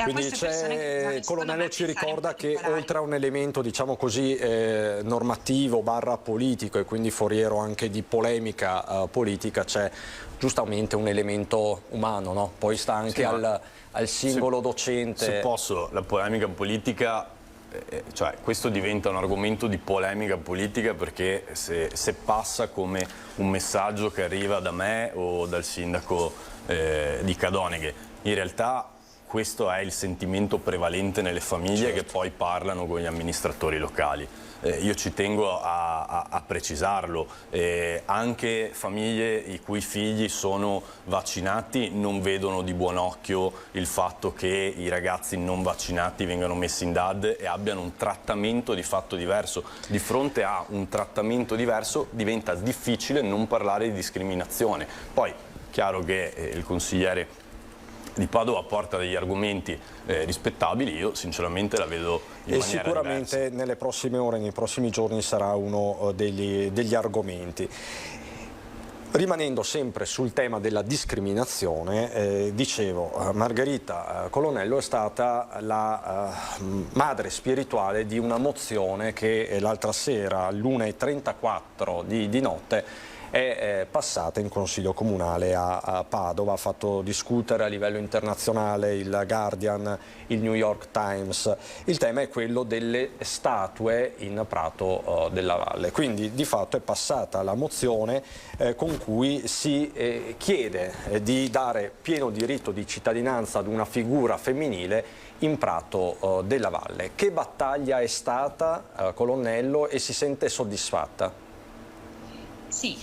Quindi il Colonnello ci ricorda che oltre a un elemento, diciamo così, normativo / politico e quindi foriero anche di polemica politica, c'è giustamente un elemento umano, no? Poi sta anche al singolo docente. Se posso, la polemica politica, cioè questo diventa un argomento di polemica politica perché se passa come un messaggio che arriva da me o dal sindaco di Cadoneghe, in realtà questo è il sentimento prevalente nelle famiglie che poi parlano con gli amministratori locali. Io ci tengo a precisarlo, anche famiglie i cui figli sono vaccinati non vedono di buon occhio il fatto che i ragazzi non vaccinati vengano messi in DAD e abbiano un trattamento di fatto diverso. Di fronte a un trattamento diverso diventa difficile non parlare di discriminazione. Poi, chiaro che il consigliere di Padova porta degli argomenti rispettabili, io sinceramente la vedo in maniera sicuramente diversa. Nelle prossime ore, nei prossimi giorni sarà uno degli argomenti. Rimanendo sempre sul tema della discriminazione, dicevo, Margherita Colonnello è stata la madre spirituale di una mozione che l'altra sera all'1:34 di notte è passata in Consiglio Comunale a Padova, ha fatto discutere a livello internazionale il Guardian, il New York Times. Il tema è quello delle statue in Prato della Valle, quindi di fatto è passata la mozione con cui si chiede di dare pieno diritto di cittadinanza ad una figura femminile in Prato della Valle. Che battaglia è stata, Colonnello, e si sente soddisfatta? Sì,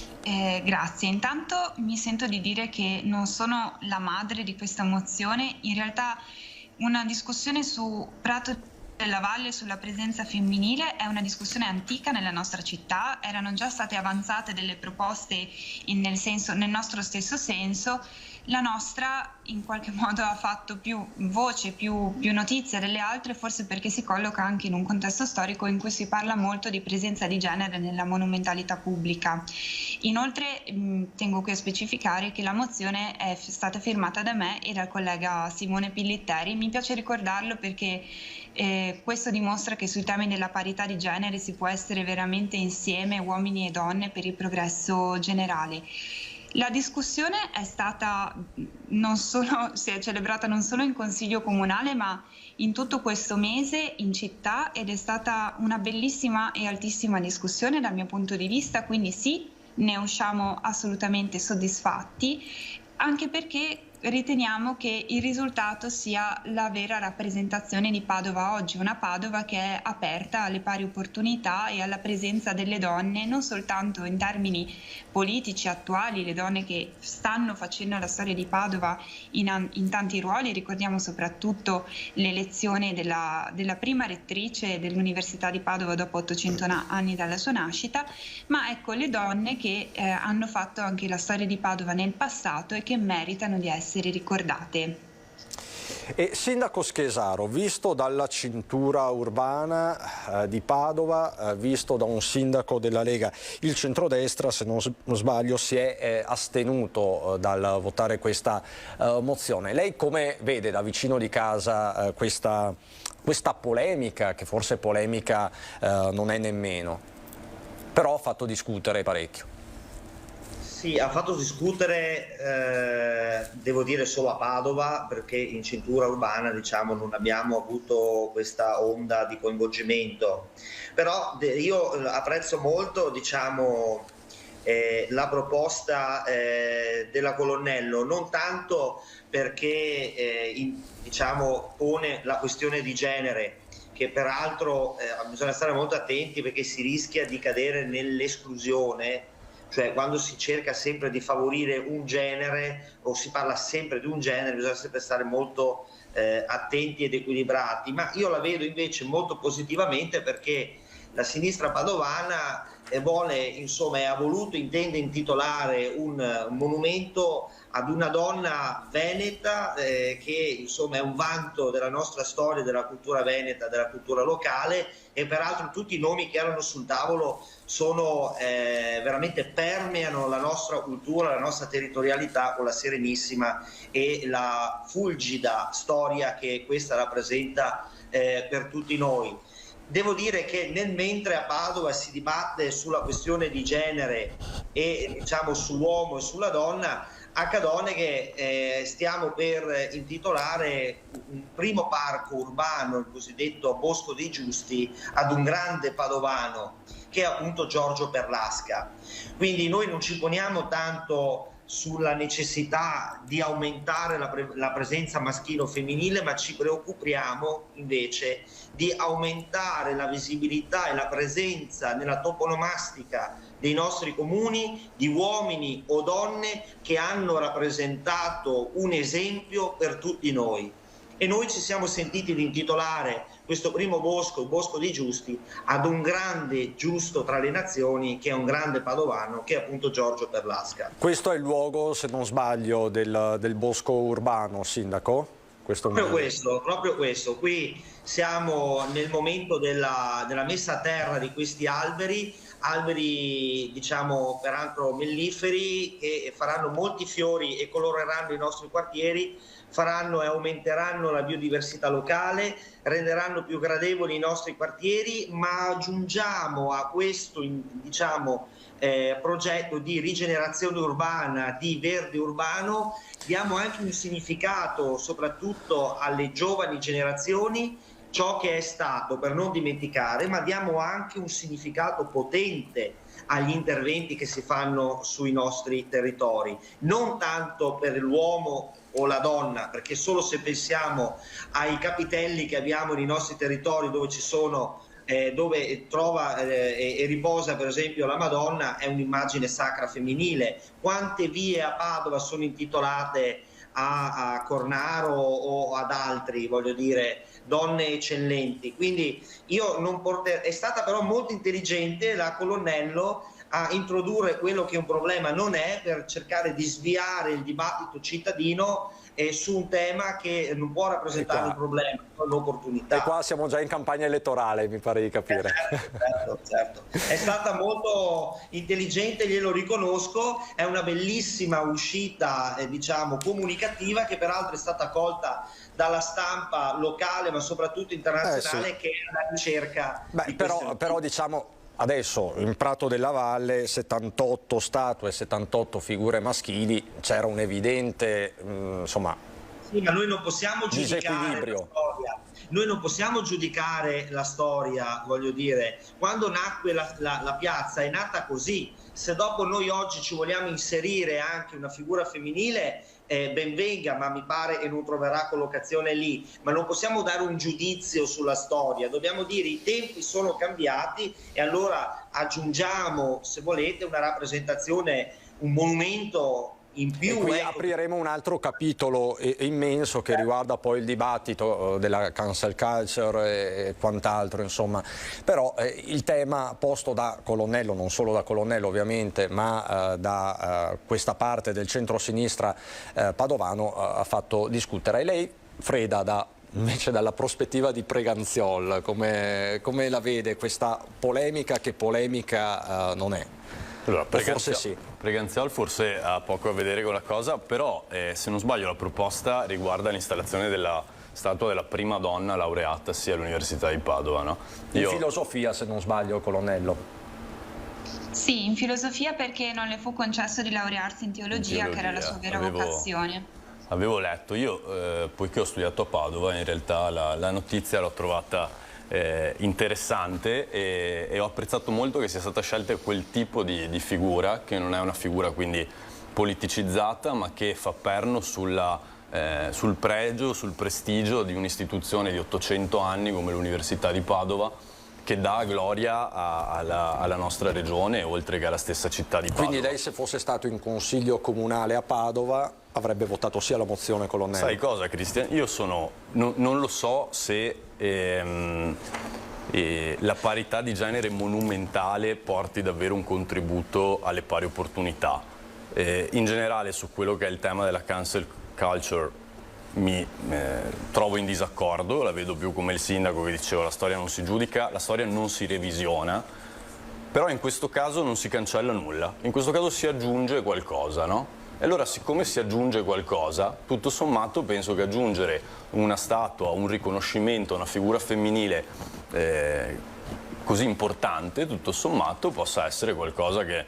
grazie. Intanto mi sento di dire che non sono la madre di questa mozione. In realtà una discussione su Prato della Valle, sulla presenza femminile, è una discussione antica nella nostra città. Erano già state avanzate delle proposte nel nostro stesso senso. La nostra in qualche modo ha fatto più voce, più notizia delle altre, forse perché si colloca anche in un contesto storico in cui si parla molto di presenza di genere nella monumentalità pubblica. Inoltre tengo qui a specificare che la mozione è stata firmata da me e dal collega Simone Pillitteri. Mi piace ricordarlo perché questo dimostra che sui temi della parità di genere si può essere veramente insieme, uomini e donne, per il progresso generale. La discussione si è celebrata non solo in Consiglio Comunale, ma in tutto questo mese in città, ed è stata una bellissima e altissima discussione dal mio punto di vista, quindi sì, ne usciamo assolutamente soddisfatti, anche perché riteniamo che il risultato sia la vera rappresentazione di Padova oggi, una Padova che è aperta alle pari opportunità e alla presenza delle donne, non soltanto in termini politici attuali, le donne che stanno facendo la storia di Padova in tanti ruoli. Ricordiamo soprattutto l'elezione della prima rettrice dell'Università di Padova dopo 800 anni dalla sua nascita, ma ecco le donne che hanno fatto anche la storia di Padova nel passato e che meritano di essere ricordate. E Sindaco Schesaro, visto dalla cintura urbana di Padova, visto da un sindaco della Lega, il centrodestra, se non sbaglio, si è astenuto dal votare questa mozione. Lei come vede da vicino di casa questa polemica, che forse polemica non è nemmeno, però ha fatto discutere parecchio? Sì, ha fatto discutere, devo dire, solo a Padova, perché in cintura urbana, diciamo, non abbiamo avuto questa onda di coinvolgimento. Però io apprezzo molto, diciamo, la proposta della Colonnello, non tanto perché diciamo, pone la questione di genere, che peraltro bisogna stare molto attenti perché si rischia di cadere nell'esclusione. Cioè, quando si cerca sempre di favorire un genere o si parla sempre di un genere, bisogna sempre stare molto attenti ed equilibrati, ma io la vedo invece molto positivamente perché la sinistra padovana intende intitolare un monumento ad una donna veneta che insomma è un vanto della nostra storia, della cultura veneta, della cultura locale, e peraltro tutti i nomi che erano sul tavolo sono veramente permeano la nostra cultura, la nostra territorialità con la serenissima e la fulgida storia che questa rappresenta per tutti noi. Devo dire che mentre a Padova si dibatte sulla questione di genere e diciamo sull'uomo e sulla donna, a Cadoneghe stiamo per intitolare un primo parco urbano, il cosiddetto Bosco dei Giusti, ad un grande padovano che è appunto Giorgio Perlasca. Quindi noi non ci poniamo tanto sulla necessità di aumentare la presenza maschile o femminile, ma ci preoccupiamo invece di aumentare la visibilità e la presenza nella toponomastica dei nostri comuni di uomini o donne che hanno rappresentato un esempio per tutti noi. E noi ci siamo sentiti di intitolare questo primo bosco, il Bosco dei Giusti, ad un grande giusto tra le nazioni, che è un grande padovano, che è appunto Giorgio Perlasca. Questo è il luogo, se non sbaglio, del bosco urbano, Sindaco? Proprio questo. Qui siamo nel momento della messa a terra di questi alberi, diciamo peraltro melliferi, che faranno molti fiori e coloreranno i nostri quartieri, faranno e aumenteranno la biodiversità locale, renderanno più gradevoli i nostri quartieri, ma aggiungiamo a questo progetto di rigenerazione urbana, di verde urbano, diamo anche un significato soprattutto alle giovani generazioni, ciò che è stato, per non dimenticare, ma diamo anche un significato potente agli interventi che si fanno sui nostri territori, non tanto per l'uomo o la donna, perché solo se pensiamo ai capitelli che abbiamo nei nostri territori dove ci sono dove trova e riposa per esempio la Madonna, è un'immagine sacra femminile. Quante vie a Padova sono intitolate a Cornaro o ad altri, voglio dire, donne eccellenti. Quindi è stata però molto intelligente la Colonnello a introdurre quello che un problema non è, per cercare di sviare il dibattito cittadino su un tema che non può rappresentare un problema, ma un'opportunità. E qua siamo già in campagna elettorale, mi pare di capire. Certo. È stata molto intelligente, glielo riconosco, è una bellissima uscita comunicativa, che peraltro è stata colta dalla stampa locale ma soprattutto internazionale, sì, che è alla ricerca di però diciamo adesso in Prato della Valle 78 statue, 78 figure maschili, c'era un evidente Sì, ma noi non possiamo giudicare disequilibrio. la storia. Noi non possiamo giudicare la storia, voglio dire. Quando nacque la piazza è nata così. Se dopo noi oggi ci vogliamo inserire anche una figura femminile, ben venga, ma mi pare che non troverà collocazione lì. Ma non possiamo dare un giudizio sulla storia, dobbiamo dire i tempi sono cambiati e allora aggiungiamo, se volete, una rappresentazione, un monumento in più. E qui apriremo un altro capitolo immenso che riguarda poi il dibattito della cancel culture e quant'altro, insomma. Però il tema posto da Colonnello, non solo da Colonnello ovviamente, ma da questa parte del centro-sinistra padovano ha fatto discutere. E lei, Freda, invece dalla prospettiva di Preganziol, come la vede questa polemica, che polemica non è? Allora, forse sì. Preganziol forse ha poco a vedere con la cosa, però se non sbaglio la proposta riguarda l'installazione della statua della prima donna laureatasi all'Università di Padova, no? In filosofia, se non sbaglio, Colonnello. Sì, in filosofia, perché non le fu concesso di laurearsi in teologia, che era la sua vera vocazione. Avevo letto, io poiché ho studiato a Padova, in realtà la notizia l'ho trovata interessante e ho apprezzato molto che sia stata scelta quel tipo di figura, che non è una figura quindi politicizzata, ma che fa perno sul pregio, sul prestigio di un'istituzione di 800 anni come l'Università di Padova, che dà gloria alla nostra regione, oltre che alla stessa città di Padova. Quindi lei, se fosse stato in consiglio comunale a Padova, avrebbe votato sì alla mozione, Colonnello? Sai cosa, Cristian? Io non lo so se la parità di genere monumentale porti davvero un contributo alle pari opportunità. In generale, su quello che è il tema della cancel culture mi trovo in disaccordo, la vedo più come il sindaco che diceva: la storia non si giudica, la storia non si revisiona, però in questo caso non si cancella nulla, in questo caso si aggiunge qualcosa, no? E allora, siccome si aggiunge qualcosa, tutto sommato penso che aggiungere una statua, un riconoscimento, una figura femminile così importante, tutto sommato possa essere qualcosa che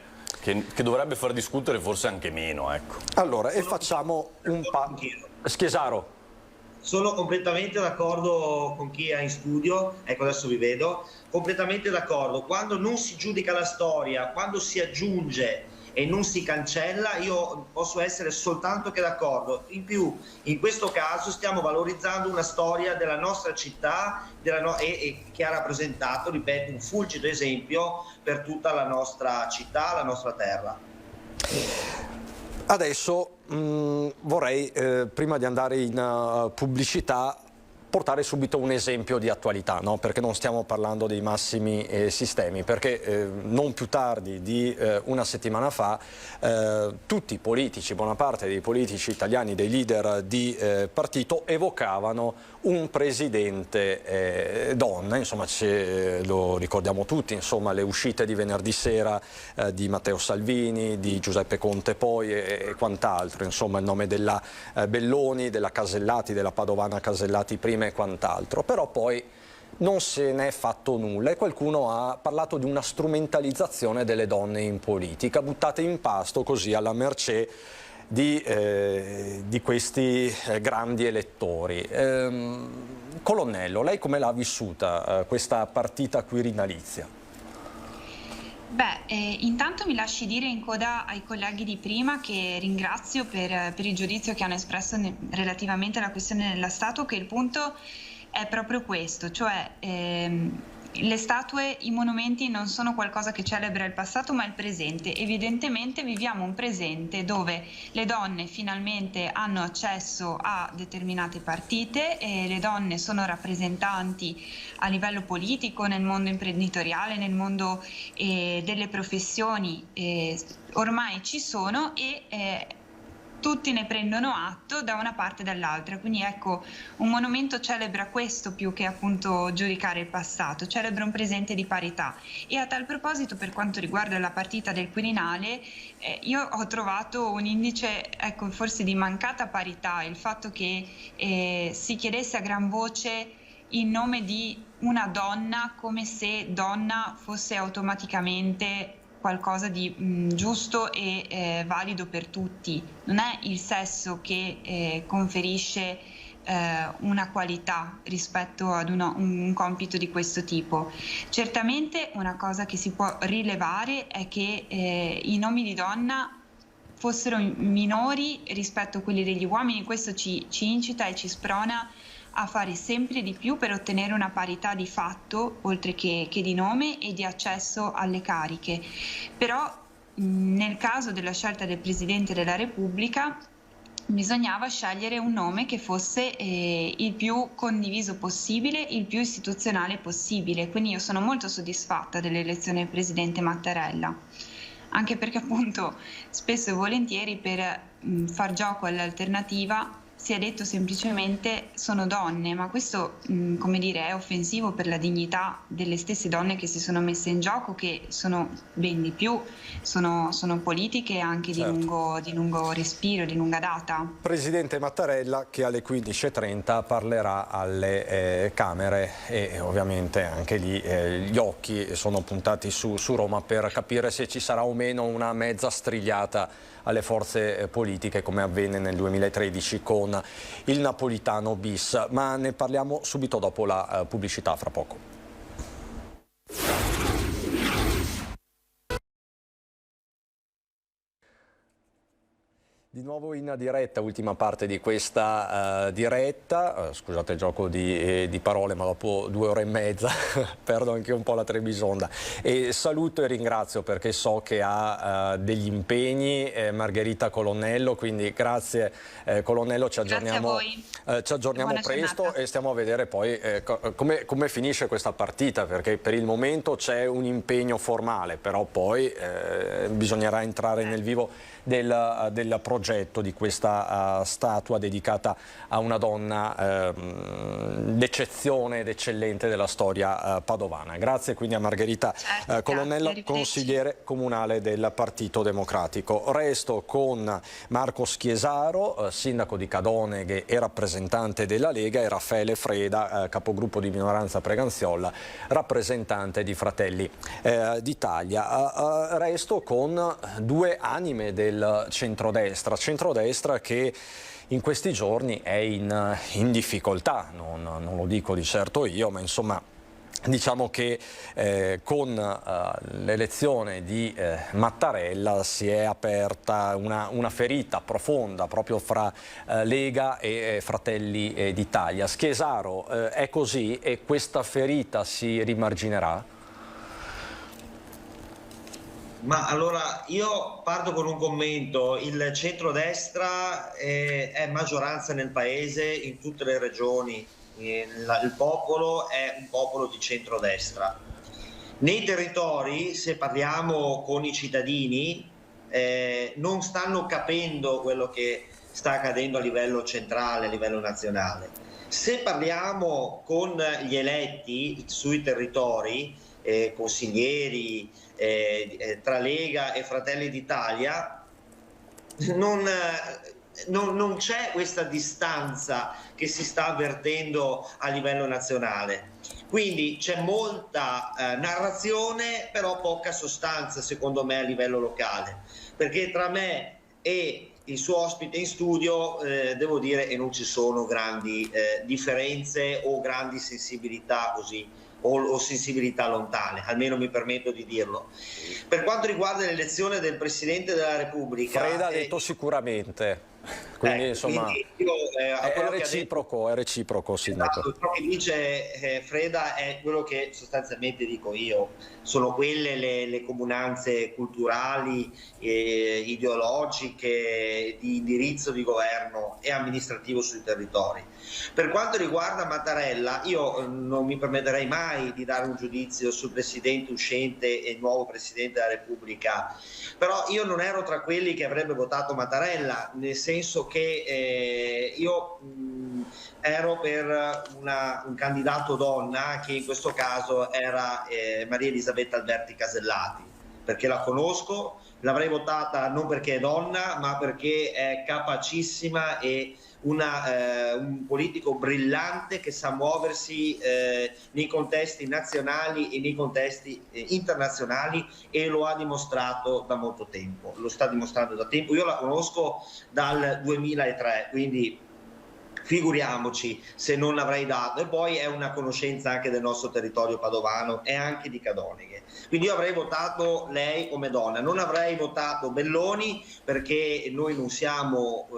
dovrebbe far discutere forse anche meno, ecco. Allora, e facciamo un Schiesaro. Sono completamente d'accordo con chi è in studio, ecco adesso vi vedo, completamente d'accordo. Quando non si giudica la storia, quando si aggiunge e non si cancella, io posso essere soltanto che d'accordo. In più, in questo caso stiamo valorizzando una storia della nostra città e che ha rappresentato, ripeto, un fulgido esempio per tutta la nostra città, la nostra terra. Adesso vorrei, prima di andare in pubblicità, portare subito un esempio di attualità, no? Perché non stiamo parlando dei massimi sistemi, perché non più tardi di una settimana fa tutti i politici, buona parte dei politici italiani, dei leader di partito, evocavano un presidente donna, insomma lo ricordiamo tutti, insomma le uscite di venerdì sera di Matteo Salvini, di Giuseppe Conte poi e quant'altro, insomma il nome della Belloni, della Casellati, della Padovana Casellati prima e quant'altro, però poi non se n'è fatto nulla e qualcuno ha parlato di una strumentalizzazione delle donne in politica, buttate in pasto così alla mercé di questi grandi elettori. Colonnello, lei come l'ha vissuta questa partita quirinalizia? Intanto mi lasci dire in coda ai colleghi di prima che ringrazio per il giudizio che hanno espresso relativamente alla questione della statua, che il punto è proprio questo, cioè le statue, i monumenti non sono qualcosa che celebra il passato ma il presente. Evidentemente viviamo un presente dove le donne finalmente hanno accesso a determinate partite e le donne sono rappresentanti a livello politico, nel mondo imprenditoriale, nel mondo delle professioni, ormai ci sono e tutti ne prendono atto da una parte e dall'altra. Quindi ecco, un monumento celebra questo più che appunto giudicare il passato, celebra un presente di parità. E a tal proposito, per quanto riguarda la partita del Quirinale, io ho trovato un indice, ecco, forse di mancata parità, il fatto che si chiedesse a gran voce il nome di una donna come se donna fosse automaticamente qualcosa di giusto e valido per tutti. Non è il sesso che conferisce una qualità rispetto ad un compito di questo tipo. Certamente una cosa che si può rilevare è che i nomi di donna fossero minori rispetto a quelli degli uomini. Questo ci incita e ci sprona a fare sempre di più per ottenere una parità di fatto, oltre che di nome e di accesso alle cariche. Però nel caso della scelta del Presidente della Repubblica bisognava scegliere un nome che fosse il più condiviso possibile, il più istituzionale possibile. Quindi io sono molto soddisfatta dell'elezione del Presidente Mattarella, anche perché appunto spesso e volentieri per far gioco all'alternativa si è detto semplicemente sono donne, ma questo come dire, è offensivo per la dignità delle stesse donne che si sono messe in gioco, che sono ben di più, sono politiche anche certo. di lungo respiro, di lunga data. Presidente Mattarella che alle 15:30 parlerà alle Camere e ovviamente anche lì gli occhi sono puntati su Roma per capire se ci sarà o meno una mezza strigliata alle forze politiche come avvenne nel 2013 con il Napolitano bis, ma ne parliamo subito dopo la pubblicità, fra poco. Di nuovo in diretta, ultima parte di questa diretta, scusate il gioco di parole ma dopo 2 ore e mezza perdo anche un po' la Trebisonda e saluto e ringrazio perché so che ha degli impegni Margherita Colonnello, quindi grazie Colonnello, ci aggiorniamo presto giornata. E stiamo a vedere poi come finisce questa partita, perché per il momento c'è un impegno formale, però poi bisognerà entrare nel vivo del progetto di questa statua dedicata a una donna d'eccezione ed eccellente della storia padovana. Grazie quindi a Margherita Colonnello, consigliere comunale del Partito Democratico. Resto con Marco Schiesaro, sindaco di Cadoneghe e rappresentante della Lega, e Raffaele Freda, capogruppo di minoranza Preganziola, rappresentante di Fratelli d'Italia. Resto con 2 anime del centrodestra che in questi giorni è in difficoltà, non lo dico di certo io, ma insomma diciamo che con l'elezione di Mattarella si è aperta una ferita profonda proprio fra Lega e Fratelli d'Italia. Chiesaro, è così e questa ferita si rimarginerà? Ma allora io parto con un commento: il centrodestra è maggioranza nel paese, in tutte le regioni. Il popolo è un popolo di centrodestra. Nei territori, se parliamo con i cittadini, non stanno capendo quello che sta accadendo a livello centrale, a livello nazionale. Se parliamo con gli eletti sui territori, consiglieri tra Lega e Fratelli d'Italia, non c'è questa distanza che si sta avvertendo a livello nazionale. Quindi c'è molta narrazione, però poca sostanza, secondo me, a livello locale, perché tra me e il suo ospite in studio devo dire che non ci sono grandi differenze o grandi sensibilità così o sensibilità lontane, almeno mi permetto di dirlo. Per quanto riguarda l'elezione del Presidente della Repubblica, Freda ha detto sicuramente, quindi insomma quindi io, è reciproco, Sindaco. Esatto, ciò che dice Freda è quello che sostanzialmente dico io, sono quelle le comunanze culturali, ideologiche, di indirizzo di governo e amministrativo sui territori. Per quanto riguarda Mattarella, io non mi permetterei mai di dare un giudizio sul Presidente uscente e il nuovo Presidente della Repubblica, però io non ero tra quelli che avrebbe votato Mattarella, nel senso che io ero per un candidato donna, che in questo caso era Maria Elisabetta Alberti Casellati, perché la conosco, l'avrei votata non perché è donna, ma perché è capacissima e un politico brillante che sa muoversi nei contesti nazionali e nei contesti internazionali, e lo ha dimostrato da molto tempo, lo sta dimostrando da tempo. Io la conosco dal 2003, quindi figuriamoci se non l'avrei dato. E poi è una conoscenza anche del nostro territorio padovano e anche di Cadoneghe, quindi io avrei votato lei come donna, non avrei votato Belloni, perché noi non siamo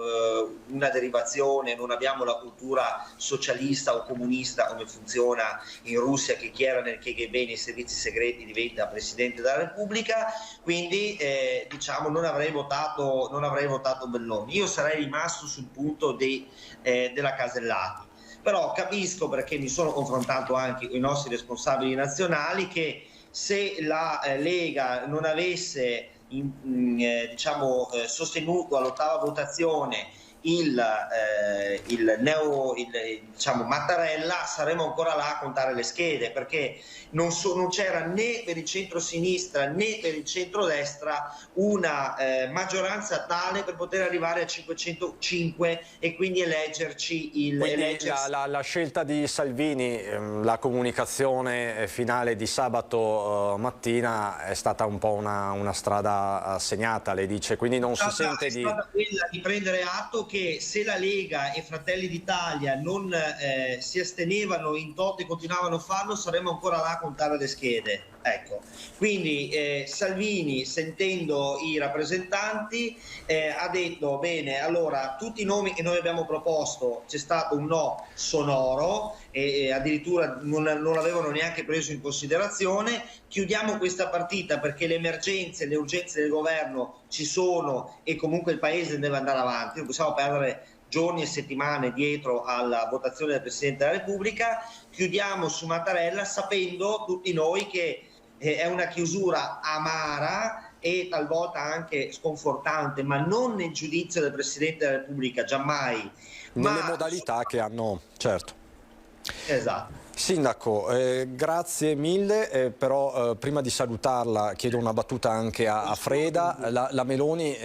una derivazione, non abbiamo la cultura socialista o comunista come funziona in Russia, che chi era nel KGB, nei servizi segreti, diventa Presidente della Repubblica, quindi diciamo non avrei votato Belloni. Io sarei rimasto sul punto della Casellati, però capisco, perché mi sono confrontato anche con i nostri responsabili nazionali, che se la Lega non avesse sostenuto all'ottava votazione Mattarella, saremo ancora là a contare le schede, perché non c'era né per il centro-sinistra né per il centro-destra una maggioranza tale per poter arrivare a 505 e quindi eleggerci la scelta di Salvini, la comunicazione finale di sabato mattina è stata un po' una strada segnata, lei dice, quindi non si sente di... È stata quella di prendere atto che se la Lega e Fratelli d'Italia non si astenevano in toto e continuavano a farlo, saremmo ancora là a contare le schede. Ecco, quindi Salvini, sentendo i rappresentanti, ha detto: bene, allora tutti i nomi che noi abbiamo proposto c'è stato un no sonoro e addirittura non l'avevano neanche preso in considerazione, chiudiamo questa partita perché le emergenze, le urgenze del governo ci sono e comunque il paese deve andare avanti, non possiamo perdere giorni e settimane dietro alla votazione del Presidente della Repubblica, chiudiamo su Mattarella, sapendo tutti noi che è una chiusura amara e talvolta anche sconfortante, ma non nel giudizio del Presidente della Repubblica, giammai. Nelle modalità che hanno, certo. Esatto. Sindaco, grazie mille, però prima di salutarla chiedo una battuta anche a Freda. La Meloni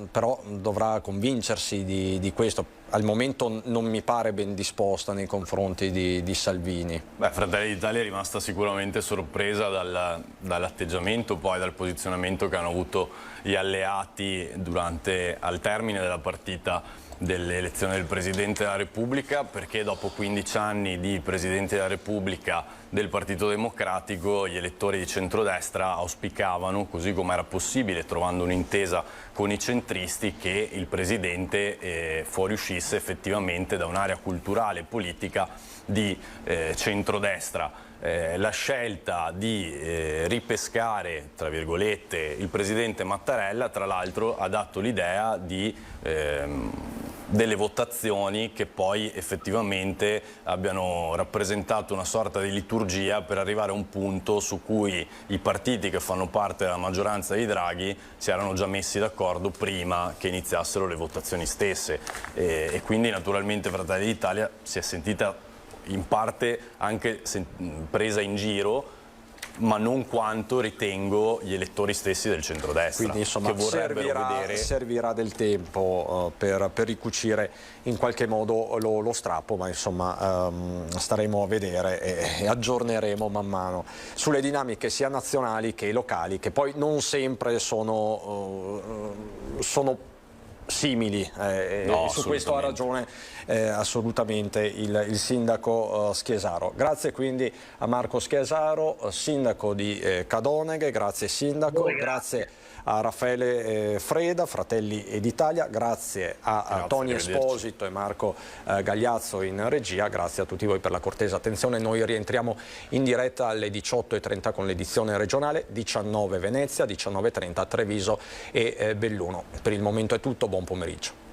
però dovrà convincersi di questo. Al momento non mi pare ben disposta nei confronti di Salvini. Fratelli d'Italia è rimasta sicuramente sorpresa dall'atteggiamento, poi dal posizionamento che hanno avuto gli alleati al termine della partita dell'elezione del Presidente della Repubblica, perché dopo 15 anni di Presidente della Repubblica del Partito Democratico gli elettori di centrodestra auspicavano, così come era possibile trovando un'intesa con i centristi, che il Presidente fuoriuscisse effettivamente da un'area culturale e politica di centrodestra. La scelta di ripescare, tra virgolette, il Presidente Mattarella, tra l'altro, ha dato l'idea di delle votazioni che poi effettivamente abbiano rappresentato una sorta di liturgia per arrivare a un punto su cui i partiti che fanno parte della maggioranza di Draghi si erano già messi d'accordo prima che iniziassero le votazioni stesse, e quindi naturalmente Fratelli d'Italia si è sentita in parte anche presa in giro, ma non quanto ritengo gli elettori stessi del centrodestra. Quindi insomma che servirà del tempo per ricucire in qualche modo lo strappo, ma insomma staremo a vedere e aggiorneremo man mano sulle dinamiche sia nazionali che locali, che poi non sempre sono simili, no, su questo ha ragione assolutamente il sindaco Schiesaro. Grazie quindi a Marco Schiesaro, sindaco di Cadoneghe, grazie sindaco, grazie a Raffaele Freda, Fratelli d'Italia, grazie a Tony Esposito e Marco Gagliazzo in regia, grazie a tutti voi per la cortese attenzione. Noi rientriamo in diretta alle 18:30 con l'edizione regionale, 19 Venezia, 19:30 Treviso e Belluno. Per il momento è tutto, buon pomeriggio.